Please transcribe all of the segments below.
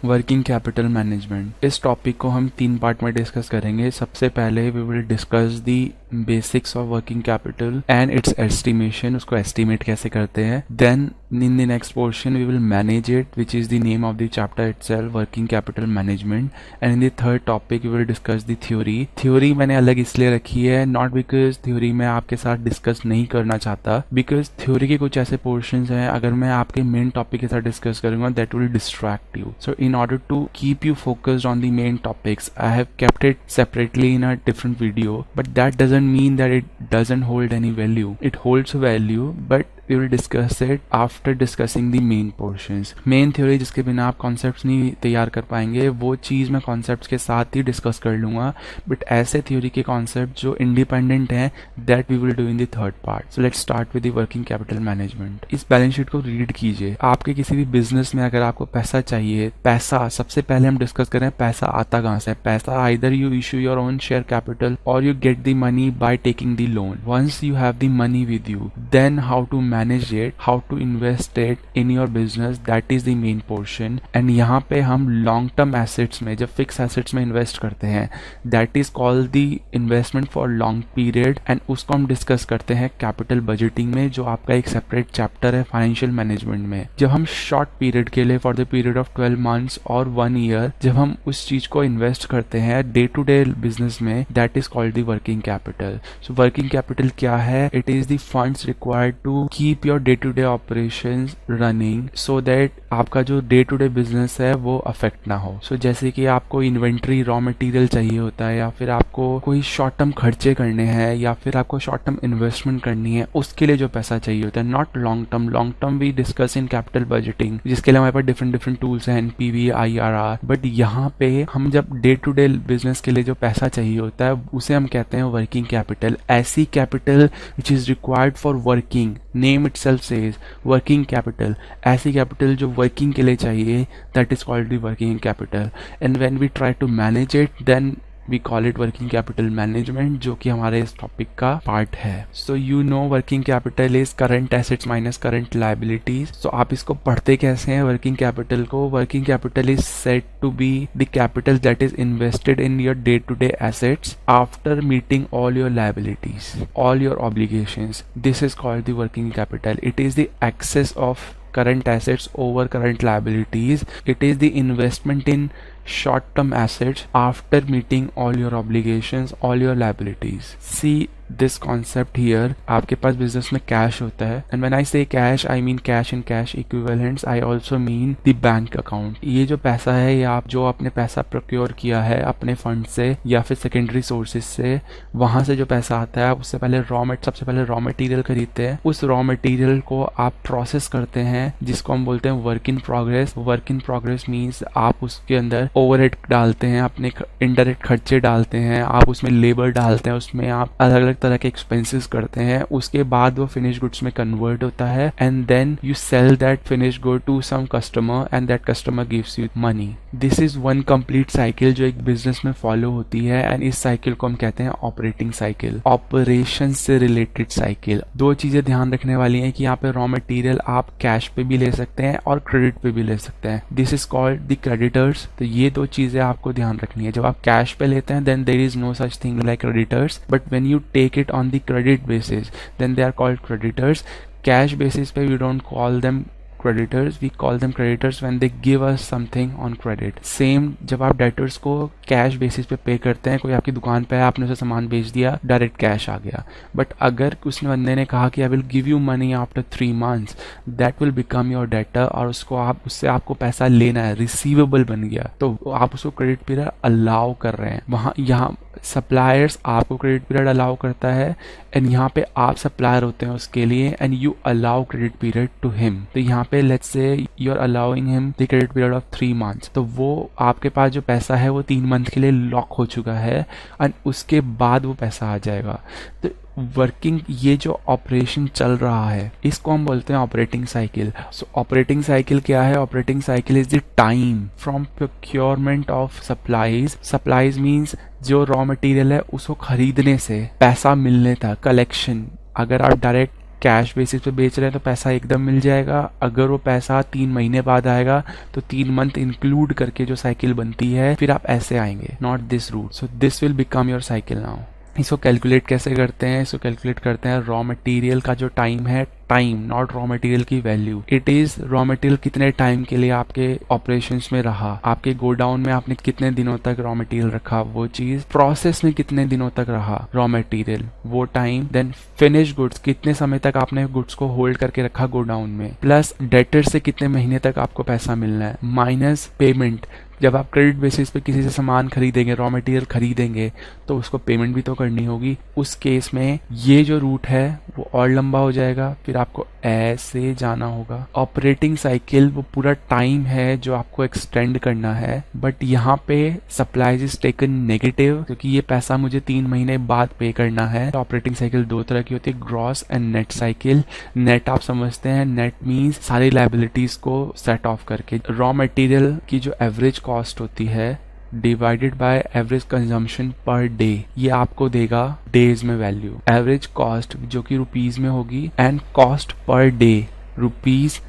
Working capital management. इस topic को हम 3 पार्ट में डिस्कस करेंगे। सबसे पहले we will discuss the basics of working capital and its estimation, उसको एस्टिमेट कैसे करते हैं। Then in the next portion we will manage it, which is the name of the chapter itself, working capital management. And in the third topic we will discuss the theory. Theory मैंने अलग इसलिए रखी है, not because theory मैं आपके साथ discuss नहीं करना चाहता, बिकॉज थ्योरी के कुछ ऐसे पोर्शंस हैं अगर मैं आपके मेन टॉपिक के साथ डिस्कस करूंगा that will distract you. So in order to keep you focused on the main topics, I have kept it separately in a different video, but that doesn't mean that it doesn't hold any value. It holds value, but we will discuss it after discussing the main portions. Main theory जिसके बिना आप concepts नहीं तैयार कर पाएंगे, वो चीज़ मैं concepts के साथ ही discuss कर लूँगा, but ऐसे theory के concepts जो independent हैं that we will do in the third part. So let's start with the working capital management. इस balance sheet को read कीजिए। आपके किसी भी business में अगर आपको पैसा चाहिए, पैसा सबसे पहले हम डिस्कस करें पैसा आता कहाँ से। पैसा either you issue your own share capital or you get the money by taking the loan. Once you have the money with you, then how to manage it, how to invest it in your business, that is the main portion. And यहाँ पे हम long term assets में, जब fixed assets में invest करते हैं, that is called the investment for long period, and उसको हम discuss करते हैं capital budgeting में, जो आपका एक separate chapter है financial management में। जब हम short period के लिए for the period of 12 months और 1 year जब हम उस चीज को invest करते हैं day to day business में, that is called the working capital. So working capital क्या है? It is the funds required to keep your day to day operations running so that आपका जो day to day business है वो affect ना हो। So जैसे कि आपको inventory raw material चाहिए होता है, या फिर आपको कोई short term खर्चे करने हैं, या फिर आपको short term investment करनी है, उसके लिए जो पैसा चाहिए होता है, not long term. Long term we discuss in capital budgeting, जिसके लिए हमारे पास different tools हैं, NPV, IRR, बट यहाँ पे हम जब डे टू डे बिजनेस के लिए जो पैसा चाहिए होता है उसे हम कहते हैं वर्किंग कैपिटल। ऐसी capital which is required for working, name itself says working capital. ऐसी कैपिटल जो वर्किंग के लिए चाहिए, that is called the working capital. And when we try to manage it, then we call it working capital management, जो कि हमारे इस topic का पार्ट है। So you know working capital is current assets minus current liabilities. So आप इसको पढ़ते कैसे हैं working capital को? Working capital is said to be the capital that is invested in your day-to-day assets after meeting all your liabilities, all your obligations. This is called the working capital. It is the excess of current assets over current liabilities. It is the investment in short-term assets after meeting all your obligations, all your liabilities. See this concept here. आपके पास business में cash होता है, and when I say cash, I mean cash and cash equivalents. I also mean the bank account. ये जो पैसा है, या आप जो अपने पैसा प्रोक्योर किया है अपने फंड से या फिर सेकेंडरी सोर्सेज से, वहां से जो पैसा आता है, उससे पहले सबसे पहले रॉ मटेरियल खरीदते हैं। उस रॉ मटेरियल को आप प्रोसेस करते हैं, जिसको हम बोलते हैं work in progress. Work in progress means आप उसके अंदर ओवरहेड डालते हैं, अपने इनडायरेक्ट खर्चे डालते हैं, आप उसमें लेबर डालते हैं, उसमें आप अलग अलग तरह के एक्सपेंसेस करते हैं। उसके बाद वो फिनिश गुड्स में कन्वर्ट होता है, and then you sell that finish good to some customer, and that customer gives you money. This is one complete cycle जो एक बिजनेस में फॉलो होती है, एंड इस साइकिल को हम कहते हैं ऑपरेटिंग साइकिल, ऑपरेशन से रिलेटेड साइकिल। दो चीजें ध्यान रखने वाली हैं कि यहाँ पे रॉ मटेरियल आप कैश पे भी ले सकते हैं और क्रेडिट पे भी ले सकते हैं। This is called the creditors. तो ये दो चीजें आपको ध्यान रखनी है। जब आप कैश पे लेते हैं, then there is no such thing like creditors, but when you take it on the credit basis, then they are called creditors. Cash basis पे we don't call them creditors, we call them creditors when they give us something on credit. Same जब आप debtors को cash basis पे पे करते हैं, कोई आपकी दुकान पे है, आपने उसे सामान बेच दिया, डायरेक्ट कैश आ गया। बट अगर उस बंदे ने कहा कि I will give you money after 3 months, that will become your debtor, और उससे आपको पैसा लेना है, रिसीवेबल बन गया, तो आप उसको क्रेडिट पीरियड अलाउ कर रहे हैं। यहाँ सप्लायर्स आपको क्रेडिट पीरियड अलाउ करता है, एंड यहाँ पे आप सप्लायर होते हैं उसके लिए, and you allow credit period to him. तो यहाँ पे let's say you are allowing him the credit period of 3 months, तो वो आपके पास जो पैसा है वो 3 month के लिए लॉक हो चुका है, एंड उसके बाद वो पैसा आ जाएगा। तो वर्किंग ये जो ऑपरेशन चल रहा है, इसको हम बोलते हैं ऑपरेटिंग साइकिल। सो ऑपरेटिंग साइकिल क्या है? Operating cycle is the time from procurement of supplies. Supplies means जो रॉ मटेरियल है उसको खरीदने से पैसा मिलने तक, कलेक्शन। अगर आप डायरेक्ट कैश बेसिस पे बेच रहे हैं तो पैसा एकदम मिल जाएगा। अगर वो पैसा 3 महीने बाद आएगा तो 3 मंथ इंक्लूड करके जो साइकिल बनती है फिर आप ऐसे आएंगे, not this route. So this will become your cycle now. इसको कैलकुलेट कैसे करते हैं? इसको कैलकुलेट करते हैं रॉ मटेरियल का जो टाइम है, टाइम नॉट रॉ मटेरियल की value. It is raw material कितने टाइम के लिए आपके ऑपरेशंस में रहा, आपके गोडाउन में आपने कितने दिनों तक रॉ मटेरियल रखा, वो चीज, प्रोसेस में कितने दिनों तक रहा रॉ मटेरियल, वो टाइम, देन फिनिश गुड्स कितने समय तक आपने गुड्स को होल्ड करके रखा गोडाउन में, प्लस डेटर से कितने महीने तक आपको पैसा मिलना है, माइनस पेमेंट। जब आप क्रेडिट बेसिस पे किसी से सामान खरीदेंगे, रॉ मटेरियल खरीदेंगे, तो उसको पेमेंट भी तो करनी होगी। उस केस में ये जो रूट है वो और लंबा हो जाएगा, फिर आपको ऐसे जाना होगा। ऑपरेटिंग साइकिल वो पूरा टाइम है जो आपको एक्सटेंड करना है, बट यहाँ पे सप्लाईज इज टेकन नेगेटिव, क्योंकि ये पैसा मुझे 3 महीने बाद पे करना है। ऑपरेटिंग साइकिल 2 तरह की होती है, gross and net cycle. Net आप समझते हैं, नेट मीन्स सारी लायबिलिटीज को सेट ऑफ करके। रॉ मटेरियल की जो एवरेज कॉस्ट होती है divided by average consumption per day, ये आपको देगा डेज में वैल्यू। एवरेज कॉस्ट जो कि रुपीज में होगी, and cost per day, rupees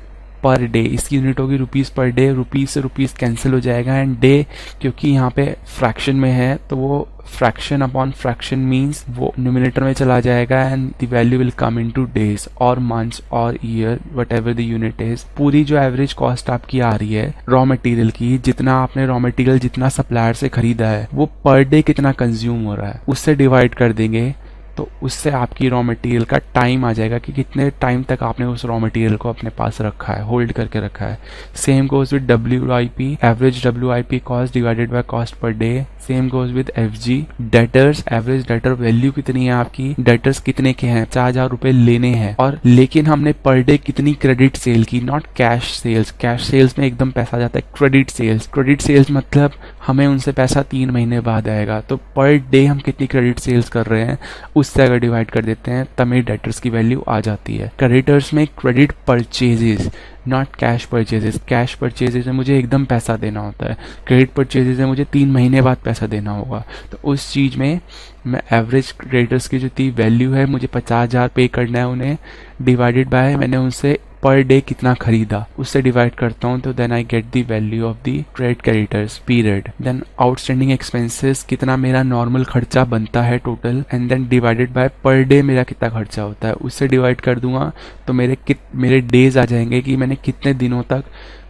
per day, इसकी यूनिट होगी रुपीज पर डे। रुपीज से रुपीज कैंसिल हो जाएगा, एंड डे क्योंकि यहाँ पे फ्रैक्शन में है तो वो फ्रैक्शन अपॉन फ्रैक्शन मीन्स वो न्यूमिनेटर में चला जाएगा, and the value will come into days और मंथ्स और year, what ever the unit is. पूरी जो एवरेज कॉस्ट आपकी आ रही है रॉ मटेरियल की, जितना आपने रॉ मटेरियल जितना सप्लायर से खरीदा है वो पर डे कितना कंज्यूम हो रहा है, उससे डिवाइड कर देंगे, तो उससे आपकी रॉ मटेरियल का टाइम आ जाएगा कि कितने टाइम तक आपने उस रॉ मटेरियल को अपने पास रखा है, होल्ड करके रखा है। Same goes with WIP, average WIP cost divided by cost per day. Same goes with FG, debtors, average debtor value कितनी है आपकी, डेटर्स कितने के हैं, 4000 रुपए लेने हैं, और लेकिन हमने पर डे कितनी क्रेडिट सेल की, not cash sales. Cash sales में एकदम पैसा जाता है, क्रेडिट सेल्स। क्रेडिट सेल्स मतलब हमें उनसे पैसा 3 महीने बाद आएगा, तो पर डे हम कितनी क्रेडिट सेल्स कर रहे हैं उससे अगर डिवाइड कर देते हैं तब मेरी डेटर्स की वैल्यू आ जाती है। क्रेडिटर्स में credit purchases not cash purchases. Cash purchases में मुझे एकदम पैसा देना होता है, क्रेडिट परचेजेस में मुझे 3 महीने बाद पैसा देना होगा। तो उस चीज़ में मैं एवरेज क्रेडिटर्स की जो थी वैल्यू है, मुझे 50,000 पे करना है उन्हें, डिवाइडेड बाय मैंने उनसे पर डे कितना खरीदा उससे डिवाइड करता हूँ, तो then I get the value of the credit creditors period. Then outstanding expenses कितना मेरा नॉर्मल खर्चा बनता है total, and then divided by per day मेरा कितना खर्चा होता है उससे डिवाइड कर दूंगा, तो मेरे डेज आ जाएंगे कि मैंने कितने दिनों तक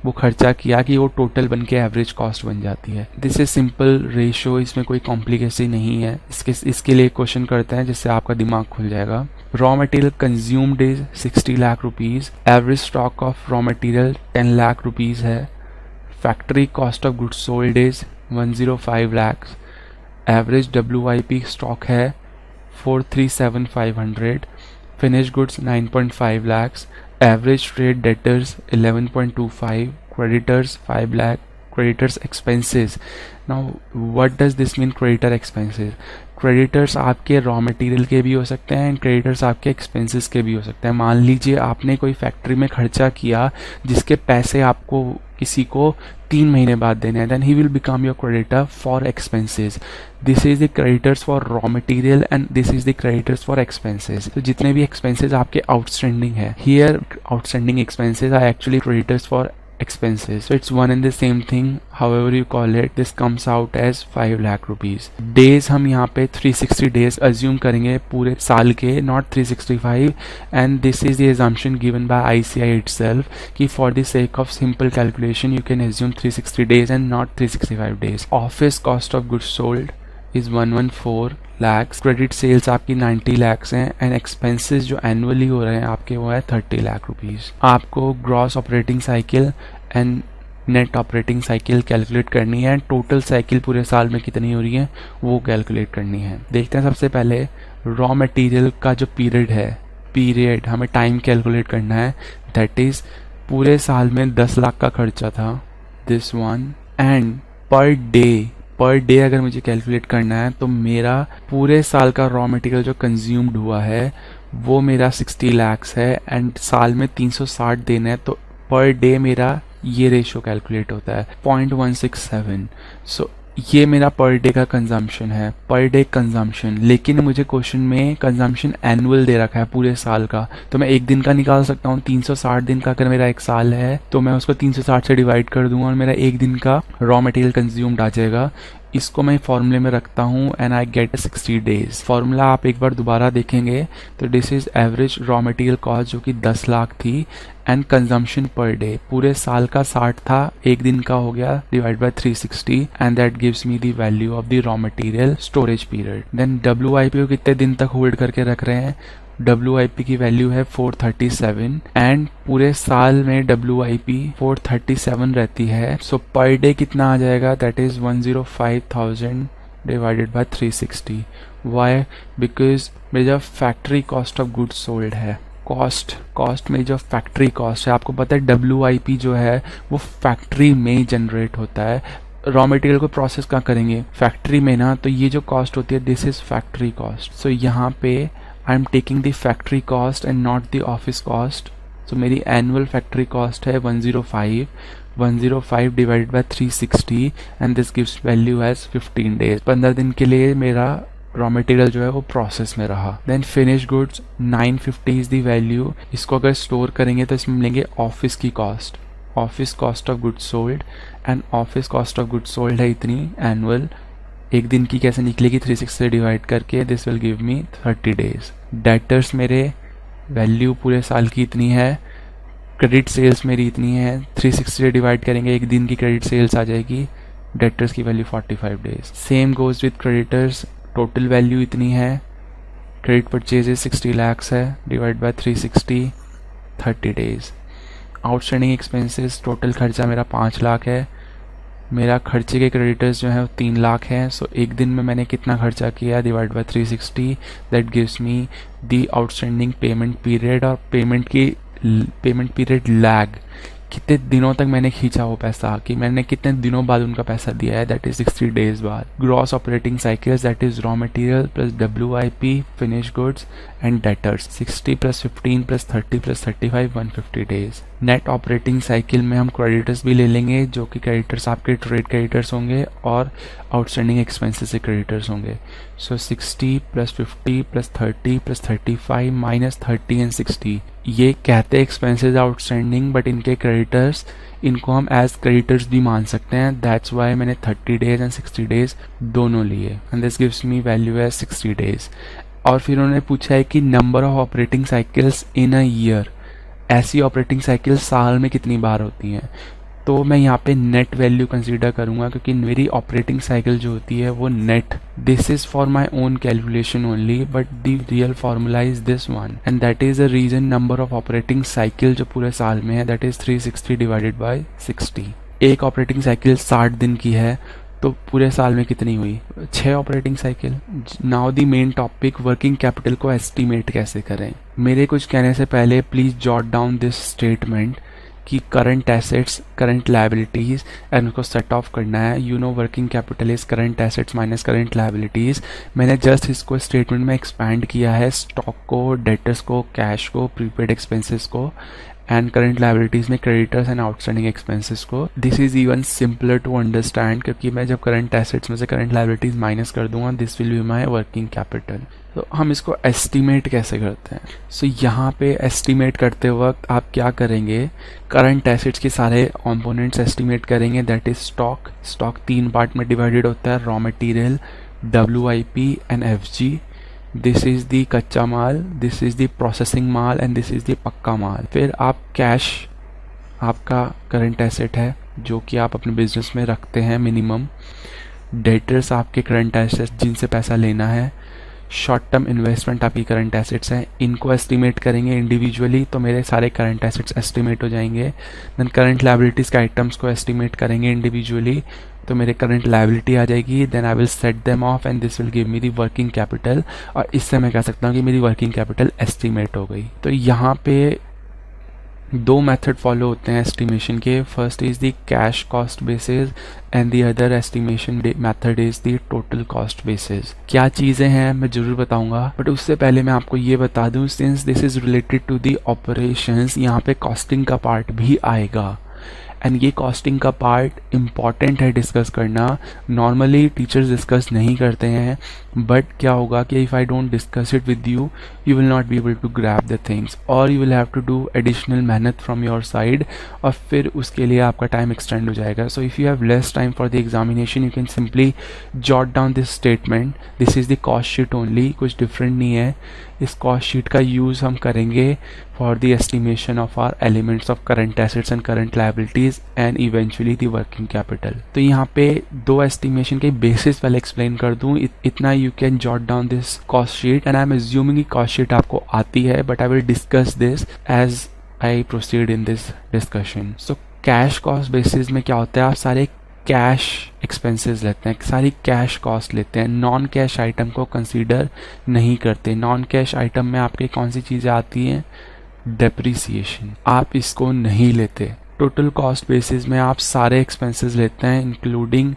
वो खर्चा किया, कि वो टोटल बन के एवरेज कॉस्ट बन जाती है। दिस इज सिंपल रेशियो, इसमें कोई कॉम्प्लिकेशन नहीं है। इसके लिए क्वेश्चन करते हैं जिससे आपका दिमाग खुल जाएगा। Raw material consumed is 60 lakh rupees, average stock of raw material 10 lakh rupees है, factory cost of goods sold is 105 lakh, average WIP stock है 437,500, finish goods 9.5 lakhs, average trade debtors 11.25, creditors 5 lakh, creditors expenses. Now what does this mean, creditor expenses? Creditors आपके raw material के भी हो सकते हैं and creditors आपके expenses के भी हो सकते हैं। मान लीजिए आपने कोई फैक्ट्री में खर्चा किया जिसके पैसे आपको किसी को 3 महीने बाद देने हैं, then he will become your creditor for expenses. This is the creditors for raw material and this is the creditors for expenses. तो जितने भी एक्सपेंसेस आपके आउटस्टैंडिंग है, here outstanding expenses are actually creditors for expenses. So it's one and the same thing, however you call it. This comes out as 5 lakh rupees. Days हम यहाँ पे 360 days assume करेंगे पूरे साल के, not 365, and this is the assumption given by ICI itself कि for the sake of simple calculation you can assume 360 days and not 365 days. Office cost of goods sold is 114 lakhs, credit sales आपकी 90 lakhs हैं, and expenses जो annually हो रहे हैं आपके वो है 30 लाख रुपीज। आपको gross operating cycle and net operating cycle calculate करनी है, टोटल साइकिल पूरे साल में कितनी हो रही है वो कैलकुलेट करनी है। देखते हैं सबसे पहले रॉ मटेरियल का जो पीरियड हमें टाइम कैलकुलेट करना है, दैट इज पूरे साल में 10 लाख का खर्चा था, this one, and per day अगर मुझे कैलकुलेट करना है तो मेरा पूरे साल का रॉ मटेरियल जो कंज्यूम्ड हुआ है वो मेरा 60 lakhs है, एंड साल में 360 दिन है, तो पर डे मेरा ये रेशियो कैलकुलेट होता है 0.167। सो ये मेरा पर डे का कंजम्पशन है, पर डे कंजम्पशन। लेकिन मुझे क्वेश्चन में कंजम्पशन एनुअल दे रखा है पूरे साल का, तो मैं एक दिन का निकाल सकता हूँ। 360 दिन का अगर मेरा एक साल है तो मैं उसको 360 से डिवाइड कर दूंगा और मेरा एक दिन का रॉ मटेरियल कंज्यूम्ड आ जाएगा। इसको मैं फॉर्मूले में रखता हूँ and I get 60 days. Formula आप एक बार दोबारा देखेंगे तो this is average raw material cost जो कि 10 लाख थी एंड कंजम्पशन पर डे पूरे साल का 60 था, एक दिन का हो गया divide by 360 and that gives me the value of the raw material storage period. Then WIP को कितने दिन तक होल्ड करके रख रहे हैं, WIP की वैल्यू है 437 एंड पूरे साल में WIP 437 रहती है। सो पर डे कितना आ जाएगा, that is 105,000 divided by 360। Why? Because मेरा factory cost of goods sold है। कॉस्ट में जो फैक्ट्री कॉस्ट है, आपको पता है WIP जो है वो फैक्ट्री में जनरेट होता है। रॉ मटेरियल को प्रोसेस कहाँ करेंगे, फैक्ट्री में ना, तो ये जो कॉस्ट होती है this is factory cost. So यहाँ पे I am taking the factory cost and not the office cost. So मेरी एनुअल फैक्ट्री कॉस्ट है 105 divided by 360 and this gives value as 15 days. 15 दिन के लिए मेरा रॉ मटेरियल जो है वो प्रोसेस में रहा। Then finish goods 950 is the value. इसको अगर स्टोर करेंगे तो इसमें मिलेंगे ऑफिस की cost, office cost of goods sold and office cost of goods sold है इतनी एनुअल। एक दिन की कैसे निकलेगी, 360 से डिवाइड करके, this will give me 30 days. Debtors मेरे वैल्यू पूरे साल की इतनी है, क्रेडिट सेल्स मेरी इतनी है, 360 से डिवाइड करेंगे, एक दिन की क्रेडिट सेल्स आ जाएगी, डेटर्स की value 45 days. Same goes with creditors, total value इतनी है, क्रेडिट परचेजेस 60 lakhs है, divide by 360, 30 days. Outstanding expenses, total खर्चा मेरा 5 लाख है, मेरा खर्चे के क्रेडिटर्स जो है वो 3 लाख हैं। सो एक दिन में मैंने कितना खर्चा किया, divide by 360, that gives me the outstanding payment period. और पेमेंट पीरियड लैग, कितने दिनों तक मैंने खींचा वो पैसा, कि मैंने कितने दिनों बाद उनका पैसा दिया है, दैट इज 60 डेज बाद। Gross operating cycles, that is raw material plus WIP, finish goods and debtors, 60 + 15 + 30 + 35, 150 days. Net operating cycle में हम क्रेडिटर्स भी ले लेंगे, जो कि क्रेडिटर्स आपके ट्रेड क्रेडिटर्स होंगे और आउटस्टैंडिंग एक्सपेंसेस से क्रेडिटर्स होंगे। सो 60 + 50 + 30 + 35 -30 एंड 60, ये कहते हैं एक्सपेंसेस आउटस्टैंडिंग, बट इनके क्रेडिटर्स, इनको हम एज क्रेडिटर्स भी मान सकते हैं। दैट्स वाई मैंने 30 डेज एंड 60 डेज दोनों लिए and this gives me value as 60 days. और फिर उन्होंने पूछा है कि number of operating cycles in a year, ऐसी ऑपरेटिंग साइकिल साल में कितनी बार होती हैं। तो मैं यहाँ पे नेट वैल्यू कंसीडर करूँगा, क्योंकि मेरी ऑपरेटिंग साइकिल जो होती है वो net, this is for my own calculation only, but the real formula is this one and that is the reason number of operating cycle जो पूरे साल में है, दैट इज 360 डिवाइडेड बाय 60। एक ऑपरेटिंग साइकिल 60 दिन की है, तो पूरे साल में कितनी हुई, 6 operating cycle. Now the main topic, working capital को एस्टिमेट कैसे करें। मेरे कुछ कहने से पहले please jot down this statement कि current assets, current liabilities and उसको सेट ऑफ करना है। You know working capital is current assets minus current liabilities. मैंने जस्ट इसको स्टेटमेंट में एक्सपैंड किया है, स्टॉक को, डेटर्स को, कैश को, प्रीपेड एक्सपेंसेस को एंड करंट लायबिलिटीज में क्रेडिटर्स एंड आउटस्टैंडिंग एक्सपेंसेस को। This is even simpler to understand, क्योंकि मैं जब करंट एसेट्स में से करंट लायबिलिटीज माइनस कर दूंगा, this will be my working capital. तो हम इसको एस्टिमेट कैसे करते हैं। सो यहाँ पे एस्टिमेट करते वक्त आप क्या करेंगे, करंट एसेट्स के सारे कंपोनेंट्स एस्टिमेट करेंगे, that is stock. Stock 3 part में डिवाइडेड होता है, raw material, WIP and FG। This is the कच्चा माल, दिस इज दी प्रोसेसिंग माल एंड दिस इज दी पक्का माल। फिर आप कैश, आपका करंट एसेट है जो कि आप अपने बिजनेस में रखते हैं मिनिमम। डेटर्स आपके करंट एसेट्स जिनसे पैसा लेना है। शॉर्ट टर्म इन्वेस्टमेंट आपकी करंट एसेट्स हैं, इनको एस्टिमेट करेंगे इंडिविजुअली, तो मेरे सारे करंट एसेट्स एस्टिमेट हो जाएंगे। देन करंट लायबिलिटीज़ के आइटम्स को एस्टिमेट करेंगे इंडिविजुअली, तो मेरे करंट लायबिलिटी आ जाएगी। Then I will set them off and this will give me the working capital, और इससे मैं कह सकता हूँ कि मेरी वर्किंग कैपिटल एस्टिमेट हो गई। तो यहाँ पे 2 मेथड फॉलो होते हैं एस्टिमेशन के। First is the cash cost basis and the other estimation method is the total cost basis. क्या चीज़ें हैं मैं जरूर बताऊंगा, बट उससे पहले मैं आपको ये बता दूं, since this is related to the operations, यहाँ पे कॉस्टिंग का पार्ट भी आएगा एंड ये कॉस्टिंग का पार्ट इम्पॉर्टेंट है डिस्कस करना. नॉर्मली टीचर्स डिस्कस नहीं करते हैं, बट क्या होगा कि if I don't discuss it with you, you will not be able to grab the things, और you will have to do additional मेहनत फ्रॉम योर साइड, और फिर उसके लिए आपका टाइम एक्सटेंड हो जाएगा. So if you have less time for the examination, you can simply jot down this statement. This is the cost sheet only, कुछ different नहीं है. इस कॉस्ट शीट का यूज़ हम करेंगे for the estimation of our elements of current assets and current liabilities and eventually the working capital. तो यहाँ पे दो एस्टिमेशन के बेसिस पहले एक्सप्लेन कर दूँ. इतना you can jot down this cost sheet, and I am assuming कि कॉस्ट शीट आपको आती है, but I will discuss this as I proceed in this discussion. So cash cost basis में क्या होता है, आप सारे कैश एक्सपेंसेस लेते हैं, सारी कैश कॉस्ट लेते हैं, नॉन कैश आइटम को कंसीडर नहीं करते. नॉन कैश आइटम में आपके कौन सी चीज़ें आती हैं, डेप्रीसिएशन, आप इसको नहीं लेते. टोटल कॉस्ट बेसिस में आप सारे एक्सपेंसेस लेते हैं इंक्लूडिंग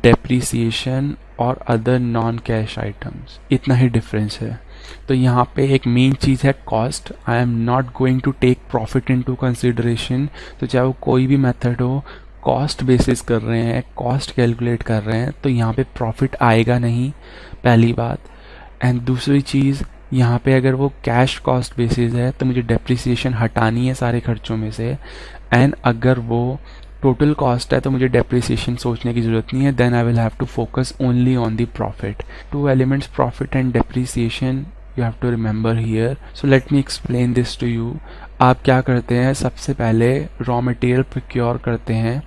डेप्रीसिएशन और अदर नॉन कैश आइटम्स. इतना ही डिफरेंस है. तो यहाँ पे एक मेन चीज़ है cost. I am not going to take profit into consideration. तो चाहे वो कोई भी मेथड हो, कॉस्ट बेसिस कर रहे हैं, कॉस्ट कैलकुलेट कर रहे हैं, तो यहाँ पे प्रॉफिट आएगा नहीं, पहली बात. एंड दूसरी चीज़, यहाँ पे अगर वो कैश कॉस्ट बेसिस है तो मुझे डेप्रिसिएशन हटानी है सारे खर्चों में से. एंड अगर वो टोटल कॉस्ट है तो मुझे डेप्रिसिएशन सोचने की ज़रूरत नहीं है. Then I will have to focus only on the profit. Two elements, profit and depreciation, you have to remember here. So let me explain this to you. आप क्या करते हैं, सबसे पहले रॉ मटेरियल प्रोक्योर करते हैं,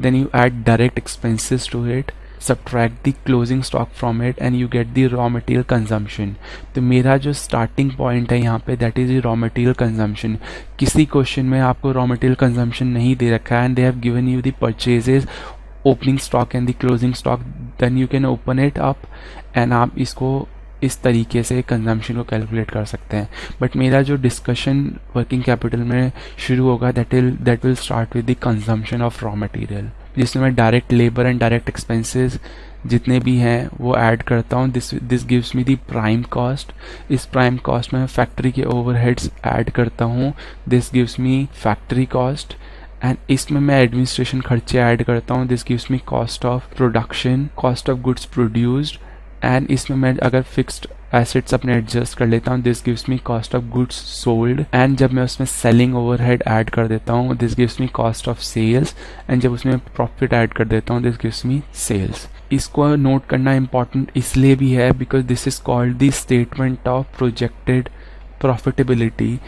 then you add direct expenses to it, subtract the closing stock from it and you get the raw material consumption. तो मेरा जो starting point है यहाँ पे, that is the raw material consumption. किसी question में आपको raw material consumption नहीं दे रखा है and they have given you the purchases, opening stock and the closing stock, then you can open it up and आप इसको इस तरीके से कंजम्पशन को कैलकुलेट कर सकते हैं. बट मेरा जो डिस्कशन वर्किंग कैपिटल में शुरू होगा, that will start with the consumption of raw material, जिसमें मैं direct labour and direct expenses जितने भी हैं वो ऐड करता हूँ. This gives me the prime cost. इस प्राइम कॉस्ट में फैक्ट्री के ओवरहेड्स ऐड करता हूँ. This gives me factory cost. And इसमें मैं एडमिनिस्ट्रेशन खर्चे ऐड करता हूँ. This gives me cost of production, cost of goods produced. And इसमें मैं अगर फिक्स्ड एसेट्स अपने एडजस्ट कर लेता हूँ, this gives me cost of goods sold. And जब मैं उसमें सेलिंग ओवरहेड ऐड कर देता हूँ, this gives me cost of sales. And जब उसमें प्रॉफिट ऐड कर देता हूँ, दिस गिव्स मी सेल्स. इसको नोट करना इंपॉर्टेंट इसलिए भी है because this is called the statement of projected profitability.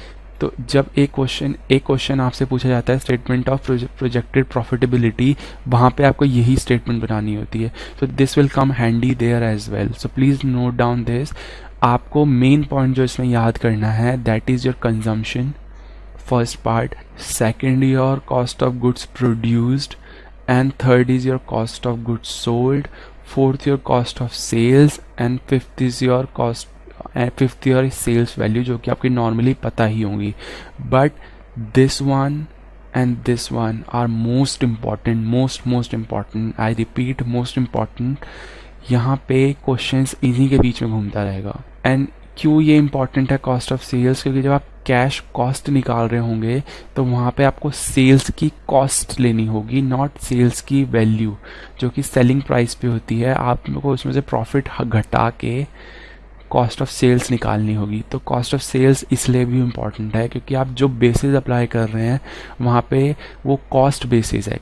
तो जब एक क्वेश्चन आपसे पूछा जाता है स्टेटमेंट ऑफ प्रोजेक्टेड प्रॉफिटेबिलिटी, वहाँ पे आपको यही स्टेटमेंट बनानी होती है. तो this will come handy there as well. So please note down this. आपको मेन पॉइंट जो इसमें याद करना है, that is your consumption, first part. Second your cost of goods produced, and third is your cost of goods sold. Fourth your cost of sales, and fifth is your cost, fifth year sales value, जो कि आपकी normally पता ही होंगी. But this one and this one are most important, most important. I repeat, most important. यहाँ पे questions इन्हीं के बीच में घूमता रहेगा. एंड क्यों ये इंपॉर्टेंट है कॉस्ट ऑफ सेल्स, क्योंकि जब आप कैश कॉस्ट निकाल रहे होंगे तो वहाँ पे आपको सेल्स की कॉस्ट लेनी होगी, नॉट सेल्स की वैल्यू, जो कि सेलिंग प्राइस पे होती है. आपको उसमें से प्रॉफिट घटा के कॉस्ट ऑफ सेल्स निकालनी होगी. तो कॉस्ट ऑफ सेल्स इसलिए भी इम्पॉर्टेंट है क्योंकि आप जो बेसिस अप्लाई कर रहे हैं वहाँ पे वो कॉस्ट बेसिस है,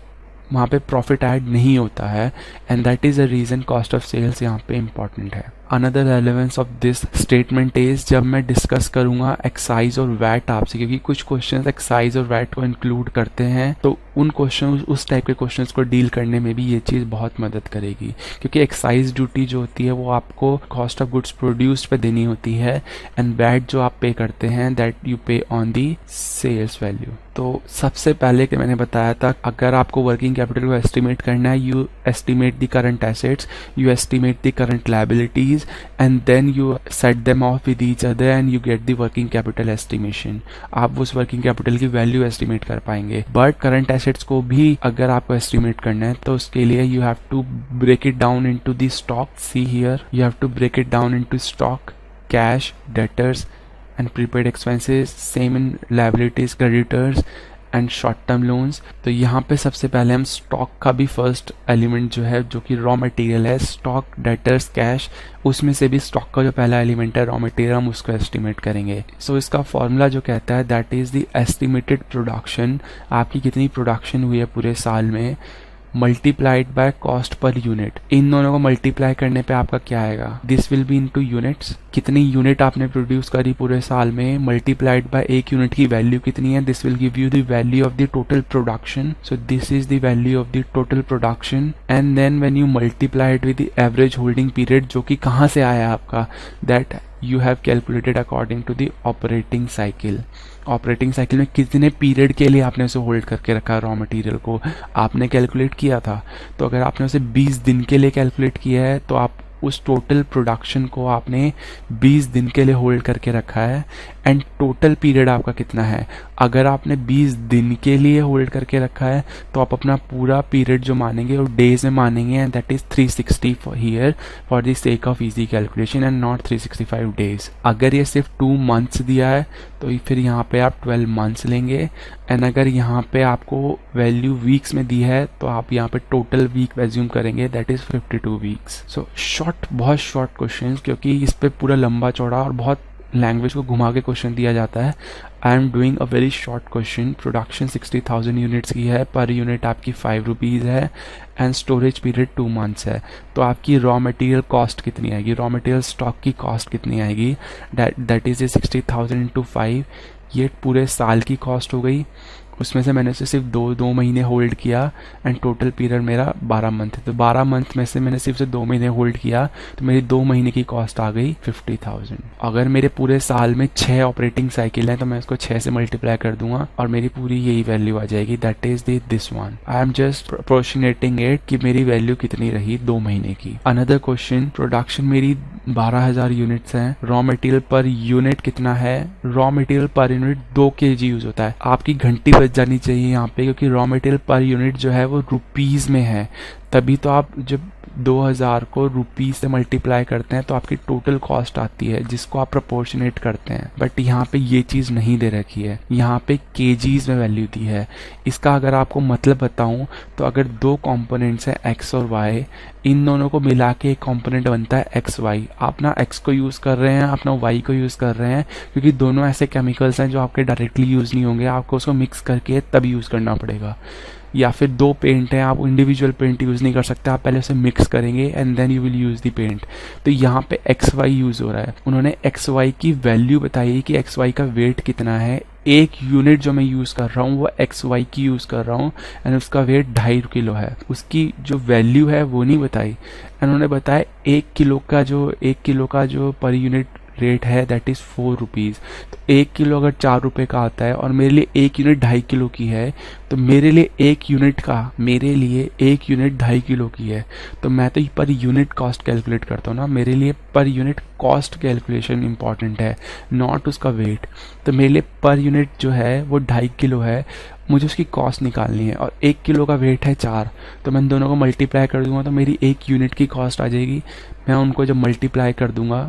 वहाँ पे प्रॉफिट ऐड नहीं होता है. And that is the reason cost of sales यहाँ पे इम्पॉर्टेंट है. Another relevance of this statement is, जब मैं डिस्कस करूँगा एक्साइज और वैट आपसे, क्योंकि कुछ क्वेश्चन एक्साइज और वैट को इंक्लूड करते हैं, तो उन क्वेश्चन, उस टाइप के क्वेश्चंस को डील करने में भी ये चीज़ बहुत मदद करेगी. क्योंकि एक्साइज ड्यूटी जो होती है वो आपको कॉस्ट ऑफ गुड्स प्रोड्यूस्ड पे देनी होती है, एंड वैट जो आप पे करते हैं दैट यू पे ऑन दी सेल्स वैल्यू. तो सबसे पहले कि मैंने बताया था, अगर आपको वर्किंग कैपिटल को एस्टिमेट करना है, you estimate the current assets, you estimate the current liabilities, and then you set them off with each other and you get the working capital estimation. आप उस working capital की value estimate कर पाएंगे. But current assets को भी अगर आपको estimate करना है तो उसके लिए you have to break it down into the stock. See here, you have to break it down into stock, cash, debtors and prepaid expenses. Same in liabilities, creditors and short term loans. तो यहाँ पे सबसे पहले हम stock का भी first element जो है, जो कि रॉ मटेरियल है, स्टॉक, डेटर्स, कैश, उसमें से भी स्टॉक का जो पहला एलिमेंट है रॉ मटेरियल, हम उसको एस्टिमेट करेंगे। सो इसका फॉर्मूला जो कहता है that is the estimated production, आपकी कितनी प्रोडक्शन हुई है पूरे साल में, multiplied by cost per unit. इन दोनों को मल्टीप्लाई करने पे आपका क्या आएगा, this will be into units, कितनी यूनिट आपने प्रोड्यूस करी पूरे साल में, मल्टीप्लाइड बाय एक यूनिट की वैल्यू कितनी है, this will give you the value of the total production. So this is the value of the total production and then when you multiply it with the average holding period, जो कि कहाँ से आया आपका, that you have calculated according to the operating cycle. Operating cycle में कितने period के लिए आपने उसे होल्ड करके रखा रॉ मटेरियल को, आपने कैलकुलेट किया था। तो अगर आपने उसे 20 दिन के लिए कैलकुलेट किया है तो आप उस टोटल प्रोडक्शन को आपने 20 दिन के लिए होल्ड करके रखा है। एंड टोटल पीरियड आपका कितना है, अगर आपने 20 दिन के लिए होल्ड करके रखा है तो आप अपना पूरा पीरियड जो मानेंगे वो डेज में मानेंगे, and that is 360 here for the sake of easy calculation and not 365 days. अगर ये सिर्फ 2 मंथ्स दिया है तो फिर यहाँ पे आप 12 मंथ्स लेंगे, एंड अगर यहाँ पे आपको वैल्यू वीक्स में दी है तो आप यहाँ पे टोटल वीक एज्यूम करेंगे, that is 52 weeks. So short, बहुत शॉर्ट क्वेश्चन, क्योंकि इस पे पूरा लंबा चौड़ा और बहुत लैंग्वेज को घुमा के क्वेश्चन दिया जाता है। I am doing a very short question. Production 60,000 units की है, पर यूनिट आपकी 5 रुपीज़ है एंड स्टोरेज पीरियड 2 मंथ्स है। तो आपकी रॉ मटेरियल कॉस्ट कितनी आएगी, रॉ मटेरियल स्टॉक की कॉस्ट कितनी आएगी, दैट इज 60,000 इंटू 5, ये पूरे साल की कॉस्ट हो गई। उसमें से मैंने उसे सिर्फ दो महीने होल्ड किया एंड टोटल पीरियड मेरा 12 मंथ है। तो 12 मंथ में से मैंने सिर्फ से 2 महीने होल्ड किया तो मेरी 2 महीने की कॉस्ट आ गई 50,000। अगर मेरे पूरे साल में 6 ऑपरेटिंग साइकिल हैं तो मैं इसको 6 से मल्टीप्लाई कर दूंगा और मेरी पूरी यही वैल्यू आ जाएगी, that is this one. I am just proportionating it कि मेरी वैल्यू कितनी रही 2 महीने की। अनदर क्वेश्चन, प्रोडक्शन मेरी 12,000 यूनिट्स हैं, रॉ मटेरियल पर यूनिट कितना है, raw material per unit 2 kg use होता है। आपकी घंटी बच जानी चाहिए यहाँ पे, क्योंकि रॉ मटेरियल पर यूनिट जो है वो रुपीस में है, तभी तो आप जब 2000 को रुपीज से मल्टीप्लाई करते हैं तो आपकी टोटल कॉस्ट आती है, जिसको आप प्रोपोर्शनेट करते हैं। बट यहाँ पे ये चीज़ नहीं दे रखी है, यहाँ पे केजीज में वैल्यू दी है। इसका अगर आपको मतलब बताऊं तो अगर 2 कंपोनेंट्स हैं x और y, इन दोनों को मिला के एक कंपोनेंट बनता है एक्स वाई। आप ना x को यूज़ कर रहे हैं, आप ना y को यूज़ कर रहे हैं, क्योंकि दोनों ऐसे केमिकल्स हैं जो आपके डायरेक्टली यूज़ नहीं होंगे, आपको उसको मिक्स करके तब यूज़ करना पड़ेगा। या फिर 2 पेंट हैं, आप इंडिविजुअल पेंट यूज़ नहीं कर सकते, आप पहले उसे मिक्स करेंगे and then you will use the paint. तो यहाँ पे एक्स वाई यूज़ हो रहा है। उन्होंने एक्स वाई की वैल्यू बताई कि एक्स वाई का वेट कितना है। एक यूनिट जो मैं यूज़ कर रहा हूँ वो एक्स वाई की यूज़ कर रहा हूँ एंड उसका वेट 2.5 किलो है। उसकी जो वैल्यू है वो नहीं बताई। उन्होंने बताया 1 किलो का जो पर यूनिट रेट है दैट इज़ 4 रुपीज़। तो 1 किलो अगर 4 रुपये का आता है और मेरे लिए 1 यूनिट 2.5 किलो की है, तो मेरे लिए 1 यूनिट 2.5 किलो की है, तो मैं तो पर यूनिट कॉस्ट कैलकुलेट करता हूँ ना। मेरे लिए per unit cost calculation important है, नॉट उसका वेट। तो मेरे लिए पर यूनिट जो है वो 2.5 किलो है, मुझे उसकी कॉस्ट निकालनी है और 1 किलो का वेट है 4, तो मैं दोनों को मल्टीप्लाई कर दूंगा तो मेरी 1 यूनिट की कॉस्ट आ जाएगी। मैं उनको जब मल्टीप्लाई कर दूंगा,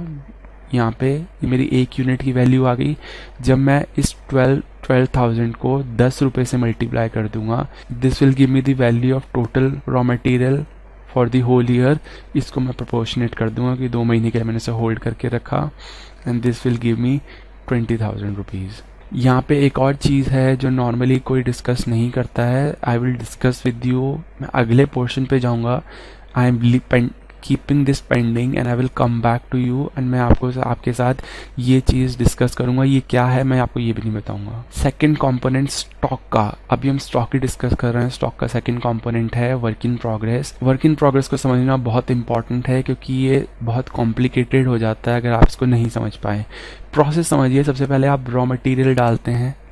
यहाँ पे मेरी 1 यूनिट की वैल्यू आ गई। जब मैं इस 12,000 को 10 रुपये से मल्टीप्लाई कर दूंगा, this will give me the value of total raw material for the whole year. इसको मैं प्रोपोर्शनेट कर दूंगा कि 2 महीने के लिए मैंने इसे होल्ड करके रखा, and this will give me 20,000 rupees. यहाँ पे एक और चीज़ है जो नॉर्मली कोई डिस्कस नहीं करता है, I will discuss with you. मैं अगले पोर्शन पे जाऊँगा। I am keeping this pending and I will come back to you, and मैं आपके साथ ये चीज़ डिस्कस करूंगा। ये क्या है मैं आपको ये भी नहीं बताऊंगा। सेकंड कंपोनेंट स्टॉक का, अभी हम स्टॉक ही डिस्कस कर रहे हैं। स्टॉक का सेकंड कंपोनेंट है work in progress. Work in progress को समझना बहुत इंपॉर्टेंट है, क्योंकि ये बहुत कॉम्प्लिकेटेड हो जाता है अगर आप इसको नहीं समझ पाए। प्रोसेस समझिए। सबसे पहले आप रॉ मटेरियल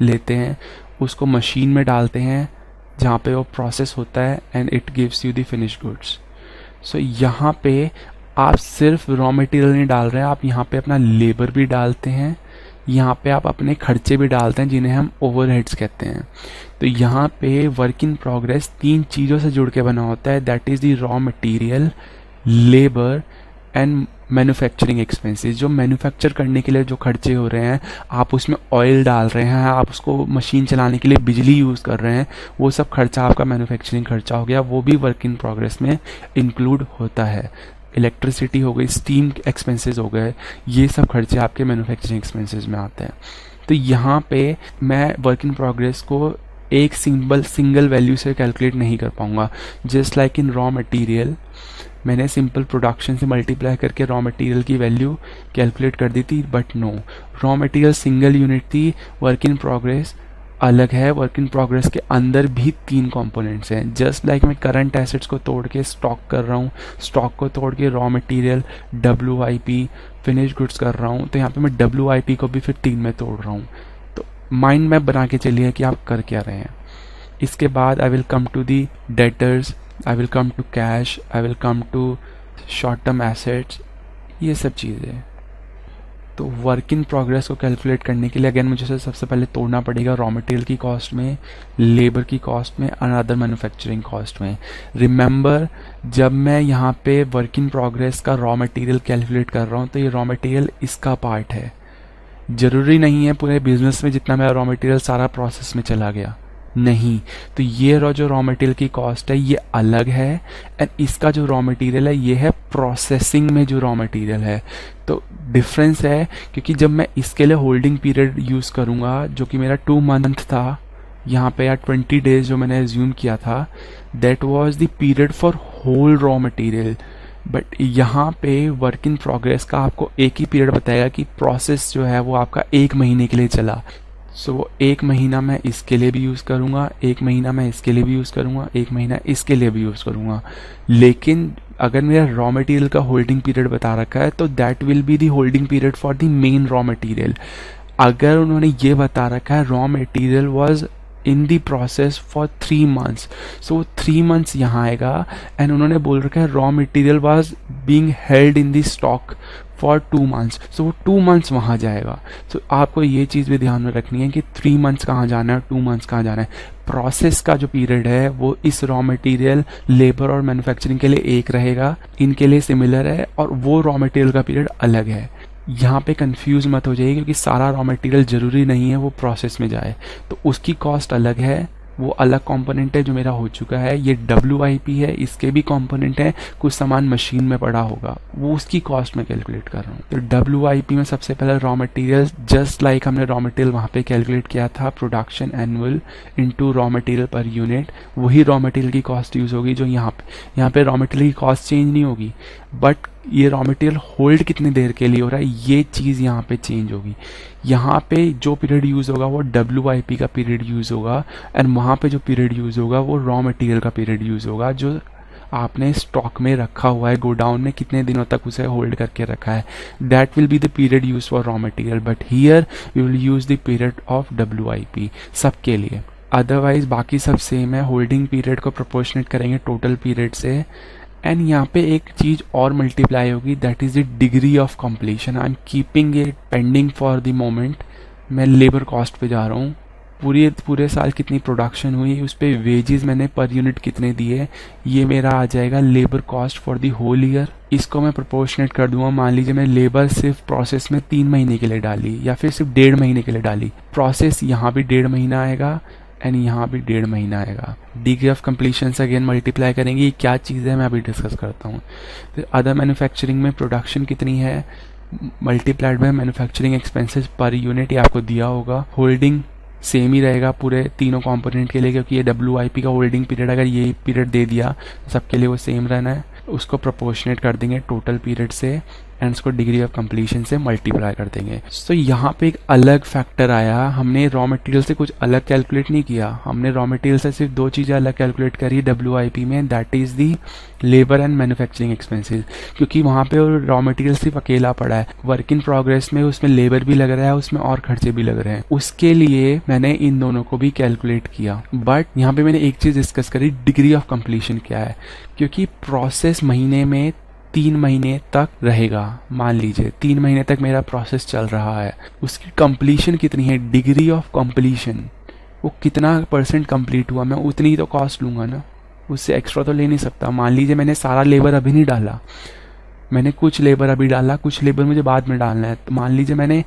लेते हैं, उसको मशीन में डालते हैं जहाँ पे वो प्रोसेस होता है and it gives you the finish goods. So यहाँ पे आप सिर्फ रॉ मटेरियल नहीं डाल रहे हैं, आप यहाँ पे अपना लेबर भी डालते हैं, यहाँ पे आप अपने खर्चे भी डालते हैं जिन्हें हम ओवरहेड्स कहते हैं। तो यहाँ पे वर्क इन प्रोग्रेस 3 चीज़ों से जुड़ के बना होता है, that is the raw material, labour and manufacturing expenses, जो मैन्युफैक्चर करने के लिए जो खर्चे हो रहे हैं, आप उसमें ऑयल डाल रहे हैं, आप उसको मशीन चलाने के लिए बिजली यूज़ कर रहे हैं, वो सब खर्चा आपका मैन्युफैक्चरिंग खर्चा हो गया, वो भी वर्क इन प्रोग्रेस में इंक्लूड होता है। इलेक्ट्रिसिटी हो गई, स्टीम एक्सपेंसेस हो गए, ये सब खर्चे आपके मैन्युफैक्चरिंग एक्सपेंसेस में आते हैं। तो यहाँ पे मैं वर्क इन प्रोग्रेस को एक सिंगल वैल्यू से कैलकुलेट नहीं कर पाऊंगा। Just like in raw material, मैंने सिंपल प्रोडक्शन से मल्टीप्लाई करके रॉ मटेरियल की वैल्यू कैलकुलेट कर दी थी, but no, raw material single unit थी, वर्क इन प्रोग्रेस अलग है। वर्क इन प्रोग्रेस के अंदर भी 3 कंपोनेंट्स हैं। जस्ट लाइक मैं करंट एसेट्स को तोड़ के स्टॉक कर रहा हूँ, स्टॉक को तोड़ के raw material, WIP, finish goods कर रहा हूँ, तो यहाँ पे मैं WIP को भी फिर 3 में तोड़ रहा हूँ। तो माइंड मैप बना के चलिए कि आप कर क्या रहे हैं। इसके बाद I will come to the debtors, I will come to cash, I will come to short term assets, ये सब चीज़ें। तो वर्क इन प्रोग्रेस को कैलकुलेट करने के लिए अगेन मुझे सबसे पहले तोड़ना पड़ेगा रॉ मटेरियल की कॉस्ट में, लेबर की कॉस्ट में और अदर मैन्युफैक्चरिंग कॉस्ट में। रिमेंबर, जब मैं यहाँ पे वर्क इन प्रोग्रेस का रॉ मटेरियल कैलकुलेट कर रहा हूँ तो ये रॉ मटेरियल इसका पार्ट है। ज़रूरी नहीं है पूरे बिजनेस में जितना मेरा रॉ मटेरियल सारा प्रोसेस में चला गया, नहीं। तो ये जो रॉ मटेरियल की कॉस्ट है ये अलग है, एंड इसका जो रॉ मटेरियल है ये है प्रोसेसिंग में जो रॉ मटेरियल है। तो डिफरेंस है, क्योंकि जब मैं इसके लिए होल्डिंग पीरियड यूज़ करूँगा जो कि मेरा 2 मंथ था यहाँ पे, या 20 डेज जो मैंने एज्यूम किया था, that was the period for whole raw material. But यहाँ पे वर्क इन प्रोग्रेस का आपको एक ही पीरियड बताएगा कि प्रोसेस जो है वो आपका 1 महीने के लिए चला। सो 1 महीना मैं इसके लिए भी यूज़ करूँगा, 1 महीना मैं इसके लिए भी यूज़ करूँगा, 1 महीना इसके लिए भी यूज़ करूँगा। लेकिन अगर मेरा रॉ मटेरियल का होल्डिंग पीरियड बता रखा है तो that will be the holding period for the main raw material. अगर उन्होंने ये बता रखा है raw material was in the process for 3 months, so 3 months यहाँ आएगा, एंड उन्होंने बोल रखा है raw material was being held in the stock for 2 months, so वो 2 मंथ्स वहाँ जाएगा। सो आपको ये चीज़ भी ध्यान में रखनी है कि 3 मंथ्स कहाँ जाना है, 2 मंथ्स कहाँ जाना है। प्रोसेस का जो पीरियड है वो इस रॉ मटेरियल, लेबर और मैन्युफैक्चरिंग के लिए एक रहेगा, इनके लिए सिमिलर है, और वो रॉ मटेरियल का पीरियड अलग है। यहाँ पे कंफ्यूज मत हो जाइए, क्योंकि सारा रॉ मटेरियल ज़रूरी नहीं है वो प्रोसेस में जाए, तो उसकी कॉस्ट अलग है, वो अलग कंपोनेंट है जो मेरा हो चुका है। ये WIP है, इसके भी कंपोनेंट है, कुछ सामान मशीन में पड़ा होगा, वो उसकी कॉस्ट में कैलकुलेट कर रहा हूँ। तो WIP में सबसे पहले रॉ मटेरियल, जस्ट लाइक हमने रॉ मटेरियल वहाँ पे कैलकुलेट किया था, production annual into raw material per unit, वही रॉ मटेरियल की कॉस्ट यूज़ होगी जो यहाँ पे रॉ मटेरियल की कॉस्ट चेंज नहीं होगी, बट ये रॉ मटेरियल होल्ड कितनी देर के लिए हो रहा है ये चीज़ यहाँ पे चेंज होगी। यहाँ पे जो पीरियड यूज़ होगा वो WIP का पीरियड यूज़ होगा, एंड वहाँ पे जो पीरियड यूज़ होगा वो रॉ मटेरियल का पीरियड यूज़ होगा जो आपने स्टॉक में रखा हुआ है, गोडाउन में कितने दिनों तक उसे होल्ड करके रखा है, that will be the period use for raw material. But here we will use the period of WIP सबके लिए। अदरवाइज बाकी सब सेम है, होल्डिंग पीरियड को प्रोपोर्शनेट करेंगे टोटल पीरियड से, एंड यहाँ पे एक चीज़ और मल्टीप्लाई होगी, that is the degree of completion. I am keeping it pending for the moment. मैं लेबर कॉस्ट पे जा रहा हूँ, पूरे साल कितनी प्रोडक्शन हुई, उस पर वेजेस मैंने पर यूनिट कितने दिए, ये मेरा आ जाएगा labour cost for the whole year. इसको मैं प्रोपोर्शनेट कर दूंगा। मान लीजिए मैं लेबर सिर्फ प्रोसेस में 3 महीने के लिए डाली, या फिर सिर्फ 1.5 महीने के लिए डाली, प्रोसेस यहाँ भी 1.5 महीना आएगा, एंड यहाँ भी 1.5 महीना आएगा। डिग्री ऑफ कंप्लीशन से अगेन मल्टीप्लाई करेंगे, ये क्या चीज़ है मैं अभी डिस्कस करता हूँ। तो अदर मैन्युफैक्चरिंग में प्रोडक्शन कितनी है multiplied by manufacturing expenses per unit, ये आपको दिया होगा। होल्डिंग सेम ही रहेगा पूरे तीनों कंपोनेंट के लिए, क्योंकि ये WIP का होल्डिंग पीरियड अगर ये पीरियड दे दिया तो सबके लिए वो सेम रहना है। उसको प्रोपोर्शनेट कर देंगे टोटल पीरियड से, एंड उसको डिग्री ऑफ कंप्लीशन से मल्टीप्लाई कर देंगे। तो यहाँ पे एक अलग फैक्टर आया, हमने रॉ मटेरियल से कुछ अलग कैलकुलेट नहीं किया, हमने रॉ मटेरियल से सिर्फ 2 चीज़ें अलग कैलकुलेट करी WIP में, that is the labour and manufacturing expenses, क्योंकि वहाँ पे रॉ मटेरियल सिर्फ अकेला पड़ा है। वर्क इन प्रोग्रेस में उसमें लेबर भी लग रहा है, उसमें और खर्चे भी लग रहे हैं, उसके लिए मैंने इन दोनों को भी कैलकुलेट किया। बट यहाँ पे मैंने एक चीज़ डिस्कस करी, डिग्री ऑफ कंप्लीशन क्या है, क्योंकि प्रोसेस महीने में 3 महीने तक रहेगा। मान लीजिए 3 महीने तक मेरा प्रोसेस चल रहा है, उसकी कंप्लीशन कितनी है, डिग्री ऑफ कंप्लीशन, वो कितना % कंप्लीट हुआ, मैं उतनी ही तो कॉस्ट लूँगा ना, उससे एक्स्ट्रा तो ले नहीं सकता। मान लीजिए मैंने सारा लेबर अभी नहीं डाला, मैंने कुछ लेबर अभी डाला, कुछ लेबर मुझे बाद में डालना है। तो मान लीजिए मैंने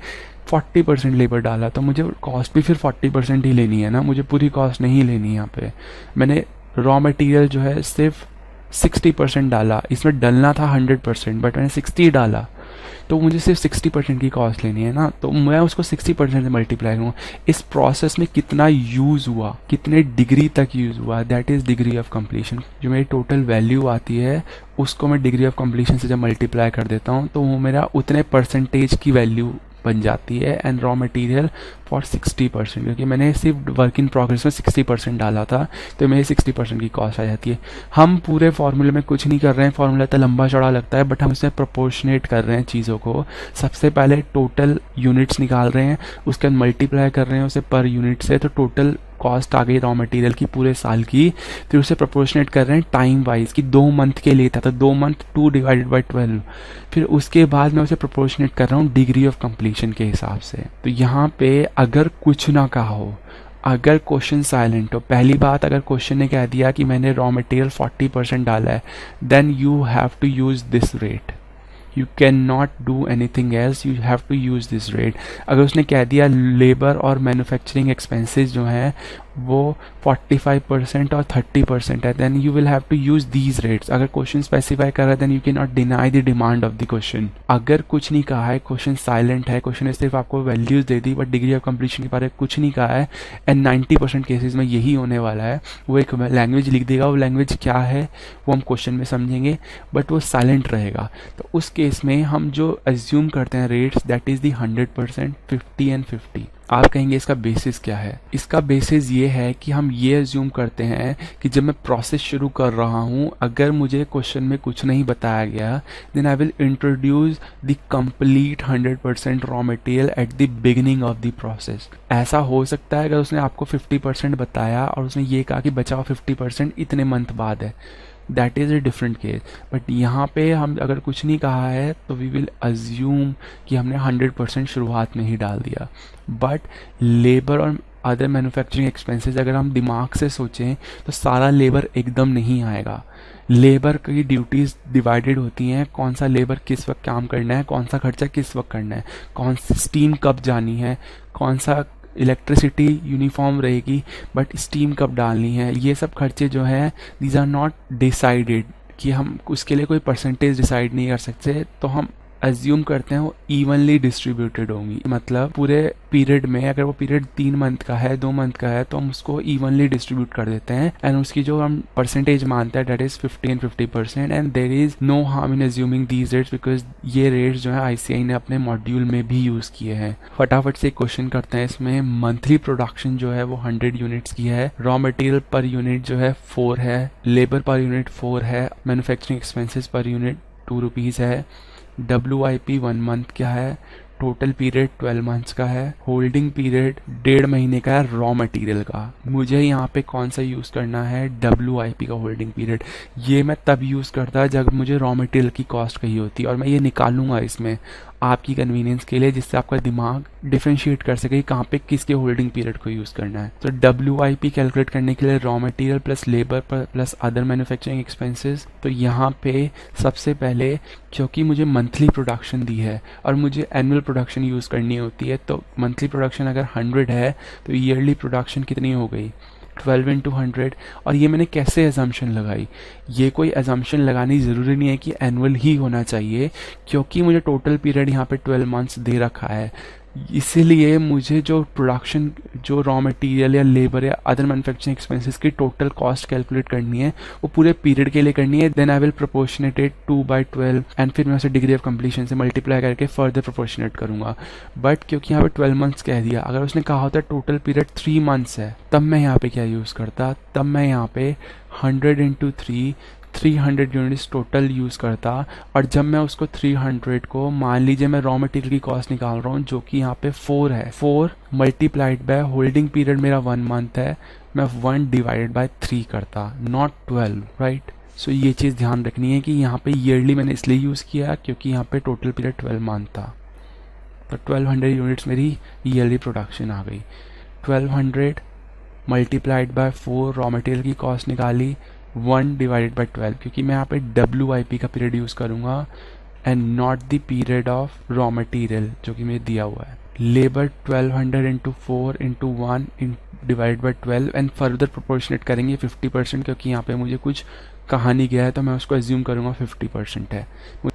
40% लेबर डाला, तो मुझे कॉस्ट भी फिर 40% ही लेनी है ना, मुझे पूरी कॉस्ट नहीं लेनी है। यहाँ पे मैंने रॉ मटेरियल जो है सिर्फ 60% डाला, इसमें डलना था 100%, बट मैंने 60 डाला, तो मुझे सिर्फ 60% की कॉस्ट लेनी है ना, तो मैं उसको 60% से मल्टीप्लाई करूँगा। इस प्रोसेस में कितना यूज़ हुआ, कितने डिग्री तक यूज़ हुआ, that is degree of completion. जो मेरी टोटल वैल्यू आती है उसको मैं डिग्री ऑफ कंप्लीशन से जब मल्टीप्लाई कर देता हूँ तो वो मेरा उतने परसेंटेज की वैल्यू बन जाती है। एंड रॉ मटेरियल फॉर 60%, क्योंकि मैंने सिर्फ वर्क इन प्रोग्रेस में 60% डाला था, तो मेरी 60% की कॉस्ट आ जाती है। हम पूरे फार्मूले में कुछ नहीं कर रहे हैं, फार्मूला तो लंबा चौड़ा लगता है, बट हम इसमें प्रोपोर्शनेट कर रहे हैं चीज़ों को। सबसे पहले टोटल यूनिट्स निकाल रहे हैं, उसके बाद मल्टीप्लाई कर रहे हैं उसे पर यूनिट से, तो टोटल कॉस्ट आ गई रॉ मटेरियल की पूरे साल की। फिर उसे प्रोपोर्शनेट कर रहे हैं टाइम वाइज कि 2 मंथ के लिए था, तो 2 मंथ 2 डिवाइडेड बाई 12। फिर उसके बाद मैं उसे प्रोपोर्शनेट कर रहा हूँ डिग्री ऑफ कंप्लीशन के हिसाब से। तो यहाँ पे अगर कुछ ना कहा हो, अगर क्वेश्चन साइलेंट हो, पहली बात अगर क्वेश्चन ने कह दिया कि मैंने रॉ मटेरियल 40% डाला है, then you have to use this rate, you can not do anything else, you have to use this rate. अगर उसने कह दिया लेबर और मैन्युफैक्चरिंग एक्सपेंसेस जो हैं वो 45% और 30% है, then you will have to use these rates. अगर क्वेश्चन स्पेसिफाई कर रहा है then you can not deny the demand of the question. अगर कुछ नहीं कहा है, क्वेश्चन साइलेंट है, क्वेश्चन ने सिर्फ आपको values they the but degree of completion के बारे में कुछ नहीं कहा है, एंड 90% केसेस में यही होने वाला है, वो एक लैंग्वेज लिख देगा, वो लैंग्वेज क्या है वो हम क्वेश्चन में समझेंगे, बट वो साइलेंट रहेगा। तो उस केस में हम जो एज्यूम करते हैं rates, that is the 100%, 50 and 50। आप कहेंगे इसका बेसिस क्या है? इसका बेसिस ये है कि हम ये एज्यूम करते हैं कि जब मैं प्रोसेस शुरू कर रहा हूँ, अगर मुझे क्वेश्चन में कुछ नहीं बताया गया, then I will introduce the complete 100% raw material at the beginning of the process. ऐसा हो सकता है अगर उसने आपको 50% बताया और उसने ये कहा कि बचा हुआ 50% इतने मंथ बाद है, that is a different case. But यहाँ पे हम अगर कुछ नहीं कहा है तो वी विल अज्यूम कि हमने 100% शुरुआत में ही डाल दिया। बट लेबर और अदर मैन्युफैक्चरिंग एक्सपेंसेस अगर हम दिमाग से सोचें तो सारा लेबर एकदम नहीं आएगा। लेबर की ड्यूटीज़ डिवाइडेड होती हैं, कौन सा लेबर किस वक्त काम करना है, कौन सा खर्चा किस वक्त करना है, कौन सी स्टीम कब जानी है, कौन सा इलेक्ट्रिसिटी यूनिफॉर्म रहेगी बट स्टीम कब डालनी है। ये सब खर्चे जो हैं दीज आर नॉट डिसाइडेड, कि हम उसके लिए कोई परसेंटेज डिसाइड नहीं कर सकते, तो हम एज्यूम करते हैं वो इवनली डिस्ट्रीब्यूटेड होंगी। मतलब पूरे पीरियड में अगर वो पीरियड 3 मंथ का है, 2 मंथ का है, तो हम उसको इवनली डिस्ट्रीब्यूट कर देते हैं एंड उसकी जो हम परसेंटेज मानते हैं that is 50 and 50%। And there is no harm in assuming these rates because ये रेट्स जो है आईसीआई ने अपने मॉड्यूल में भी यूज किए हैं। फटाफट से क्वेश्चन करते हैं इसमें। मंथली प्रोडक्शन जो है वो 100 यूनिट्स की है, रॉ मटेरियल पर यूनिट जो है 4 है, लेबर पर यूनिट 4 है, manufacturing expenses per unit 2 rupees है, WIP 1 मंथ क्या है, टोटल पीरियड 12 मंथ्स का है, होल्डिंग पीरियड 1.5 महीने का है रॉ मटेरियल का। मुझे यहाँ पे कौन सा यूज़ करना है, WIP का होल्डिंग पीरियड। ये मैं तब यूज़ करता है जब मुझे रॉ मटेरियल की कॉस्ट कही होती है, और मैं ये निकालूंगा इसमें आपकी कन्वीनियंस के लिए, जिससे आपका दिमाग डिफ्रेंशिएट कर सके कहाँ पे किसके होल्डिंग पीरियड को यूज़ करना है। तो WIP कैलकुलेट करने के लिए raw material plus labour plus other manufacturing expenses. तो यहाँ पे सबसे पहले क्योंकि मुझे मंथली प्रोडक्शन दी है और मुझे एनुअल प्रोडक्शन यूज़ करनी होती है, तो मंथली प्रोडक्शन अगर 100 है तो ईयरली प्रोडक्शन कितनी हो गई, 12 into 100। और ये मैंने कैसे एजम्पशन लगाई, ये कोई एजम्पशन लगानी ज़रूरी नहीं है कि एनुअल ही होना चाहिए, क्योंकि मुझे टोटल पीरियड यहाँ पे 12 मंथ्स दे रखा है। इसीलिए मुझे जो प्रोडक्शन, जो रॉ मटेरियल या लेबर या अदर मैन्युफैक्चरिंग एक्सपेंसेस की टोटल कॉस्ट कैलकुलेट करनी है वो पूरे पीरियड के लिए करनी है। Then I will proportionate it 2/12 and फिर मैं उसे डिग्री ऑफ कंप्लीशन से मल्टीप्लाई करके फर्दर प्रोपोर्शनेट करूंगा। बट क्योंकि यहाँ पे 12 मंथ्स कह दिया, अगर उसने कहा होता टोटल पीरियड 3 मंथ्स है, तब मैं यहाँ पे क्या यूज़ करता, तब मैं यहाँ पे 100 into 3 300 यूनिट्स टोटल यूज़ करता। और जब मैं उसको 300 को, मान लीजिए मैं रॉ मटेरियल की कॉस्ट निकाल रहा हूँ जो कि यहाँ पे 4 है, 4 मल्टीप्लाइड बाय होल्डिंग पीरियड मेरा 1 मंथ है, मैं 1 डिवाइडेड बाय 3 करता, नॉट 12, राइट। सो ये चीज़ ध्यान रखनी है कि यहाँ पे ईयरली मैंने इसलिए यूज़ किया क्योंकि यहाँ पे टोटल पीरियड 12 मंथ था। तो 1200 यूनिट्स मेरी ईयरली प्रोडक्शन आ गई। 1200 मल्टीप्लाइड बाय 4 रॉ मटेरियल की कॉस्ट निकाली, 1 डिवाइडेड बाई 12, क्योंकि मैं यहाँ पे WIP का पीरियड यूज़ करूँगा and not the period of raw material जो कि मुझे दिया हुआ है। Labour 1200 into 4 into 1 divide by 12 and further proportionate करेंगे 50%, क्योंकि यहाँ पे मुझे कुछ कहा नहीं गया है तो मैं उसको एज्यूम करूँगा 50% है।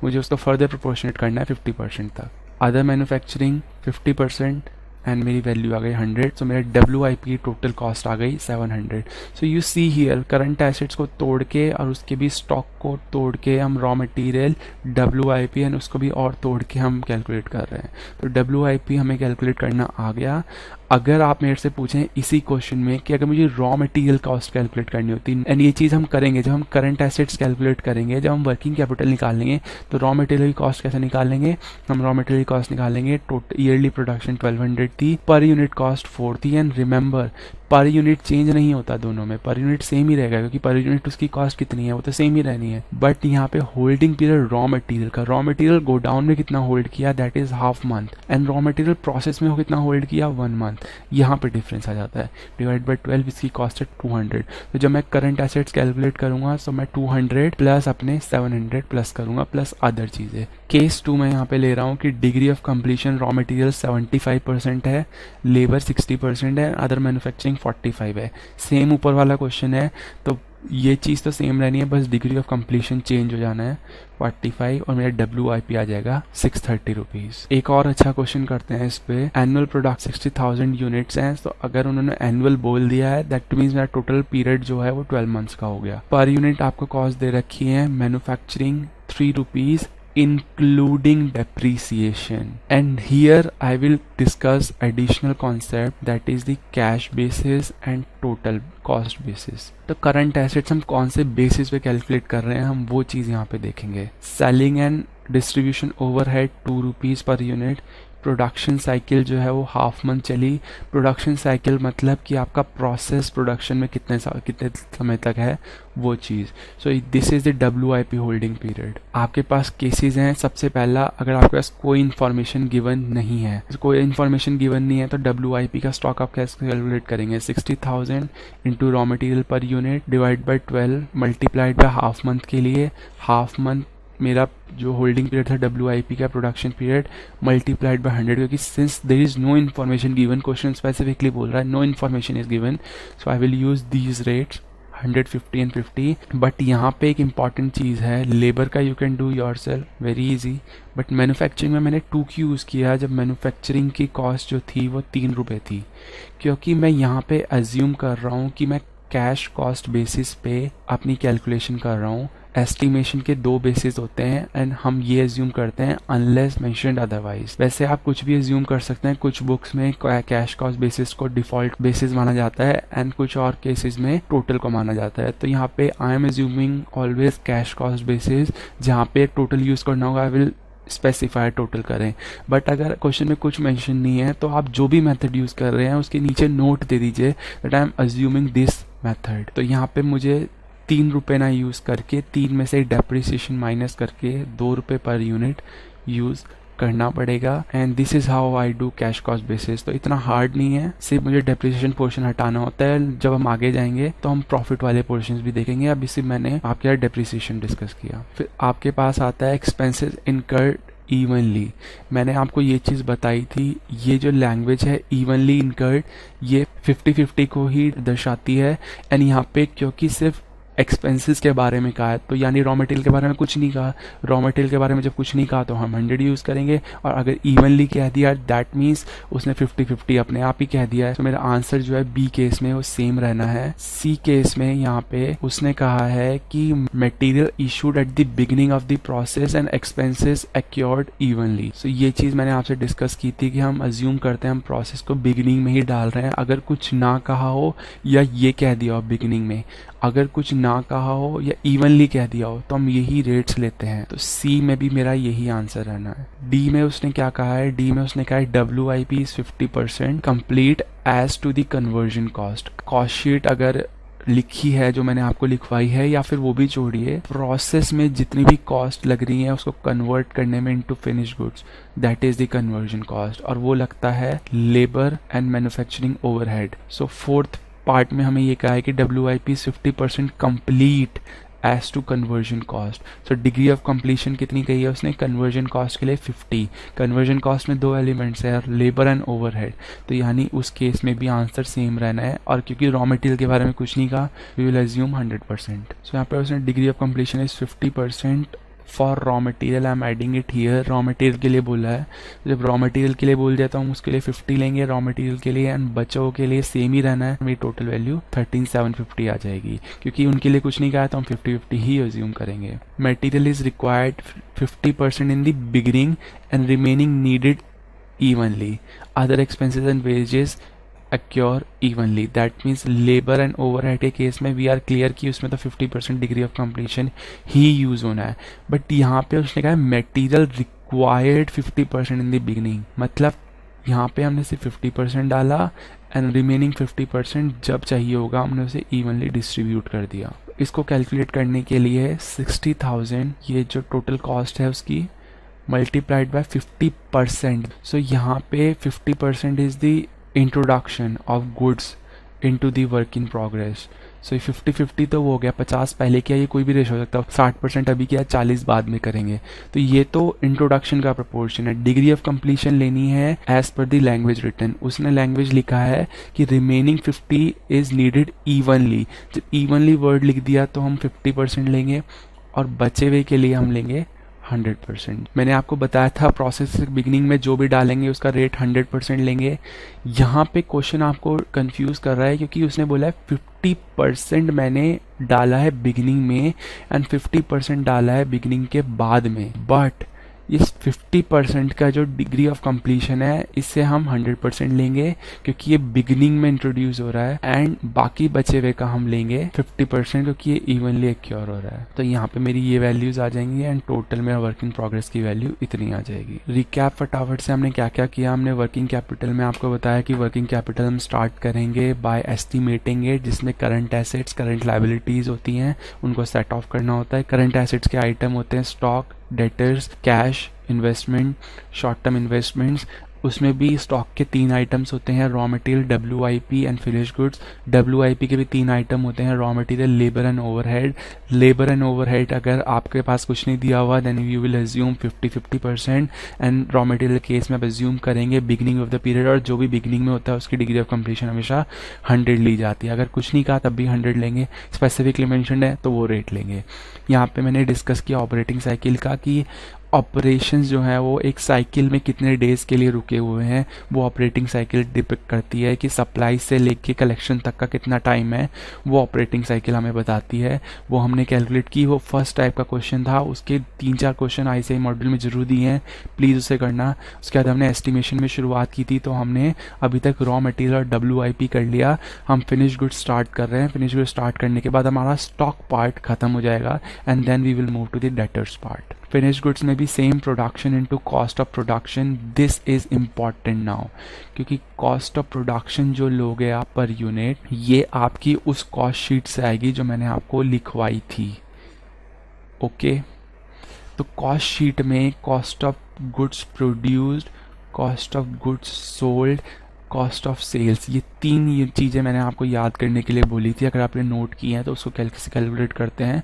मुझे उसको फर्दर प्रोपोर्शनेट करना है 50% तक। अदर मैन्युफैक्चरिंग 50% एंड मेरी वैल्यू आ गई 100, सो मेरा WIP की टोटल कॉस्ट आ गई 700। So you see here current assets को तोड़ के और उसके भी स्टॉक को तोड़ के हम रॉ मटेरियल WIP एंड उसको भी और तोड़ के हम कैलकुलेट कर रहे हैं। तो WIP हमें कैलकुलेट करना आ गया। अगर आप मेरे से पूछें इसी क्वेश्चन में कि अगर मुझे रॉ मटेरियल कॉस्ट कैलकुलेट करनी होती, एंड ये चीज़ हम करेंगे जब हम करंट एसेट्स कैलकुलेट करेंगे, जब हम वर्किंग कैपिटल निकालेंगे तो रॉ मटेरियल की कॉस्ट कैसे निकालेंगे, हम रॉ मटेरियल कॉस्ट निकालेंगे टोटल ईयरली प्रोडक्शन 1200 थी, पर यूनिट कॉस्ट 4 थी। And remember per unit change नहीं होता दोनों में, पर यूनिट सेम ही रहेगा क्योंकि पर यूनिट उसकी कॉस्ट कितनी है वो तो सेम ही रहनी है। बट यहाँ पे होल्डिंग पीरियड रॉ मटेरियल का, रॉ मटेरियल गोडाउन में कितना होल्ड किया that is half month, and raw material process में कितना होल्ड किया 1 मंथ। यहाँ पे डिफरेंस आ जाता है। डिवाइड बाई 12 इसकी कॉस्ट है 200। तो जब मैं करंट एसेट्स कैलकुलेट करूंगा तो मैं 200 प्लस अपने 700 प्लस करूंगा प्लस अदर चीज़ें। केस 2 में यहाँ पे ले रहा हूँ कि degree of completion raw material 75% है, लेबर 60% है, अदर मैन्युफैक्चरिंग 45 है। सेम ऊपर वाला क्वेश्चन है तो ये चीज़ तो सेम रहनी है, बस डिग्री ऑफ कंप्लीशन चेंज हो जाना है 45 और मेरा WIP आ जाएगा 630 रुपीज़। एक और अच्छा क्वेश्चन करते हैं इस पे। एनुअल प्रोडक्ट 60,000 यूनिट्स हैं, तो अगर उन्होंने एनुअल बोल दिया है दैट मीन्स मेरा टोटल पीरियड जो है वो 12 मंथ्स का हो गया। पर यूनिट आपको कॉस्ट दे रखी है manufacturing 3 rupees including depreciation, and here I will discuss additional concept that is the cash basis and total cost basis। तो करंट एसेट्स हम कौन से बेसिस पे कैलकुलेट कर रहे हैं हम वो चीज़ यहाँ पे देखेंगे। Selling and distribution overhead 2 rupees per unit. Production cycle जो है वो हाफ मंथ चली। प्रोडक्शन साइकिल मतलब कि आपका प्रोसेस प्रोडक्शन में कितने समय तक है वो चीज़। So this is the WIP holding period. आपके पास केसेस हैं। सबसे पहला, अगर आपके पास कोई इन्फॉर्मेशन गिवन नहीं है, कोई इन्फॉर्मेशन गिवन नहीं है तो WIP का स्टॉक आप कैसे कैलकुलेट करेंगे। 60,000 into raw material per unit divide by 12 multiplied by half month के लिए। हाफ मंथ मेरा जो होल्डिंग पीरियड था WIP का प्रोडक्शन पीरियड मल्टीप्लाइड बाय 100, क्योंकि since there is no information given, question specifically बोल रहा है no information is given, so I will use these rates 150 and 50। But यहाँ पे एक इंपॉर्टेंट चीज़ है, लेबर का you can do yourself very easy, but manufacturing में मैंने 2 की यूज़ किया जब मैन्युफैक्चरिंग की कॉस्ट जो थी वो 3 रुपये थी, क्योंकि मैं यहाँ पे अज्यूम कर रहा हूँ कि मैं कैश कॉस्ट बेसिस पे अपनी कैलकुलेशन कर रहा हूँ। एस्टिमेशन के 2 बेसिस होते हैं एंड हम ये एज्यूम करते हैं अनलेस मेंशन्ड अदरवाइज। वैसे आप कुछ भी एज्यूम कर सकते हैं, कुछ बुक्स में कैश कॉस्ट बेसिस को डिफॉल्ट बेसिस माना जाता है एंड कुछ और केसेस में टोटल को माना जाता है। तो यहाँ पे I am assuming always cash cost basis, जहाँ पे टोटल यूज करना होगा आई विल स्पेसिफाई टोटल करें। बट अगर क्वेश्चन में कुछ मेंशन नहीं है तो आप जो भी मेथड यूज कर रहे हैं उसके नीचे नोट दे दीजिए that I am assuming this method. तो यहाँ पे मुझे 3 रुपये ना यूज़ करके 3 में से डेप्रिसिएशन माइनस करके 2 रुपये पर यूनिट यूज़ करना पड़ेगा and this is how I do cash cost basis. तो इतना हार्ड नहीं है, सिर्फ मुझे डेप्रिसिएशन पोर्शन हटाना होता है। जब हम आगे जाएंगे तो हम प्रॉफिट वाले पोर्शंस भी देखेंगे। अभी सिर्फ मैंने आपके साथ डेप्रिसिएशन डिस्कस किया। फिर आपके पास आता है एक्सपेंसेस इनकर्ड इवनली। मैंने आपको ये चीज़ बताई थी, ये जो लैंग्वेज है इवनली इनकर्ड ये 50-50 को ही दर्शाती है एंड यहाँ पे क्योंकि सिर्फ एक्सपेंसेस के बारे में कहा है तो यानी रॉ मटेरियल के बारे में कुछ नहीं कहा। रॉ मटेरियल के बारे में जब कुछ नहीं कहा तो हम 100 यूज़ करेंगे, और अगर इवनली कह दिया दैट मीन्स उसने 50-50 अपने आप ही कह दिया है। तो मेरा आंसर जो है बी केस में वो सेम रहना है। सी केस में यहाँ पे उसने कहा है कि material issued at the beginning of the process and expenses accrued evenly. So ये चीज़ मैंने आपसे डिस्कस की थी कि हम अज्यूम करते हैं हम प्रोसेस को बिगिनिंग में ही डाल रहे हैं। अगर कुछ ना कहा हो या ये कह दिया हो बिगिनिंग में, अगर कुछ ना कहा हो या इवनली कह दिया हो तो हम यही रेट्स लेते हैं। तो सी में भी मेरा यही आंसर रहना है। डी में उसने क्या कहा है, डी में उसने कहा है WIP is 50% complete as to the conversion cost. Cost sheet अगर लिखी है जो मैंने आपको लिखवाई है या फिर वो भी छोड़िए, प्रोसेस में जितनी भी कॉस्ट लग रही है उसको कन्वर्ट करने में into finish goods, that is the conversion cost, और वो लगता है labour and manufacturing overhead. So 4th part में हमें ये कहा है कि WIP 50% complete as to conversion cost. So degree of completion कितनी कही है उसने कन्वर्जन कॉस्ट के लिए 50। कन्वर्जन कॉस्ट में 2 एलिमेंट्स है, लेबर एंड ओवरहेड, तो यानी उस केस में भी आंसर सेम रहना है। और क्योंकि रॉ मटेरियल के बारे में कुछ नहीं कहा, वी विल एज्यूम 100%। सो यहाँ पर उसने degree of completion is 50% for raw material. I am adding it here, raw material के लिए बोला है, जब रॉ मटेरियल के लिए बोल दिया तो हम उसके लिए 50 लेंगे रॉ मटेरियल के लिए, एंड बच्चों के लिए सेम ही रहना है। मेरी टोटल वैल्यू 13750 आ जाएगी, क्योंकि उनके लिए कुछ नहीं कहा तो हम 50-50 ही अज्यूम करेंगे। Material is required 50% in the beginning and remaining needed evenly. Other expenses and wages acquire evenly, that means labour and overhead के केस में वी आर क्लियर कि उसमें तो 50% degree of completion he use होना है। But यहाँ पे उसने कहा material required 50% in the beginning, मतलब यहाँ पे हमने सिर्फ 50% डाला एंड रिमेनिंग 50% जब चाहिए होगा हमने उसे इवनली डिस्ट्रीब्यूट कर दिया। इसको कैलकुलेट करने के लिए 60,000 ये जो टोटल कॉस्ट है उसकी मल्टीप्लाइड बाय 50%। सो यहाँ पे 50% is the introduction of goods into the work in progress. So 50-50 तो वो हो गया, 50 पहले किया, ये कोई भी रेशो हो सकता है, 60% अभी किया, 40 बाद में करेंगे। तो ये तो इंट्रोडक्शन का प्रपोर्शन है। डिग्री ऑफ कंप्लीशन लेनी है as per the language written. उसने लैंग्वेज लिखा है कि रिमेनिंग 50 इज नीडेड इवनली। जब इवनली वर्ड लिख दिया तो हम 50% लेंगे और बचे हुए के लिए हम लेंगे 100%। मैंने आपको बताया था प्रोसेस बिगिनिंग में जो भी डालेंगे उसका रेट 100% लेंगे। यहाँ पे क्वेश्चन आपको कंफ्यूज कर रहा है क्योंकि उसने बोला है 50% मैंने डाला है बिगिनिंग में एंड 50% डाला है बिगिनिंग के बाद में। बट इस 50% का जो डिग्री ऑफ कंप्लीशन है इससे हम 100% लेंगे क्योंकि ये बिगिनिंग में इंट्रोड्यूस हो रहा है, एंड बाकी बचे हुए का हम लेंगे 50% क्योंकि ये इवनली एक्योर हो रहा है। तो यहाँ पे मेरी ये वैल्यूज आ जाएंगी एंड टोटल में वर्क इन प्रोग्रेस की वैल्यू इतनी आ जाएगी। रिकैप फटाफट से हमने क्या क्या किया। हमने वर्किंग कैपिटल में आपको बताया कि वर्किंग कैपिटल हम स्टार्ट करेंगे बाय एस्टिमेटिंग इट, जिसमें करंट एसेट्स करंट लायबिलिटीज होती हैं उनको सेट ऑफ करना होता है। करंट एसेट्स के आइटम होते हैं stock, debtors, cash, investment, short term investments. उसमें भी स्टॉक के 3 आइटम्स होते हैं, raw material, WIP and finish goods. WIP के भी 3 आइटम होते हैं, raw material, labour and overhead. Labour and overhead अगर आपके पास कुछ नहीं दिया हुआ then you will assume 50-50% and raw material case में आप अज्यूम करेंगे बिगिनिंग ऑफ द पीरियड, और जो भी बिगिनिंग में होता है उसकी डिग्री ऑफ कंप्लीशन हमेशा 100 ली जाती है। अगर कुछ नहीं कहा तब भी 100 लेंगे, स्पेसिफिकली मेंशन्ड है तो वो रेट लेंगे। यहाँ पे मैंने डिस्कस किया ऑपरेटिंग साइकिल का कि ऑपरेशंस जो है वो एक साइकिल में कितने डेज के लिए रुके हुए हैं, वो ऑपरेटिंग साइकिल डिपिक्ट करती है कि सप्लाई से लेके कलेक्शन तक का कितना टाइम है, वो ऑपरेटिंग साइकिल हमें बताती है। वो हमने कैलकुलेट की। वो फर्स्ट टाइप का क्वेश्चन था, उसके 3-4 क्वेश्चन ICAI मॉड्यूल में जरूर दिए हैं, प्लीज़ उसे करना। उसके बाद हमने एस्टिमेशन में शुरुआत की थी, तो हमने अभी तक रॉ मटेरियल और WIP कर लिया। हम फिनिश गुड स्टार्ट कर रहे हैं। फिनिश गुड स्टार्ट करने के बाद हमारा स्टॉक पार्ट खत्म हो जाएगा and then we will move to the debtors part. Finish goods में भी same production into cost of production. This is important now, क्योंकि कॉस्ट ऑफ प्रोडक्शन जो लोगे आप पर यूनिट, ये आपकी उस कॉस्ट शीट से आएगी जो मैंने आपको लिखवाई थी। ओके, तो कॉस्ट शीट में cost of goods produced, cost of goods sold, cost of sales, ये 3 चीज़ें मैंने आपको याद करने के लिए बोली थी। अगर आपने नोट किए हैं तो उसको कैलकुलेट करते हैं।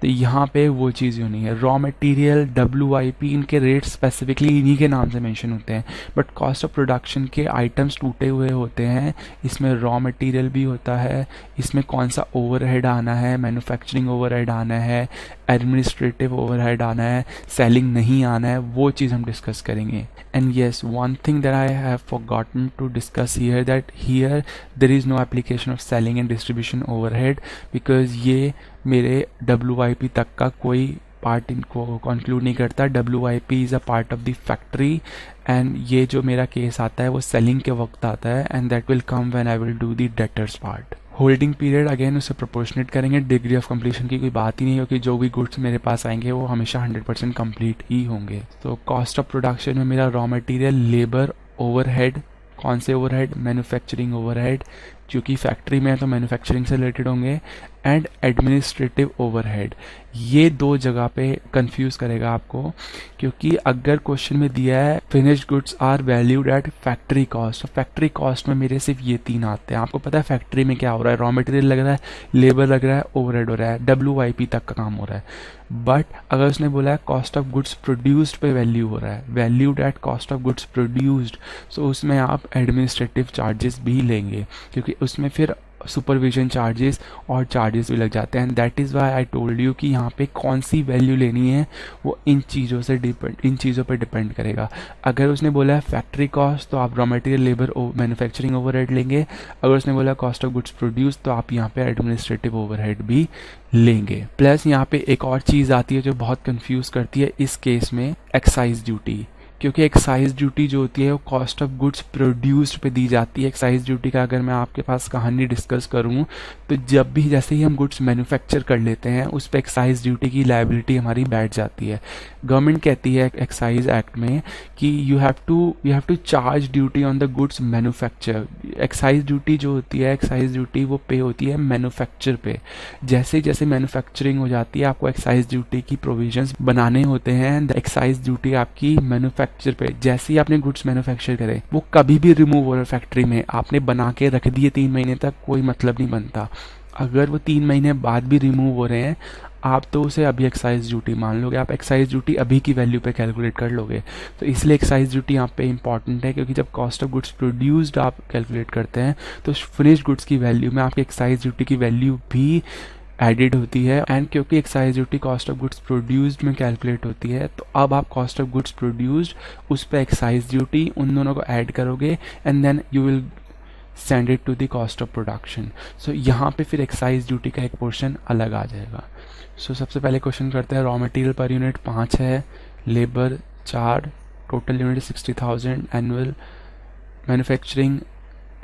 तो यहाँ पे वो चीज़ होनी है। रॉ मटेरियल, WIP, इनके रेट स्पेसिफिकली इन्हीं के नाम से मेंशन होते हैं, बट कॉस्ट ऑफ प्रोडक्शन के आइटम्स टूटे हुए होते हैं। इसमें रॉ मटेरियल भी होता है, इसमें कौन सा ओवरहेड आना है, मैन्युफैक्चरिंग ओवरहेड आना है, एडमिनिस्ट्रेटिव ओवरहेड आना है, सेलिंग नहीं आना है, वो चीज़ हम डिस्कस करेंगे। And yes, one thing that I have forgotten to discuss here, that here there is no application of selling and distribution overhead, because ये मेरे WIP तक का कोई पार्ट इनको कंक्लूड नहीं करता। WIP is a part of the factory, and ये जो मेरा केस आता है वो सेलिंग के वक्त आता है, and that will come when I will do the debtors part. Holding period again उसे प्रोपोर्शनेट करेंगे। डिग्री ऑफ कंप्लीशन की कोई बात ही नहीं, क्योंकि जो भी गुड्स मेरे पास आएंगे वो हमेशा 100% कंप्लीट ही होंगे। तो कॉस्ट ऑफ प्रोडक्शन में मेरा रॉ मटेरियल, लेबर, ओवरहेड, कौन से ओवरहेड, मैन्युफैक्चरिंग ओवरहेड, क्योंकि फैक्ट्री में है तो मैन्युफैक्चरिंग से रिलेटेड होंगे, एंड एडमिनिस्ट्रेटिव ओवरहेड। ये दो जगह पे कंफ्यूज करेगा आपको, क्योंकि अगर क्वेश्चन में दिया है finished goods are valued at factory cost, तो फैक्ट्री कॉस्ट में मेरे सिर्फ ये तीन आते हैं। आपको पता है फैक्ट्री में क्या हो रहा है, रॉ मटेरियल लग रहा है, लेबर लग रहा है, ओवरहेड हो रहा है, WIP तक का काम हो रहा है। बट अगर उसने बोला है कॉस्ट ऑफ गुड्स प्रोड्यूस्ड पे वैल्यू हो रहा है, valued at cost of goods produced, तो उसमें आप एडमिनिस्ट्रेटिव चार्जेस भी लेंगे, क्योंकि उसमें फिर सुपरविजन चार्जेस और चार्जेस भी लग जाते हैं। That is why I told you कि यहाँ पे कौन सी वैल्यू लेनी है वो इन चीज़ों पे डिपेंड करेगा। अगर उसने बोला है फैक्ट्री कॉस्ट तो आप raw material, labour, manufacturing overhead लेंगे। अगर उसने बोला कॉस्ट ऑफ गुड्स प्रोड्यूस तो आप यहाँ पे एडमिनिस्ट्रेटिव ओवरहेड भी लेंगे। प्लस यहाँ पे एक और चीज़ आती है जो बहुत कंफ्यूज करती है इस केस में, एक्साइज ड्यूटी। क्योंकि एक्साइज ड्यूटी जो होती है वो कॉस्ट ऑफ गुड्स प्रोड्यूस्ड पे दी जाती है। एक्साइज ड्यूटी का अगर मैं आपके पास कहानी डिस्कस करूं तो जब भी जैसे ही हम गुड्स मैन्युफैक्चर कर लेते हैं उस पर एक्साइज ड्यूटी की लायबिलिटी हमारी बैठ जाती है। गवर्नमेंट कहती है एक्साइज एक्ट में कि you have to charge duty on the goods manufacture. Excise duty जो होती है, एक्साइज ड्यूटी वो पे होती है मैन्युफैक्चर पे। जैसे जैसे मैन्युफैक्चरिंग हो जाती है आपको एक्साइज ड्यूटी की प्रोविजंस बनाने होते हैं। एक्साइज ड्यूटी आपकी मैन्युफैक्चर पे, जैसे ही आपने गुड्स मैन्युफैक्चर करे वो कभी भी रिमूव हो रहा है फैक्ट्री में, आपने बना के रख दिए 3 महीने तक, कोई मतलब नहीं बनता। अगर वो 3 महीने बाद भी रिमूव हो रहे हैं आप तो उसे अभी एक्साइज ड्यूटी मान लोगे, आप एक्साइज ड्यूटी अभी की वैल्यू पे कैलकुलेट कर लोगे। तो इसलिए एक्साइज ड्यूटी यहाँ पे इंपॉर्टेंट है, क्योंकि जब कॉस्ट ऑफ गुड्स प्रोड्यूस्ड आप कैलकुलेट करते हैं तो फिनिश्ड गुड्स की वैल्यू में आपकी एक्साइज ड्यूटी की वैल्यू भी एडिड होती है। एंड क्योंकि excise duty cost of goods produced में कैलकुलेट होती है तो अब आप कॉस्ट ऑफ गुड्स प्रोड्यूस्ड उस पर एक्साइज ड्यूटी उन दोनों को ऐड करोगे and then you will send it to the cost of production. So यहाँ पे फिर एक्साइज ड्यूटी का एक पोर्शन अलग आ जाएगा। सो सबसे पहले क्वेश्चन करते हैं, रॉ मटेरियल पर यूनिट 5 है, labour 4, total unit 60,000, annual manufacturing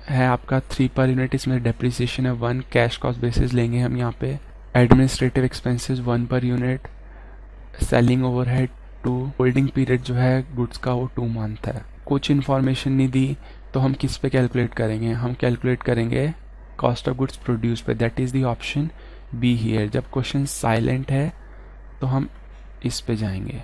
है आपका 3 पर यूनिट, इसमें डेप्रिसिएशन है 1, कैश कॉस्ट बेसिस लेंगे हम यहाँ पे, administrative expenses 1 per unit, selling overhead 2, holding period जो है गुड्स का वो 2 मंथ है। कुछ इन्फॉर्मेशन नहीं दी तो हम किस पे कैलकुलेट करेंगे, हम कैलकुलेट करेंगे कॉस्ट ऑफ गुड्स प्रोड्यूस पे, that is the option be here. जब क्वेश्चन साइलेंट है तो हम इस पे जाएंगे,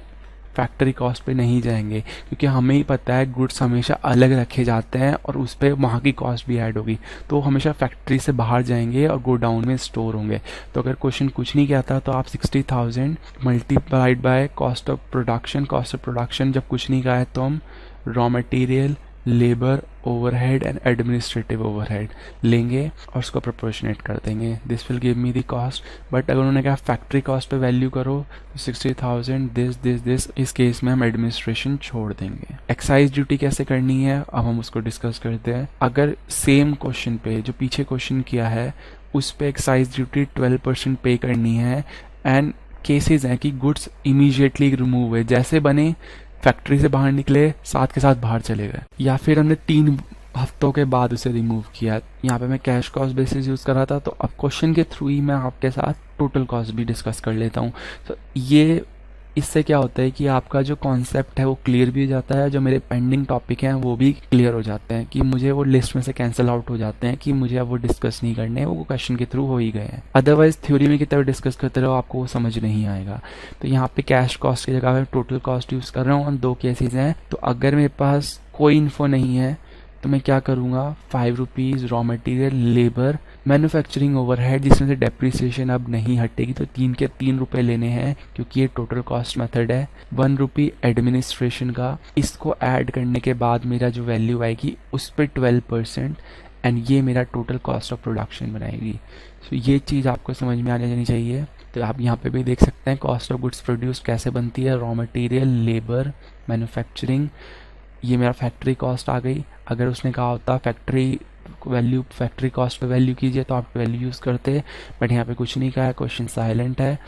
फैक्ट्री कॉस्ट पे नहीं जाएंगे, क्योंकि हमें ही पता है गुड्स हमेशा अलग रखे जाते हैं और उस पर वहाँ की कॉस्ट भी ऐड होगी, तो हमेशा फैक्ट्री से बाहर जाएंगे और गोडाउन में स्टोर होंगे। तो अगर क्वेश्चन कुछ नहीं कहता तो आप 60,000 multiplied by cost of production, cost of production जब कुछ नहीं कहा है तो हम raw material, labour, overhead and administrative overhead लेंगे और उसको प्रोपोर्शनेट कर देंगे। This will give me the cost. But अगर उन्होंने कहा फैक्ट्री कॉस्ट पे वैल्यू करो तो 60,000 दिस, इस केस में हम एडमिनिस्ट्रेशन छोड़ देंगे। एक्साइज ड्यूटी कैसे करनी है अब हम उसको डिस्कस करते हैं। अगर सेम क्वेश्चन पे जो पीछे क्वेश्चन किया है उस पे एक्साइज ड्यूटी 12% पे करनी है, एंड केसेस हैं कि गुड्स इमीडिएटली रिमूव हुए, जैसे बने फैक्ट्री से बाहर निकले साथ के साथ बाहर चले गए, या फिर हमने 3 हफ्तों के बाद उसे रिमूव किया। यहाँ पे मैं कैश कॉस्ट बेसिस यूज़ कर रहा था, तो अब क्वेश्चन के थ्रू ही मैं आपके साथ टोटल कॉस्ट भी डिस्कस कर लेता हूँ। तो ये इससे क्या होता है कि आपका जो कॉन्सेप्ट है वो क्लियर भी हो जाता है, जो मेरे पेंडिंग टॉपिक हैं वो भी क्लियर हो जाते हैं, कि मुझे वो लिस्ट में से कैंसिल आउट हो जाते हैं कि मुझे अब वो डिस्कस नहीं करने, वो क्वेश्चन के थ्रू हो ही गए हैं। अदरवाइज थ्योरी में की तरह डिस्कस करते रहो आपको वो समझ नहीं आएगा। तो यहाँ पे कैश कॉस्ट की जगह मैं टोटल कॉस्ट यूज़ कर रहा हूँ और 2 केसेस हैं। तो अगर मेरे पास कोई इन्फो नहीं है तो मैं क्या करूँगा, 5 rupees raw material, labour, manufacturing overhead जिसमें से डेप्रिसिएशन अब नहीं हटेगी तो 3 के 3 रुपए लेने हैं क्योंकि ये टोटल कॉस्ट मेथड है। 1 रुपी एडमिनिस्ट्रेशन का, इसको ऐड करने के बाद मेरा जो वैल्यू आएगी उस पर 12% एंड ये मेरा टोटल कॉस्ट ऑफ प्रोडक्शन बनाएगी। सो ये चीज़ आपको समझ में आने जानी चाहिए। तो आप यहाँ पे भी देख सकते हैं कॉस्ट ऑफ गुड्स प्रोड्यूस कैसे बनती है, रॉ मटेरियल, लेबर, मैन्युफैक्चरिंग, ये मेरा फैक्ट्री कॉस्ट आ गई। अगर उसने कहा होता फैक्ट्री कॉस्ट पे वैल्यू कीजिए तो आप वैल्यू यूज़ करते, बट यहाँ पे कुछ नहीं कहा है, क्वेश्चन साइलेंट है।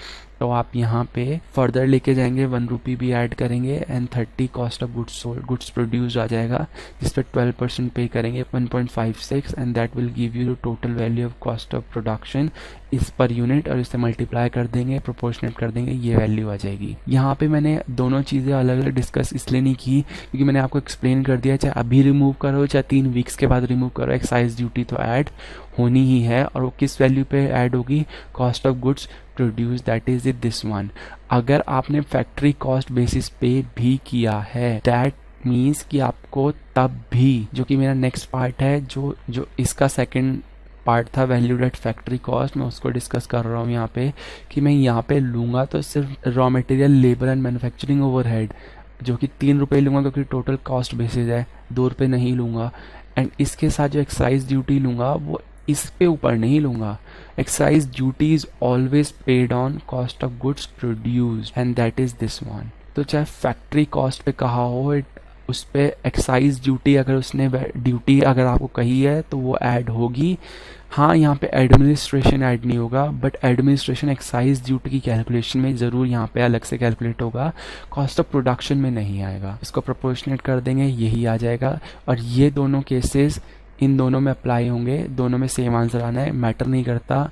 तो आप यहाँ पे फर्दर लेके जाएंगे, 1 रुपी भी ऐड करेंगे and 30 cost of goods produced आ जाएगा, जिस पर 12% पे करेंगे 1.56 and that will give you the total value of cost of production इस पर यूनिट और इससे मल्टीप्लाई कर देंगे, प्रोपोर्शनेट कर देंगे, ये वैल्यू आ जाएगी। यहाँ पे मैंने दोनों चीज़ें अलग अलग डिस्कस इसलिए नहीं की क्योंकि मैंने आपको एक्सप्लेन कर दिया, चाहे अभी रिमूव करो चाहे 3 वीक्स के बाद रिमूव करो, एक्साइज ड्यूटी तो ऐड होनी ही है। और वो किस वैल्यू पे ऐड होगी? Cost of goods produce, that is it this one. अगर आपने फैक्ट्री कॉस्ट बेसिस पे भी किया है, दैट मीन्स कि आपको तब भी, जो कि मेरा नेक्स्ट पार्ट है, जो इसका सेकंड पार्ट था वैल्यूड एट फैक्ट्री कॉस्ट, मैं उसको डिस्कस कर रहा हूँ यहाँ पे, कि मैं यहाँ पे लूँगा तो सिर्फ raw material, labour and manufacturing overhead, जो कि 3 रुपये लूँगा क्योंकि टोटल कॉस्ट बेसिस है, 2 रुपये नहीं लूँगा। एंड इसके साथ जो एक्साइज ड्यूटी लूँगा वो इस पे ऊपर नहीं लूँगा। Excise duty is always paid on cost of goods produced and that is this one. तो चाहे फैक्ट्री कॉस्ट पे कहा हो, उस पे एक्साइज ड्यूटी अगर उसने ड्यूटी अगर आपको कही है तो वो ऐड होगी। हाँ, यहाँ पे एडमिनिस्ट्रेशन ऐड नहीं होगा, बट एडमिनिस्ट्रेशन एक्साइज ड्यूटी की कैलकुलेशन में ज़रूर यहाँ पे अलग से कैलकुलेट होगा, कॉस्ट ऑफ प्रोडक्शन में नहीं आएगा। इसको प्रोपोर्शनेट कर देंगे, यही आ जाएगा। और ये दोनों केसेस इन दोनों में अप्लाई होंगे, दोनों में सेम आंसर आना है, मैटर नहीं करता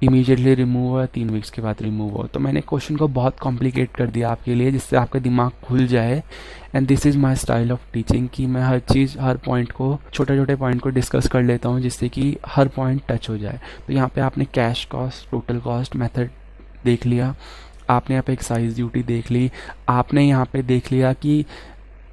इमीडिएटली रिमूव हो या 3 वीक्स के बाद रिमूव हो। तो मैंने क्वेश्चन को बहुत कॉम्प्लिकेट कर दिया आपके लिए, जिससे आपका दिमाग खुल जाए। And this is my style of teaching कि मैं हर चीज़, हर पॉइंट को, छोटे छोटे पॉइंट को डिस्कस कर लेता हूँ जिससे कि हर पॉइंट टच हो जाए। तो यहाँ पे आपने cash cost, total cost method देख लिया, आपने यहाँ पे एक्साइज ड्यूटी देख ली, आपने यहाँ पे देख लिया कि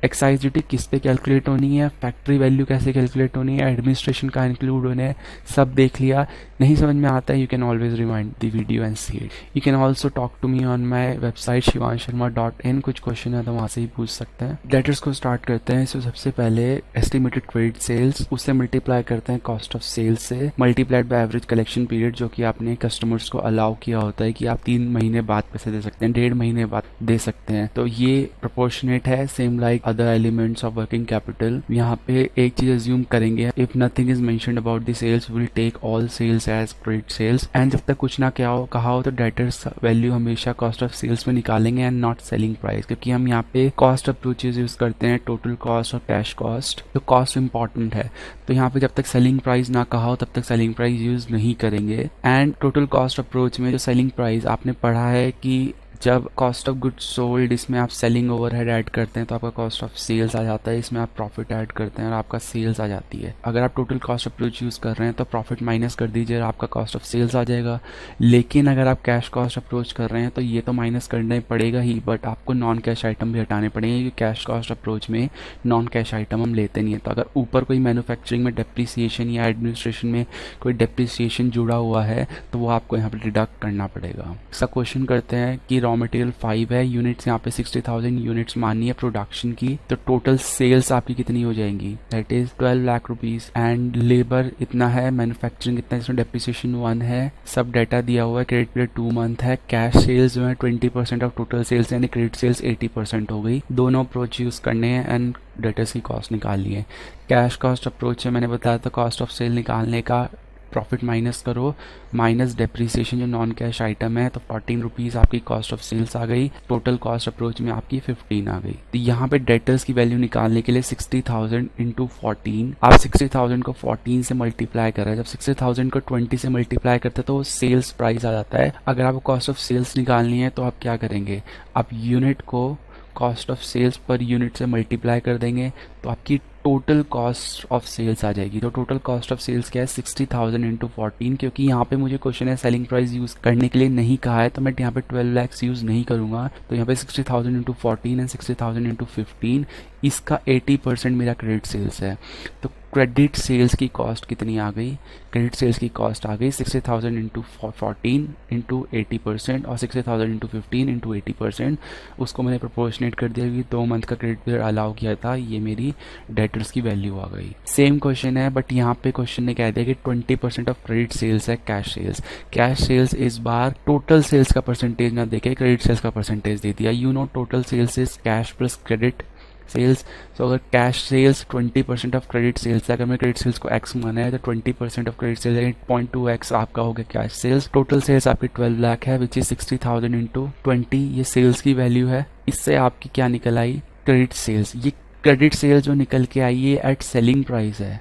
एक्साइज ड्यूटी किस पे कैलकुलेट होनी है, फैक्ट्री वैल्यू कैसे कैलकुलेट होनी है, एडमिनिस्ट्रेशन का इंक्लूड होने है, सब देख लिया। नहीं समझ में आता है, you can always remind the video and see it. You can also talk to me on my website shivansharma.in। कुछ क्वेश्चन है तो वहाँ से ही पूछ सकते हैं। डेटर्स को स्टार्ट करते हैं। इसमें सबसे पहले एस्टिमेटेड क्रेडिट सेल्स, उससे मल्टीप्लाई करते हैं कॉस्ट ऑफ सेल्स से, multiplied by average collection period, जो कि आपने कस्टमर्स को अलाउ किया होता है कि आप 3 महीने बाद पैसे दे सकते हैं, 1.5 महीने बाद दे सकते हैं। तो ये प्रोपोर्शनेट है, same like other elements of working capital. यहाँ पे एक चीज अज्यूम करेंगे, if nothing is mentioned about the sales will take all sales as credit sales. And जब तक कुछ ना क्या हो कहा हो तो डेटर्स वैल्यू हमेशा कॉस्ट ऑफ सेल्स में निकालेंगे एंड नॉट सेलिंग प्राइस, क्योंकि हम यहाँ पे कॉस्ट अप्रोचेज यूज करते हैं, टोटल कॉस्ट और कैश कॉस्ट। तो कॉस्ट इंपॉर्टेंट है, तो यहाँ पे जब तक सेलिंग प्राइस ना कहा हो तब तक सेलिंग प्राइस यूज नहीं करेंगे। एंड टोटल कॉस्ट अप्रोच में जो सेलिंग प्राइस आपने पढ़ा है कि जब कॉस्ट ऑफ गुड्स सोल्ड, इसमें आप सेलिंग ओवरहेड ऐड करते हैं तो आपका कॉस्ट ऑफ सेल्स आ जाता है, इसमें आप प्रॉफिट ऐड करते हैं और आपका सेल्स आ जाती है। अगर आप टोटल कॉस्ट अप्रोच यूज़ कर रहे हैं तो प्रॉफिट माइनस कर दीजिए, आपका कॉस्ट ऑफ सेल्स आ जाएगा। लेकिन अगर आप कैश कॉस्ट अप्रोच कर रहे हैं तो ये तो माइनस करना ही पड़ेगा ही, बट आपको नॉन कैश आइटम भी हटाने पड़ेंगे, क्योंकि कैश कॉस्ट अप्रोच में नॉन कैश आइटम हम लेते नहीं है। तो अगर ऊपर कोई मैन्युफैक्चरिंग में डेप्रिसिएशन या एडमिनिस्ट्रेशन में कोई डेप्रिसिएशन जुड़ा हुआ है तो वो आपको यहाँ पर डिडक्ट करना पड़ेगा। इसका क्वेश्चन करते हैं कि रॉ मटेरियल 5 है, यूनिट्स यहाँ पे 60,000 यूनिट्स माननी है प्रोडक्शन की, तो टोटल सेल्स आपकी कितनी हो जाएंगी, that is 12 lakh rupees. And labour इतना है, मैन्युफैक्चरिंग इतना, इसमें डेप्रिसिएशन 1 है, सब डाटा दिया हुआ है, क्रेडिट पीरियड 2 मंथ है। कैश सेल्स जो है 20% ऑफ टोटल सेल्स, यानी क्रेडिट सेल्स 80% हो गई। दोनों अप्रोच यूज करने हैं एंड डेटर्स की कॉस्ट निकालनी है। कैश कॉस्ट अप्रोच से मैंने बताया था कॉस्ट ऑफ सेल निकालने का, प्रॉफिट माइनस करो, माइनस डेप्रिसिएशन जो नॉन कैश आइटम है, तो 14 रुपीज़ आपकी कॉस्ट ऑफ सेल्स आ गई। टोटल कॉस्ट अप्रोच में आपकी 15 आ गई। तो यहाँ पे डेटर्स की वैल्यू निकालने के लिए 60,000 इंटू 14, आप 60,000 को 14 से मल्टीप्लाई कर रहे हैं। जब 60,000 को 20 से मल्टीप्लाई करते हैं तो सेल्स प्राइस आ जाता है। अगर आपको कॉस्ट ऑफ सेल्स निकालनी है तो आप क्या करेंगे, आप यूनिट को cost of sales per unit से मल्टीप्लाई कर देंगे तो आपकी टोटल कॉस्ट ऑफ सेल्स आ जाएगी। तो टोटल कॉस्ट ऑफ सेल्स क्या है, 60,000 इंटू 14। क्योंकि यहाँ पे मुझे क्वेश्चन है सेलिंग प्राइस यूज करने के लिए नहीं कहा है, तो मैं यहाँ पे 12 लाख यूज नहीं करूंगा। तो यहाँ पे 60,000 इंटू 14 एंड 60,000 इंटू 15, इसका 80% मेरा क्रेडिट सेल्स है। तो क्रेडिट सेल्स की कॉस्ट कितनी आ गई, क्रेडिट सेल्स की कॉस्ट आ गई 60,000 इंटू 14 इंटू 80% और 60,000 इंटू 15 इंटू 80%। उसको मैंने प्रोपोर्शनेट कर दिया क्योंकि 2 मंथ का क्रेडिट पीरियड अलाउ किया था। ये मेरी डेटर्स की वैल्यू आ गई। सेम क्वेश्चन है, बट यहाँ पे क्वेश्चन ने कह दिया कि 20% ऑफ क्रेडिट सेल्स है कैश सेल्स। कैश सेल्स इस बार टोटल सेल्स का परसेंटेज ना देके क्रेडिट सेल्स का परसेंटेज दे दिया। You know total sales is cash plus credit sales. So अगर cash sales 20% of credit sales है, अगर मैं क्रेडिट सेल्स को x माना है तो 20% ऑफ क्रेडिट सेल्स 8.2x आपका हो गया कैश सेल्स। टोटल सेल्स आपकी 12 लाख है, विच इज 60,000 इंटू 20, ये सेल्स की वैल्यू है। इससे आपकी क्या निकल आई, क्रेडिट सेल्स। ये क्रेडिट सेल्स जो निकल के आई ये एट सेलिंग प्राइस है,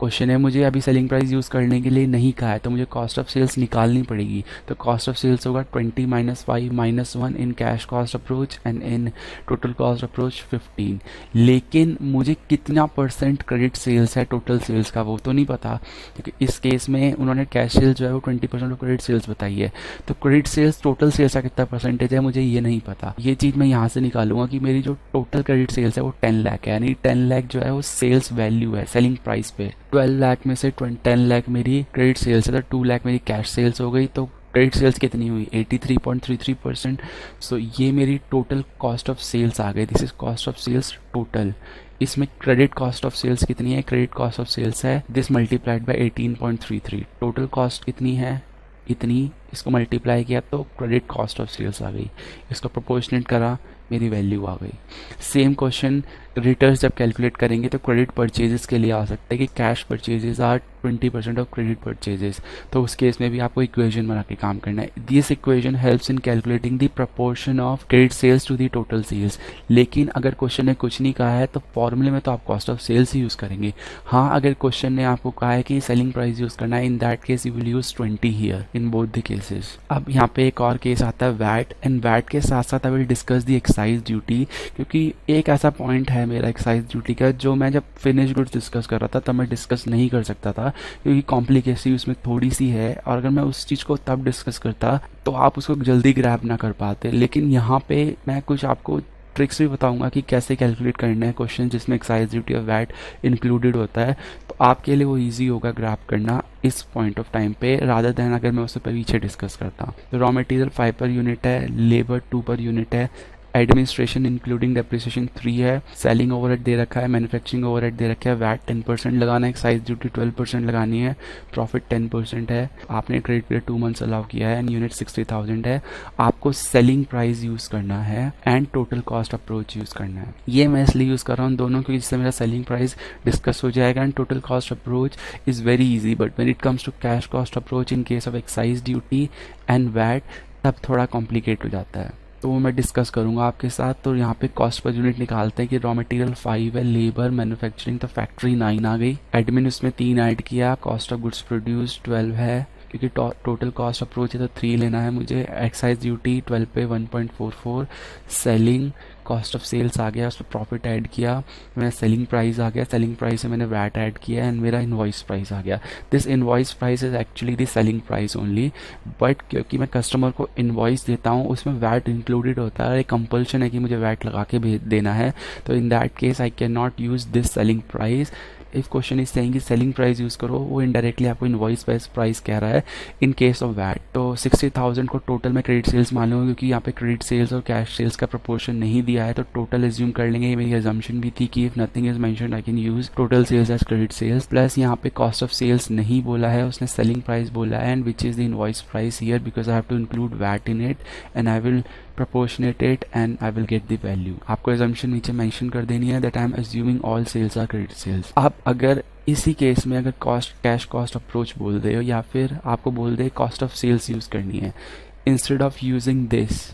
क्वेश्चन है मुझे अभी सेलिंग प्राइस यूज़ करने के लिए नहीं कहा है, तो मुझे कॉस्ट ऑफ सेल्स निकालनी पड़ेगी। तो कॉस्ट ऑफ सेल्स होगा 20 - 5 - 1 in cash cost approach and in total cost approach 15। लेकिन मुझे कितना परसेंट क्रेडिट सेल्स है टोटल सेल्स का वो तो नहीं पता, क्योंकि इस केस में उन्होंने कैश सेल्स जो है वो 20% ऑफ क्रेडिट सेल्स बताई है। तो क्रेडिट सेल्स टोटल सेल्स का कितना परसेंटेज है मुझे ये नहीं पता। ये चीज़ मैं यहाँ से निकालूंगा कि मेरी जो टोटल क्रेडिट सेल्स है वो 10 लाख है, यानी 10 लाख जो है वो सेल्स वैल्यू है सेलिंग प्राइस पे। 12 लाख में से 10 लाख मेरी क्रेडिट सेल्स है, तो 2 लाख मेरी कैश सेल्स हो गई। तो क्रेडिट सेल्स कितनी हुई 83.33%। सो ये मेरी टोटल कॉस्ट ऑफ सेल्स आ गई। This is cost of sales total. इसमें क्रेडिट कॉस्ट ऑफ सेल्स कितनी है, क्रेडिट कॉस्ट ऑफ सेल्स है this multiplied by 18.33। Total cost कितनी है इतनी, इसको मल्टीप्लाई किया तो क्रेडिट कॉस्ट ऑफ सेल्स आ गई। इसको प्रोपोर्शनेट करा मेरी वैल्यू आ गई। सेम क्वेश्चन रिटर्न्स जब कैलकुलेट करेंगे तो क्रेडिट परचेजेस के लिए आ सकता है कि cash purchases are 20% of credit purchases. तो उस केस में भी आपको इक्वेशन बना के काम करना है। This equation helps in calculating the proportion of credit sales to the total sales. लेकिन अगर क्वेश्चन ने कुछ नहीं कहा है तो फॉर्मूले में तो आप कॉस्ट ऑफ सेल्स ही यूज़ करेंगे। हाँ, अगर क्वेश्चन ने आपको कहा है कि सेलिंग प्राइस यूज़ करना है, इन that case you will use 20 here in both the cases. अब यहाँ पे एक और केस आता है वैट, एंड वैट के साथ साथ आई will discuss the excise duty, क्योंकि एक ऐसा पॉइंट है मेरा एक्साइज ड्यूटी का जो मैं जब फिनिश गुड्स डिस्कस कर रहा था तब मैं डिस्कस नहीं कर सकता था, क्योंकि कॉम्प्लिकेसी उसमें थोड़ी सी है, और अगर मैं उस चीज़ को तब डिस्कस करता तो आप उसको जल्दी ग्रैब ना कर पाते। लेकिन यहाँ पे मैं कुछ आपको ट्रिक्स भी बताऊंगा कि कैसे कैलकुलेट करना है क्वेश्चन जिसमें एक्साइज ड्यूटी और वैट इंक्लूडेड होता है, तो आपके लिए वो इजी होगा ग्रैब करना इस पॉइंट ऑफ टाइम पे, रादर देन अगर मैं उससे पीछे डिस्कस करता। तो रॉ मटेरियल 5 पर यूनिट है, लेबर 2 पर यूनिट है, एडमिनिस्ट्रेशन इंक्लूडिंग डेप्रिसिएशन 3 है, सेलिंग ओवरहेड दे रखा है, मैन्युफैक्चरिंग ओवरहेड दे रखा है, वैट 10% लगाना है, एक्साइज ड्यूटी 12% लगानी है, प्रॉफिट 10% है, आपने क्रेडिट पीरियड 2 मंथ्स अलाउ किया है, एंड यूनिट 60,000 है। आपको सेलिंग प्राइस यूज़ करना है and total cost approach use करना है। ये मैं इसलिए यूज़ कर रहा हूँ दोनों, क्योंकि जिससे मेरा सेलिंग प्राइस डिस्कस हो जाएगा and total cost approach is very easy. But when it comes to cash cost approach in case of excise duty and VAT तब थोड़ा कॉम्प्लिकेट हो जाता है, तो वो मैं डिस्कस करूंगा आपके साथ। तो यहाँ पे कॉस्ट पर यूनिट निकालते हैं कि रॉ मटेरियल 5 है, लेबर मैन्युफैक्चरिंग तो फैक्ट्री 9 आ गई, एडमिन उसमें 3 ऐड किया, कॉस्ट ऑफ गुड्स प्रोड्यूस 12 है, क्योंकि टोटल कॉस्ट अप्रोच है तो 3 लेना है मुझे, एक्साइज ड्यूटी 12 पे 1.44, सेलिंग कॉस्ट ऑफ सेल्स आ गया, उस पर प्रॉफिट ऐड किया, मेरा सेलिंग प्राइस आ गया, सेलिंग प्राइस से मैंने वैट ऐड किया एंड मेरा इनवॉइस प्राइस आ गया। This invoice price is actually the selling price only, but क्योंकि मैं कस्टमर को इनवॉइस देता हूँ उसमें वैट इंक्लूडेड होता है, एक कंपल्शन है कि मुझे वैट लगा के भेज देना है, तो इन that case I can not use this selling price. If question is saying कि सेलिंग प्राइस यूज़ करो, वो इनडायरेक्टली आपको इनवॉइस प्राइस कह रहा है इन केस ऑफ वैट। तो 60,000 को टोटल में क्रेडिट सेल्स मान लूँगा, क्योंकि यहाँ पे क्रेडिट सेल्स और कैश सेल्स का प्रोपोर्शन नहीं दिया है, तो टोटल एज्यूम कर लेंगे। ये मेरी अजम्पशन भी थी कि if nothing is mentioned I can use total sales as credit sales. Plus यहाँ पे कॉस्ट ऑफ सेल्स नहीं बोला है, उसने सेलिंग प्राइस बोला है, and which is the invoice price here because I have to include VAT in it and I will proportionate it and I will get the value। आपको assumption नीचे mention कर देनी है that I am assuming all sales are credit sales। आप अगर इसी case में अगर कैश कॉस्ट अप्रोच बोल दे हो या फिर आपको बोल दे कॉस्ट ऑफ सेल्स यूज़ करनी है, instead of using this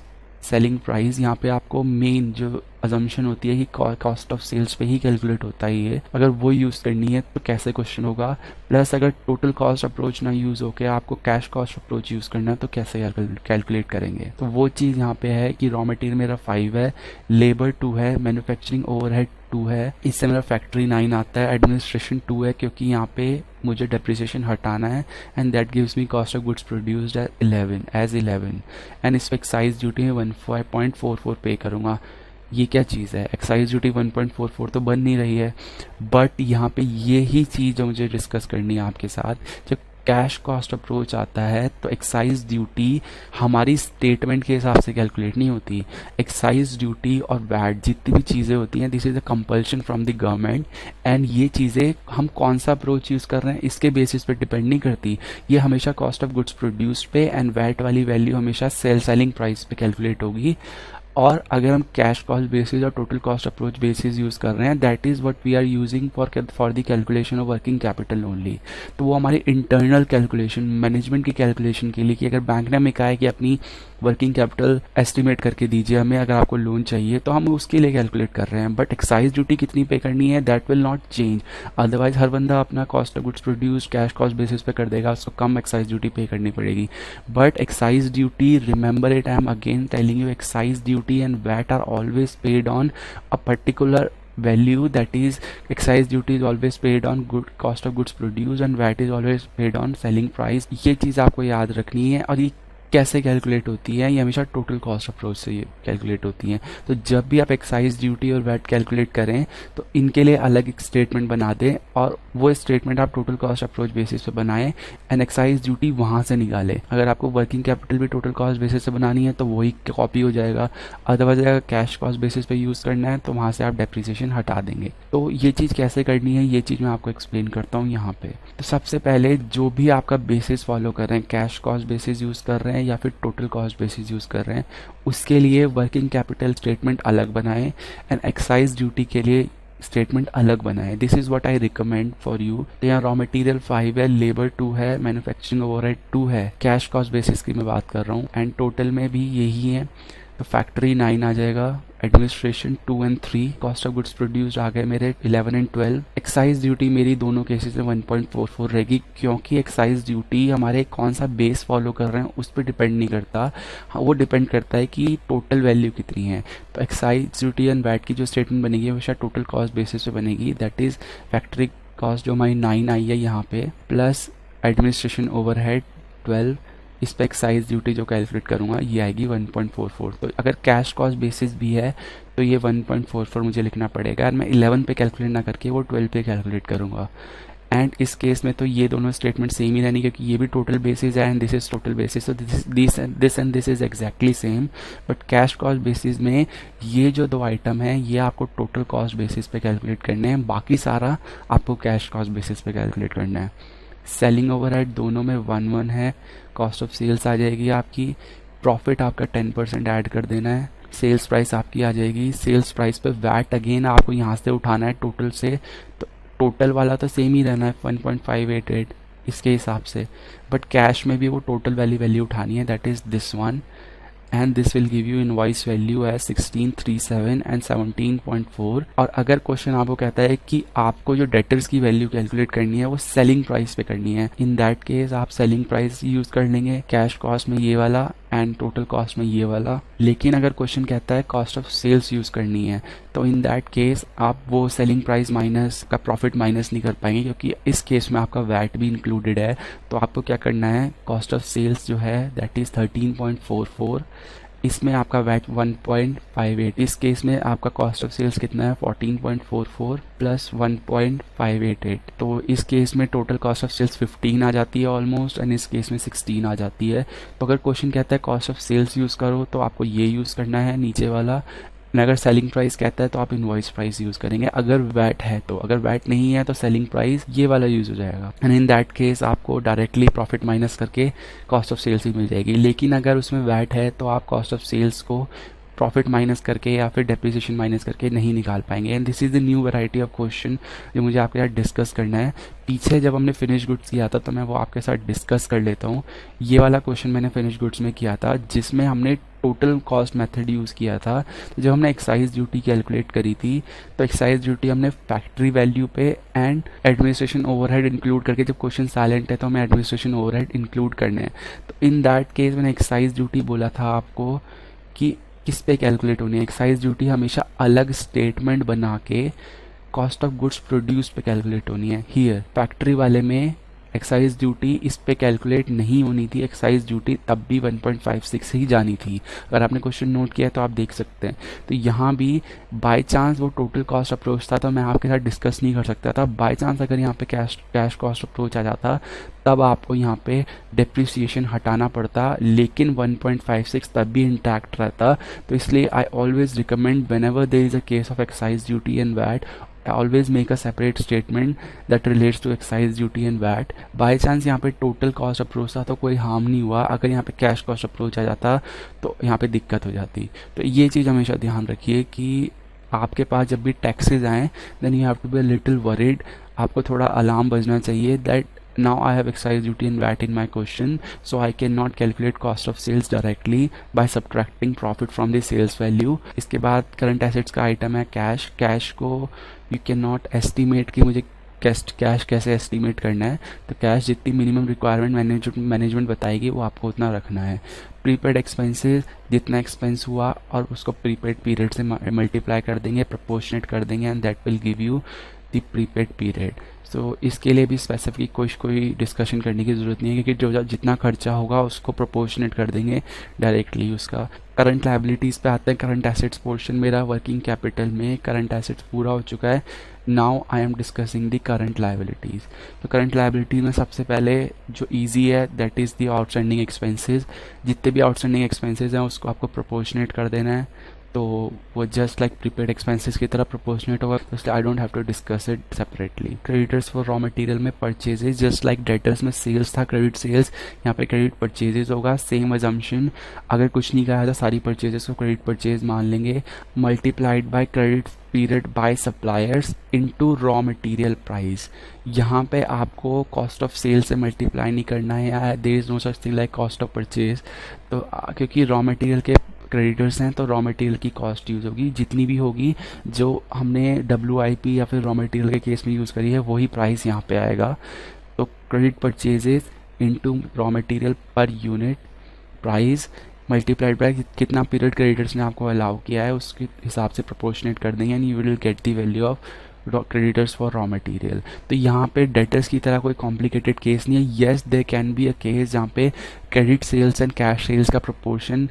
selling price, यहाँ पे आपको मेन जो अजम्पशन होती है कि कॉस्ट ऑफ सेल्स पे ही कैलकुलेट होता है ये, अगर वो यूज़ करनी है तो कैसे क्वेश्चन होगा। प्लस अगर टोटल कॉस्ट अप्रोच ना यूज़ होकर आपको कैश कॉस्ट अप्रोच यूज़ करना है तो कैसे कैलकुलेट करेंगे। तो वो चीज़ यहाँ पे है कि रॉ मटेरियल मेरा 5 है, लेबर 2 है, मैन्युफैक्चरिंग ओवरहेड 2 है, इससे मेरा फैक्ट्री 9 आता है, एडमिनिस्ट्रेशन 2 है क्योंकि यहाँ पे मुझे डेप्रिसिएशन हटाना है, and that gives me cost of goods produced as 11 and इस पर एक्साइज ड्यूटी में 15.44 पे करूँगा। ये क्या चीज़ है, एक्साइज ड्यूटी 1.44 तो बन नहीं रही है, बट यहाँ पे ये ही चीज़ जो मुझे डिस्कस करनी है आपके साथ, जब कैश कॉस्ट अप्रोच आता है तो एक्साइज ड्यूटी हमारी स्टेटमेंट के हिसाब से कैलकुलेट नहीं होती। एक्साइज ड्यूटी और वैट जितनी भी चीज़ें होती हैं this is a compulsion from the government, and ये चीज़ें हम कौन सा अप्रोच यूज़ कर रहे हैं इसके बेसिस पे डिपेंड नहीं करती, ये हमेशा कॉस्ट ऑफ गुड्स प्रोड्यूस्ड पे, एंड वैट वाली वैल्यू हमेशा सेलिंग प्राइस पे कैलकुलेट होगी। और अगर हम कैश कॉस्ट बेसिस और total cost approach basis use कर रहे हैं, that is what we are using for the calculation of working capital only. तो वो हमारी इंटरनल कैलकुलेशन, मैनेजमेंट की कैलकुलेशन के लिए, कि अगर बैंक ने हमें कहा है कि अपनी वर्किंग कैपिटल एस्टिमेट करके दीजिए हमें, अगर आपको लोन चाहिए, तो हम उसके लिए कैलकुलेट कर रहे हैं। बट एक्साइज ड्यूटी कितनी पे करनी है, that will not change. Otherwise हर बंदा अपना cost of goods produce cash cost basis पे कर देगा, उसको कम एक्साइज ड्यूटी पे करनी पड़ेगी। But excise duty, remember it, I am again telling you, excise duty and VAT are always paid on a particular value, that is excise duty is always paid on good cost of goods produced and VAT is always paid on selling price। ये चीज़ आपको याद रखनी है। और ये कैसे calculate होती है, ये हमेशा टोटल कॉस्ट अप्रोच से ये कैलकुलेट होती हैं। तो जब भी आप एक्साइज ड्यूटी और वैट कैलकुलेट करें तो इनके लिए अलग एक स्टेटमेंट बना दें और वो स्टेटमेंट आप टोटल कॉस्ट अप्रोच बेसिस पे बनाएं एंड एक्साइज ड्यूटी वहाँ से निकालें। अगर आपको वर्किंग कैपिटल भी टोटल कॉस्ट बेसिस से बनानी है तो वही कॉपी हो जाएगा। अदरवाइज अगर कैश कॉस्ट बेसिस पे यूज़ करना है तो वहाँ से आप डेप्रिसिएशन हटा देंगे। तो ये चीज़ कैसे करनी है, ये चीज़ मैं आपको एक्सप्लेन करता हूँ यहाँ पे। तो सबसे पहले जो भी आपका बेसिस फॉलो कर रहे हैं, कैश कॉस्ट बेसिस यूज़ कर रहे हैं या फिर टोटल कॉस्ट बेसिस यूज़ कर रहे हैं, उसके लिए वर्किंग कैपिटल स्टेटमेंट अलग बनाएं एंड एक्साइज ड्यूटी के लिए स्टेटमेंट अलग बनाएं। This is what I recommend for you. तो यहाँ रॉ मटेरियल 5 है, लेबर 2 है, मैन्युफैक्चरिंग ओवरहेड 2 है, कैश कॉस्ट बेसिस की मैं बात कर रहा हूँ, एंड टोटल में भी यही है। तो फैक्ट्री 9 आ जाएगा, administration 2 and 3, cost of goods produced आ गए मेरे 11 एंड 12। एक्साइज ड्यूटी मेरी दोनों केसेस में 1.44 रहेगी, क्योंकि एक्साइज ड्यूटी हमारे कौन सा बेस फॉलो कर रहे हैं उस पर डिपेंड नहीं करता। हाँ, वो डिपेंड करता है कि टोटल वैल्यू कितनी है। तो एक्साइज ड्यूटी एंड वैट की जो स्टेटमेंट बनेगी हमेशा टोटल कॉस्ट बेसिस पे बनेगी। दैट इज़ फैक्ट्री कॉस्ट जो हमारी 9 आई है यहाँ पे, प्लस एडमिनिस्ट्रेशन ओवरहेड 12, इस पर एक्साइज ड्यूटी जो कैलकुलेट करूँगा ये आएगी 1.44। तो अगर कैश कॉस्ट बेसिस भी है तो ये 1.44 मुझे लिखना पड़ेगा, और मैं 11 पे कैलकुलेट ना करके वो 12 पे कैलकुलेट करूँगा। एंड इस केस में तो ये दोनों स्टेटमेंट सेम ही रहनी, क्योंकि ये भी टोटल बेसिस है and this is total basis, तो this and this is exactly same. But cash cost basis में ये जो दो आइटम है ये आपको टोटल कॉस्ट बेसिस पे कैलकुलेट करने हैं, बाकी सारा आपको कैश कॉस्ट बेसिस पे कैलकुलेट करना है। सेलिंग ओवरहेड दोनों में 1 है, कॉस्ट ऑफ सेल्स आ जाएगी आपकी, प्रॉफिट आपका 10% ऐड कर देना है, सेल्स प्राइस आपकी आ जाएगी। सेल्स प्राइस पे वैट अगेन आपको यहाँ से उठाना है टोटल से, तो टोटल वाला तो सेम ही रहना है 1.588 इसके हिसाब से, बट कैश में भी वो टोटल वैल्यू उठानी है, that is this one, and this will give you invoice value है 1637 एंड 17.4। और अगर क्वेश्चन आपको कहता है कि आपको जो डेटर्स की वैल्यू कैलकुलेट करनी है वो सेलिंग प्राइस पे करनी है, इन दैट केस आप सेलिंग प्राइस यूज कर लेंगे, कैश कॉस्ट में ये वाला एंड टोटल कॉस्ट में ये वाला। लेकिन अगर क्वेश्चन कहता है कॉस्ट ऑफ सेल्स यूज करनी है तो इन दैट केस आप वो सेलिंग प्राइस माइनस का प्रॉफिट माइनस नहीं कर पाएंगे, क्योंकि इस केस में आपका वैट भी इंक्लूडेड है। तो आपको क्या करना है, कॉस्ट ऑफ सेल्स जो है दैट इज 13.44, इसमें आपका वैट 1.58, इस केस में आपका कॉस्ट ऑफ सेल्स कितना है 14.44 प्लस 1.588, तो इस केस में टोटल कॉस्ट ऑफ सेल्स 15 आ जाती है ऑलमोस्ट, एंड इस केस में 16 आ जाती है। तो अगर क्वेश्चन कहता है कॉस्ट ऑफ सेल्स यूज़ करो तो आपको ये यूज़ करना है नीचे वाला, अगर सेलिंग प्राइस कहता है तो आप इनवॉइस प्राइस यूज़ करेंगे, अगर वैट है तो, अगर वैट नहीं है तो सेलिंग प्राइस ये वाला यूज़ हो जाएगा, एंड इन दैट केस आपको डायरेक्टली प्रॉफिट माइनस करके कॉस्ट ऑफ सेल्स ही मिल जाएगी। लेकिन अगर उसमें वैट है तो आप कॉस्ट ऑफ सेल्स को प्रॉफिट माइनस करके या फिर डेप्रिसिएशन माइनस करके नहीं निकाल पाएंगे। And this is the new variety of question जो मुझे आपके साथ डिस्कस करना है। पीछे जब हमने फिनिश गुड्स किया था तो मैं वो आपके साथ डिस्कस कर लेता हूँ। ये वाला क्वेश्चन मैंने फिनिश गुड्स में किया था जिसमें हमने टोटल कॉस्ट मेथड यूज़ किया था। तो जब हमने एक्साइज ड्यूटी कैलकुलेट करी थी तो एक्साइज ड्यूटी हमने फैक्ट्री वैल्यू पे एंड एडमिनिस्ट्रेशन ओवरहेड इंक्लूड करके, जब क्वेश्चन साइलेंट है तो हमें एडमिनिस्ट्रेशन ओवरहेड इंक्लूड करने हैं। तो इन दैट केस मैंने एक्साइज ड्यूटी बोला था आपको कि किस पे कैलकुलेट होनी है। एक्साइज ड्यूटी हमेशा अलग स्टेटमेंट बना के कॉस्ट ऑफ गुड्स प्रोड्यूस पे कैलकुलेट होनी है। हियर फैक्ट्री वाले में एक्साइज ड्यूटी इस पे कैलकुलेट नहीं होनी थी, एक्साइज ड्यूटी तब भी 1.56 ही जानी थी। अगर आपने क्वेश्चन नोट किया तो आप देख सकते हैं। तो यहाँ भी बाय चांस वो टोटल कॉस्ट अप्रोच था तो मैं आपके साथ डिस्कस नहीं कर सकता था। बाय चांस अगर यहाँ पे कैश कॉस्ट अप्रोच आ जाता तब आपको यहाँ पे डेप्रिसिएशन हटाना पड़ता, लेकिन 1.56 तब भी इंटैक्ट रहता। तो इसलिए I always recommend whenever there is a case of excise duty and VAT, always make a separate statement that relates to excise duty and VAT. By chance यहाँ पे टोटल कॉस्ट अप्रोच था तो कोई harm नहीं हुआ, अगर यहाँ पे कैश कॉस्ट अप्रोच आ जाता तो यहाँ पे दिक्कत हो जाती। तो ये चीज़ हमेशा ध्यान रखिए कि आपके पास जब भी टैक्सेस आएँ then you have to be a little worried, आपको थोड़ा अलार्म बजना चाहिए that now I have excise duty and VAT in my question, so I cannot calculate cost of sales directly by subtracting profit from the sales value। इसके बाद current assets का item है cash. Cash को you can not estimate कि मुझे cash कैसे estimate करना है, तो कैश जितनी मिनिमम रिक्वायरमेंट मैनेजमेंट बताएगी वो आपको उतना रखना है। प्रीपेड एक्सपेंसेस जितना एक्सपेंस हुआ और उसको प्रीपेड पीरियड से मल्टीप्लाई कर देंगे, प्रोपोर्शनेट कर देंगे and that will give you the prepaid period. तो इसके लिए भी स्पेसिफिक कोई डिस्कशन करने की ज़रूरत नहीं है क्योंकि जो जितना खर्चा होगा उसको प्रोपोर्शनेट कर देंगे डायरेक्टली उसका। करंट लायबिलिटीज़ पे आते हैं। करंट एसेट्स पोर्शन मेरा वर्किंग कैपिटल में करंट एसेट्स पूरा हो चुका है। Now I am discussing the current liabilities. तो करंट लायबिलिटीज़ में सबसे पहले जो ईजी है that is the outstanding expenses. जितने भी आउटस्टैंडिंग एक्सपेंसेस हैं उसको आपको प्रोपोर्शनेट कर देना है, तो वो जस्ट लाइक प्रीपेड एक्सपेंसेस की तरह प्रोपोर्शनेट होगा, इसलिए I don't have to discuss it separately. Creditors for raw material में परचेजेज, जस्ट लाइक डेटर्स में सेल्स था क्रेडिट सेल्स, यहाँ पे क्रेडिट परचेजेज होगा। सेम अजम्पशन, अगर कुछ नहीं कहा था सारी परचेजेस को क्रेडिट परचेज मान लेंगे, multiplied by credit period by suppliers into raw material price. यहाँ पे आपको कॉस्ट ऑफ सेल से मल्टीप्लाई नहीं करना है, या there is no such thing like cost of purchase. तो क्योंकि रॉ मटेरियल के क्रेडिटर्स हैं तो रॉ मटेरियल की कॉस्ट यूज़ होगी, जितनी भी होगी जो हमने WIP या फिर रॉ मटेरियल के केस में यूज़ करी है वही प्राइस यहाँ पे आएगा। तो credit purchases into raw material per unit price multiplied by कितना पीरियड क्रेडिटर्स ने आपको अलाउ किया है उसके हिसाब से प्रोपोर्शनेट कर देंगे and you will get the value of creditors for raw material. तो यहाँ पे डेटर्स की तरह कोई कॉम्प्लिकेटेड केस नहीं है। Yes there can be a case जहाँ पे credit sales and cash sales का प्रोपोर्शन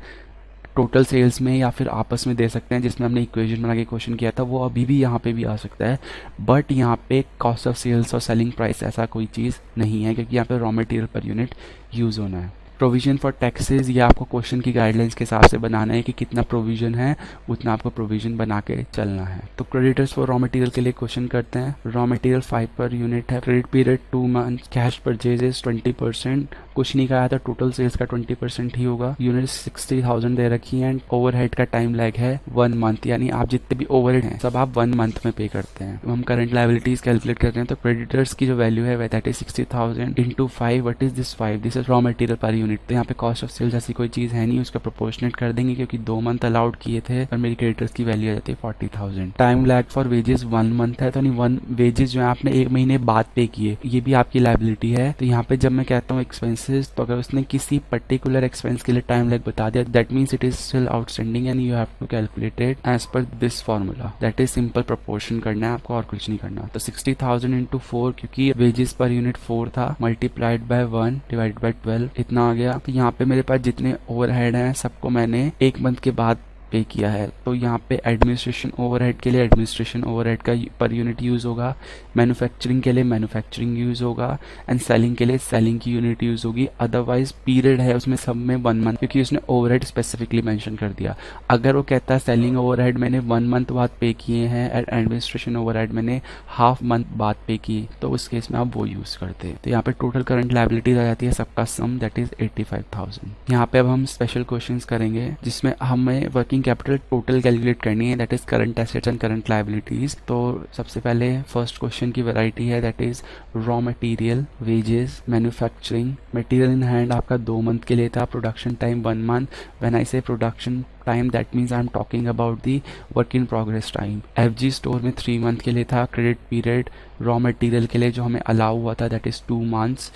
टोटल सेल्स में या फिर आपस में दे सकते हैं, जिसमें हमने इक्वेशन बना के क्वेश्चन किया था, वो अभी भी यहाँ पे भी आ सकता है। बट यहाँ पे कॉस्ट ऑफ सेल्स और सेलिंग प्राइस ऐसा कोई चीज़ नहीं है क्योंकि यहाँ पे raw material per unit use होना है। प्रोविजन फॉर टैक्सेस, ये आपको क्वेश्चन की गाइडलाइंस के हिसाब से बनाना है कि कितना प्रोविजन है उतना आपको प्रोविजन बना के चलना है। तो क्रेडिटर्स फॉर रॉ मटेरियल के लिए क्वेश्चन करते हैं। रॉ मटेरियल 5 पर यूनिट है, credit period 2 month, cash purchases 20%, कुछ नहीं कहा था, टोटल सेल्स का 20% ही होगा। यूनिट 60,000 दे रखी है एंड ओवरहेड का टाइम लैग है 1 मंथ, यानी आप जितने भी ओवरहेड हैं सब आप 1 मंथ में पे करते हैं। तो हम करंट लायबिलिटीज कैलकुलेट करते हैं। तो क्रेडिटर्स की जो वैल्यू है that is 60,000 into 5, what is this 5, this is raw material per unit. तो यहाँ पे कॉस्ट ऑफ सेल्स ऐसी कोई चीज़ है नहीं, उसका प्रोपोर्शनेट कर देंगे क्योंकि 2 मंथ अलाउड किए थे और मेरी क्रेडिटर्स की वैल्यू आ जाती है 40,000। Time lag for wages 1 month है, तो नहीं 1 वेजेस जो है आपने 1 महीने बाद पे किए, ये भी आपकी लायबिलिटी है। तो यहाँ पे जब मैं कहता हूँ एक्सपेंसेस, तो अगर उसने किसी पर्टिकुलर एक्सपेंस के लिए टाइम लैग बता दिया that means it is still outstanding and you have to calculate it as per this formula, that is simple proportion करना है आपको और कुछ नहीं करना। तो 60,000 इंटू 4, क्योंकि वेजेस पर यूनिट 4 था, मल्टीप्लाइड बाय 1 डिवाइड बाय 12 इतना आ गया। तो यहाँ पे मेरे पास जितने ओवरहेड हैं सबको मैंने 1 मंथ के बाद पे किया है। तो यहाँ पे एडमिनिस्ट्रेशन ओवरहेड के लिए एडमिनिस्ट्रेशन ओवरहेड का पर यूनिट यूज़ होगा, मैन्युफैक्चरिंग के लिए मैन्युफैक्चरिंग यूज़ होगा एंड सेलिंग के लिए सेलिंग की यूनिट यूज़ होगी। अदरवाइज पीरियड है उसमें सब में 1 मंथ, क्योंकि उसने ओवरहेड स्पेसिफिकली मेंशन कर दिया। अगर वो कहता है सेलिंग ओवरहेड मैंने 1 मंथ बाद पे किए हैं एंड एडमिनिस्ट्रेशन ओवरहेड मैंने हाफ मंथ बाद पे की, तो उस केस में आप वो यूज़ करते हैं। तो यहाँ पे टोटल करंट लायबिलिटीज आ जाती है सबका सम, दैट इज 85,000। यहाँ पे अब हम स्पेशल क्वेश्चन करेंगे जिसमें हमें वर्किंग कैपिटल टोटल कैलकुलेट करनी है, that is current assets and current liabilities. तो सबसे पहले फर्स्ट क्वेश्चन की वैरायटी है that is raw material, wages, manufacturing. Material in hand आपका 2 मंथ के लिए था, production time 1 month. When I say production time that means I am talking about the work in progress time. FG store में 3 month के लिए था। Credit period raw material के लिए जो हमें अलाउ हुआ था that is 2 months.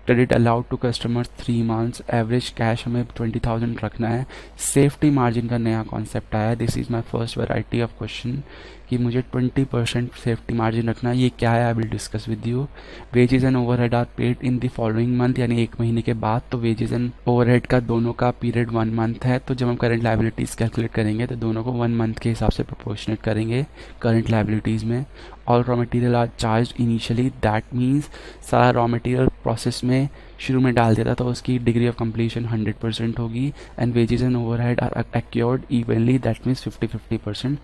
Credit allowed to customer 3 months. Average cash हमें 20,000 रखना है। सेफ्टी मार्जिन का नया कॉन्सेप्ट आया, this is my first variety of question कि मुझे 20% सेफ्टी मार्जिन रखना है। ये क्या है I will discuss with you. Wages and overhead are paid in the following month, यानी 1 महीने के बाद। तो वेजेस एंड ओवरहेड का दोनों का पीरियड 1 मंथ है, तो जब हम करंट लायबिलिटीज कैलकुलेट करेंगे तो दोनों को 1 मंथ के हिसाब से प्रोपोर्शनेट करेंगे करंट लायबिलिटीज में। All raw material are charge initially, that means सारा रॉ मटेरियल प्रोसेस में शुरू में डाल दिया था तो उसकी डिग्री ऑफ कंप्लीशन 100% होगी। And wages and overhead are accrued evenly, that means 50-50%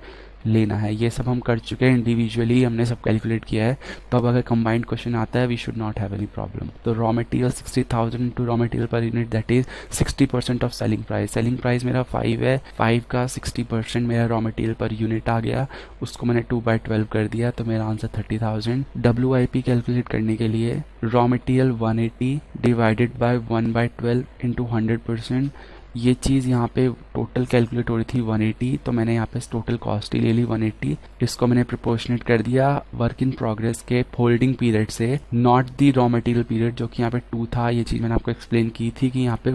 लेना है। ये सब हम कर चुके हैं, इंडिविजुअली हमने सब कैलकुलेट किया है। तो अब अगर कंबाइंड क्वेश्चन आता है we should not have any problem. तो raw material 60,000 to raw material per unit that is 60% of selling price. Selling price मेरा 5 है, 5 का 60% मेरा रॉ मटेरियल पर यूनिट आ गया, उसको मैंने 2/12 कर दिया, तो मेरा आंसर 30,000। WIP कैलकुलेट करने के लिए raw material 180 divided by 1/12 into 100%। ये चीज़ यहाँ पे टोटल कैलकुलेट हो रही थी 180, तो मैंने यहाँ पे टोटल कॉस्ट ही ले ली 180। इसको मैंने प्रोपोर्शनेट कर दिया वर्क इन प्रोग्रेस के होल्डिंग पीरियड से, not the raw material period, जो कि यहाँ पे 2 था। ये चीज़ मैंने आपको एक्सप्लेन की थी कि यहाँ पे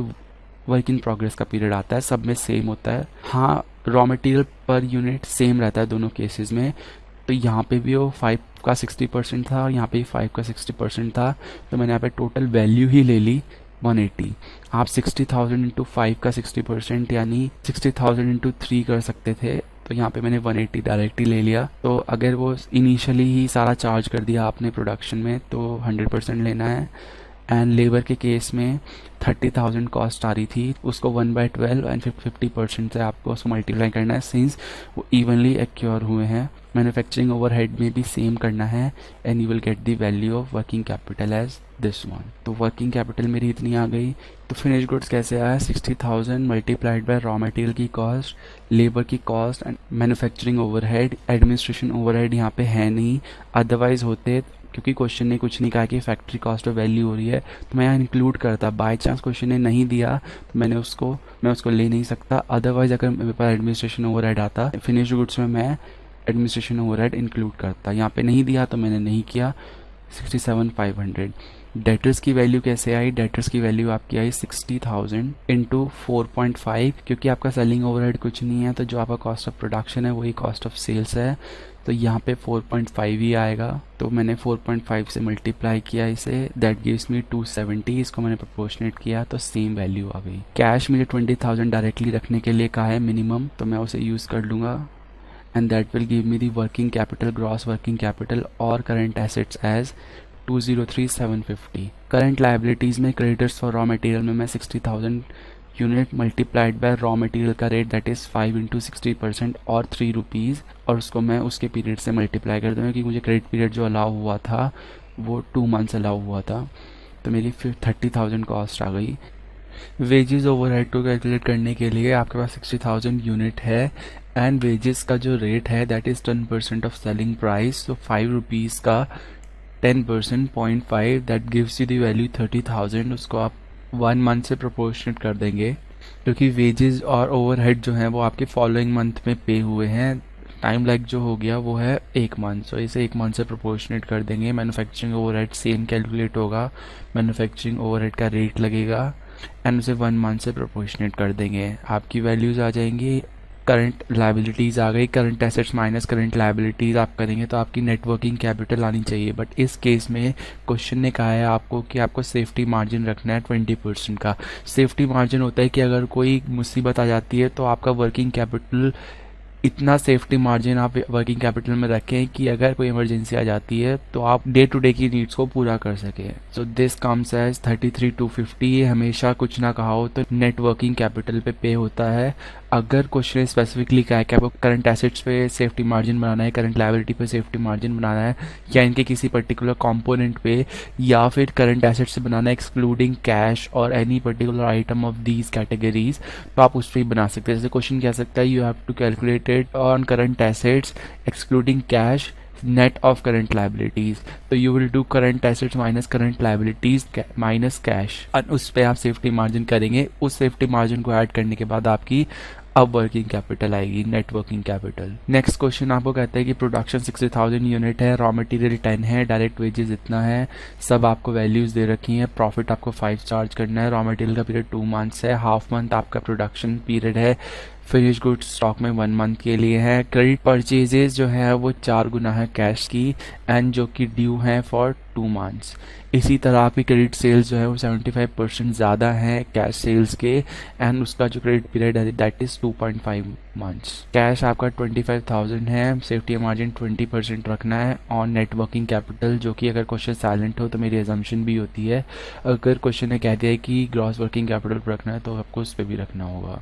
वर्क इन प्रोग्रेस का पीरियड आता है, सब में सेम होता है। हाँ, raw material per unit same रहता है दोनों केसेस में। तो यहाँ पे भी वो 5 का 60% था और यहाँ पे 5 का 60% था, तो मैंने यहाँ पे टोटल वैल्यू ही ले ली 180। आप 60,000 इंटू 5 का 60% यानी 60,000 इंटू 3 कर सकते थे, तो यहाँ पे मैंने 180 डायरेक्ट ही ले लिया। तो अगर वो इनिशियली ही सारा चार्ज कर दिया आपने प्रोडक्शन में तो 100% लेना है। एंड लेबर के केस में 30,000 कॉस्ट आ रही थी, उसको 1/12 एंड 50% से आपको उसको मल्टीप्लाई करना है, सिंस वो इवनली एक्योर हुए हैं। मैन्युफैक्चरिंग ओवरहेड में भी सेम करना है and you will get the value of working capital as this one. तो वर्किंग कैपिटल मेरी इतनी आ गई। तो फिनिश गुड्स कैसे आया, 60,000 मल्टीप्लाइड बाय रॉ मटेरियल की कॉस्ट, लेबर की cost and manufacturing overhead. Administration overhead यहाँ पे है नहीं, अदरवाइज होते, क्योंकि क्वेश्चन ने कुछ नहीं कहा कि फैक्ट्री कॉस्ट ऑफ वैल्यू हो रही है, तो मैं यहाँ इंक्लूड करता। बाय चांस क्वेश्चन ने नहीं दिया तो मैं उसको ले नहीं सकता। अदरवाइज अगर मेरे पास एडमिनिस्ट्रेशन ओवरहेड आता फिनिश गुड्स में, मैं एडमिनिस्ट्रेशन ओवरहेड इंक्लूड करता। यहाँ पे नहीं दिया तो मैंने नहीं किया। 67,500। डेटर्स की वैल्यू कैसे आई, डेटर्स की वैल्यू आपकी आई 60,000 इंटू 4.5, क्योंकि आपका सेलिंग ओवरहेड कुछ नहीं है, तो जो आपका कॉस्ट ऑफ प्रोडक्शन है वही कॉस्ट ऑफ सेल्स है, तो यहाँ पे 4.5 ही आएगा। तो मैंने 4.5 से मल्टीप्लाई किया इसे, दैट गिव्स मी 270। इसको मैंने प्रोपोर्शनेट किया तो सेम वैल्यू आ गई। कैश मुझे 20,000 डायरेक्टली रखने के लिए कहा है मिनिमम, तो मैं उसे यूज़ कर लूँगा and that will give me the working capital, gross working capital और current assets as 203,750। Current liabilities में क्रेडिटर्स फॉर रॉ मटेरियल में मैं 60,000 unit multiplied by raw material का रेट दैट इज़ 5 इंटू 60% और 3 रुपीज़, और उसको मैं उसके पीरियड से मल्टीप्लाई कर दूँगा कि मुझे क्रेडिट पीरियड जो अलाउ हुआ था वो 2 मंथ्स अलाउ हुआ था, तो मेरी फिर 30,000 कॉस्ट आ गई। वेजेस ओवरहेड को कैलकुलेट करने के लिए आपके पास 60,000 यूनिट है एंड वेजेस का जो रेट है that is 10% of selling price, तो 5 रुपीज़ का 10% 0.5 that gives you the value 30,000। उसको आप 1 मंथ से प्रोपोर्शनेट कर देंगे, क्योंकि वेजेस और ओवरहेड जो हैं वो आपके फॉलोइंग मंथ में पे हुए हैं। टाइम लाइक जो हो गया वो है 1 मंथ, सो इसे 1 मंथ से प्रोपोर्शनेट कर देंगे। मैन्युफैक्चरिंग ओवरहेड सेम कैलकुलेट होगा, मैन्युफैक्चरिंग ओवरहेड का रेट लगेगा एंड उसे 1 मंथ से प्रोपोर्शनेट कर देंगे। आपकी वैल्यूज़ आ जाएंगी। करंट लाइबिलिटीज़ आ गई, current assets minus current liabilities आप करेंगे तो आपकी नेट वर्किंग कैपिटल आनी चाहिए। बट इस केस में क्वेश्चन ने कहा है आपको कि आपको सेफ्टी मार्जिन रखना है 20% का। सेफ्टी मार्जिन होता है कि अगर कोई मुसीबत आ जाती है तो आपका वर्किंग कैपिटल, इतना सेफ्टी मार्जिन आप वर्किंग कैपिटल में रखें कि अगर कोई इमरजेंसी आ जाती है तो आप डे टू डे की नीड्स को पूरा कर सकें। So this comes as 33,250। ये हमेशा कुछ ना कहा हो तो नेट वर्किंग कैपिटल पे होता है। अगर क्वेश्चन स्पेसिफिकली क्या है कि आपको करंट एसेट्स पे सेफ्टी मार्जिन बनाना है, करंट लायबिलिटी पे सेफ्टी मार्जिन बनाना है, या इनके किसी पर्टिकुलर कंपोनेंट पे, या फिर करंट एसेट्स से बनाना है एक्सक्लूडिंग कैश और any particular item of these categories, तो आप उस पर ही बना सकते हैं। जैसे क्वेश्चन कह सकता है you have to calculate it on current assets excluding cash net of current liabilities, तो you will do current assets minus current liabilities minus cash, और उस पे आप सेफ्टी मार्जिन करेंगे। उस सेफ्टी मार्जिन को ऐड करने के बाद आपकी अब वर्किंग कैपिटल आएगी, net working capital. Next question आपको कहता है कि प्रोडक्शन 60,000 यूनिट है, रॉ मटेरियल 10 है, डायरेक्ट वेजेस इतना है, सब आपको वैल्यूज दे रखी हैं, प्रॉफिट आपको 5 चार्ज करना है, रॉ मटेरियल का पीरियड 2 मंथ्स है, हाफ मंथ आपका प्रोडक्शन पीरियड है, फिनिश गुड्स स्टॉक में 1 मंथ के लिए है। क्रेडिट परचेजेस जो है वो 4 गुना है कैश की, एंड जो कि ड्यू है फॉर 2 मंथ्स। इसी तरह आपकी क्रेडिट सेल्स जो है वो 75% ज़्यादा है कैश सेल्स के, एंड उसका जो क्रेडिट पीरियड है दैट इज़ 2.5 मंथ्स। कैश आपका 25,000 है, सेफ्टी मार्जिन 20% रखना है ऑन नेट वर्किंग कैपिटल, जो कि अगर क्वेश्चन साइलेंट हो तो मेरी एजम्पशन भी होती है। अगर क्वेश्चन ने कह दिया है कि ग्रॉस वर्किंग कैपिटल पर रखना है तो आपको उस पर भी रखना होगा।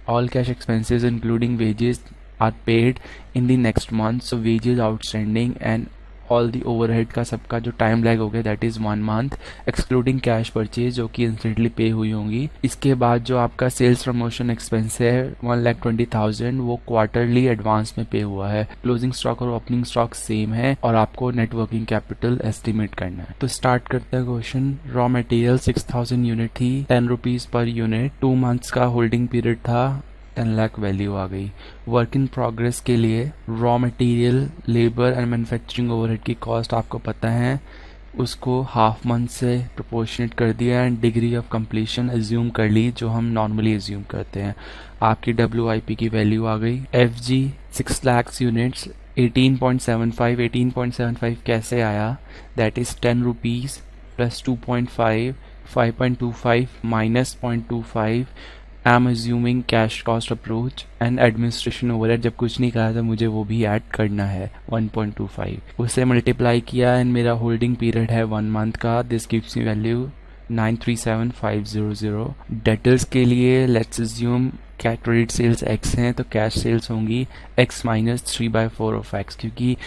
All cash expenses including wages are paid in the next month, so wages outstanding and all the overhead का सबका जो टाइम लैग हो गया that is 1 month, excluding cash purchase जो कि इंस्टेंटली पे हुई होंगी। इसके बाद जो आपका सेल्स प्रमोशन एक्सपेंस है 1,20,000 वो क्वार्टरली एडवांस में पे हुआ है। क्लोजिंग स्टॉक और ओपनिंग स्टॉक सेम है और आपको नेट वर्किंग कैपिटल एस्टिमेट करना है। तो स्टार्ट करते हैं क्वेश्चन। रॉ मटेरियल 6,000 यूनिट थी, 10 रुपीज़ पर यूनिट, 2 मंथ्स का होल्डिंग पीरियड था, 10 लाख वैल्यू आ गई। वर्क इन प्रोग्रेस के लिए raw material, labour and manufacturing overhead की कॉस्ट आपको पता है, उसको हाफ मंथ से प्रोपोर्शनेट कर दिया and degree of completion assume कर ली जो हम नॉर्मली एज्यूम करते हैं। आपकी WIP की वैल्यू आ गई। FG 6 लाख यूनिट्स 18.75 कैसे आया, that is 10 rupees plus 2.5 5.25 minus 0.25। I am assuming cash cost approach and administration overhead, जब कुछ नहीं कहा था मुझे वो भी ऐड करना है 1.25, उससे मल्टीप्लाई किया एंड मेरा होल्डिंग पीरियड है 1 मंथ का। This gives me value 937500। Debtors के लिए लेट्स अज्यूम क्या क्रेडिट सेल्स x हैं तो कैश सेल्स होंगी x माइनस 3/4 ऑफ x, क्योंकि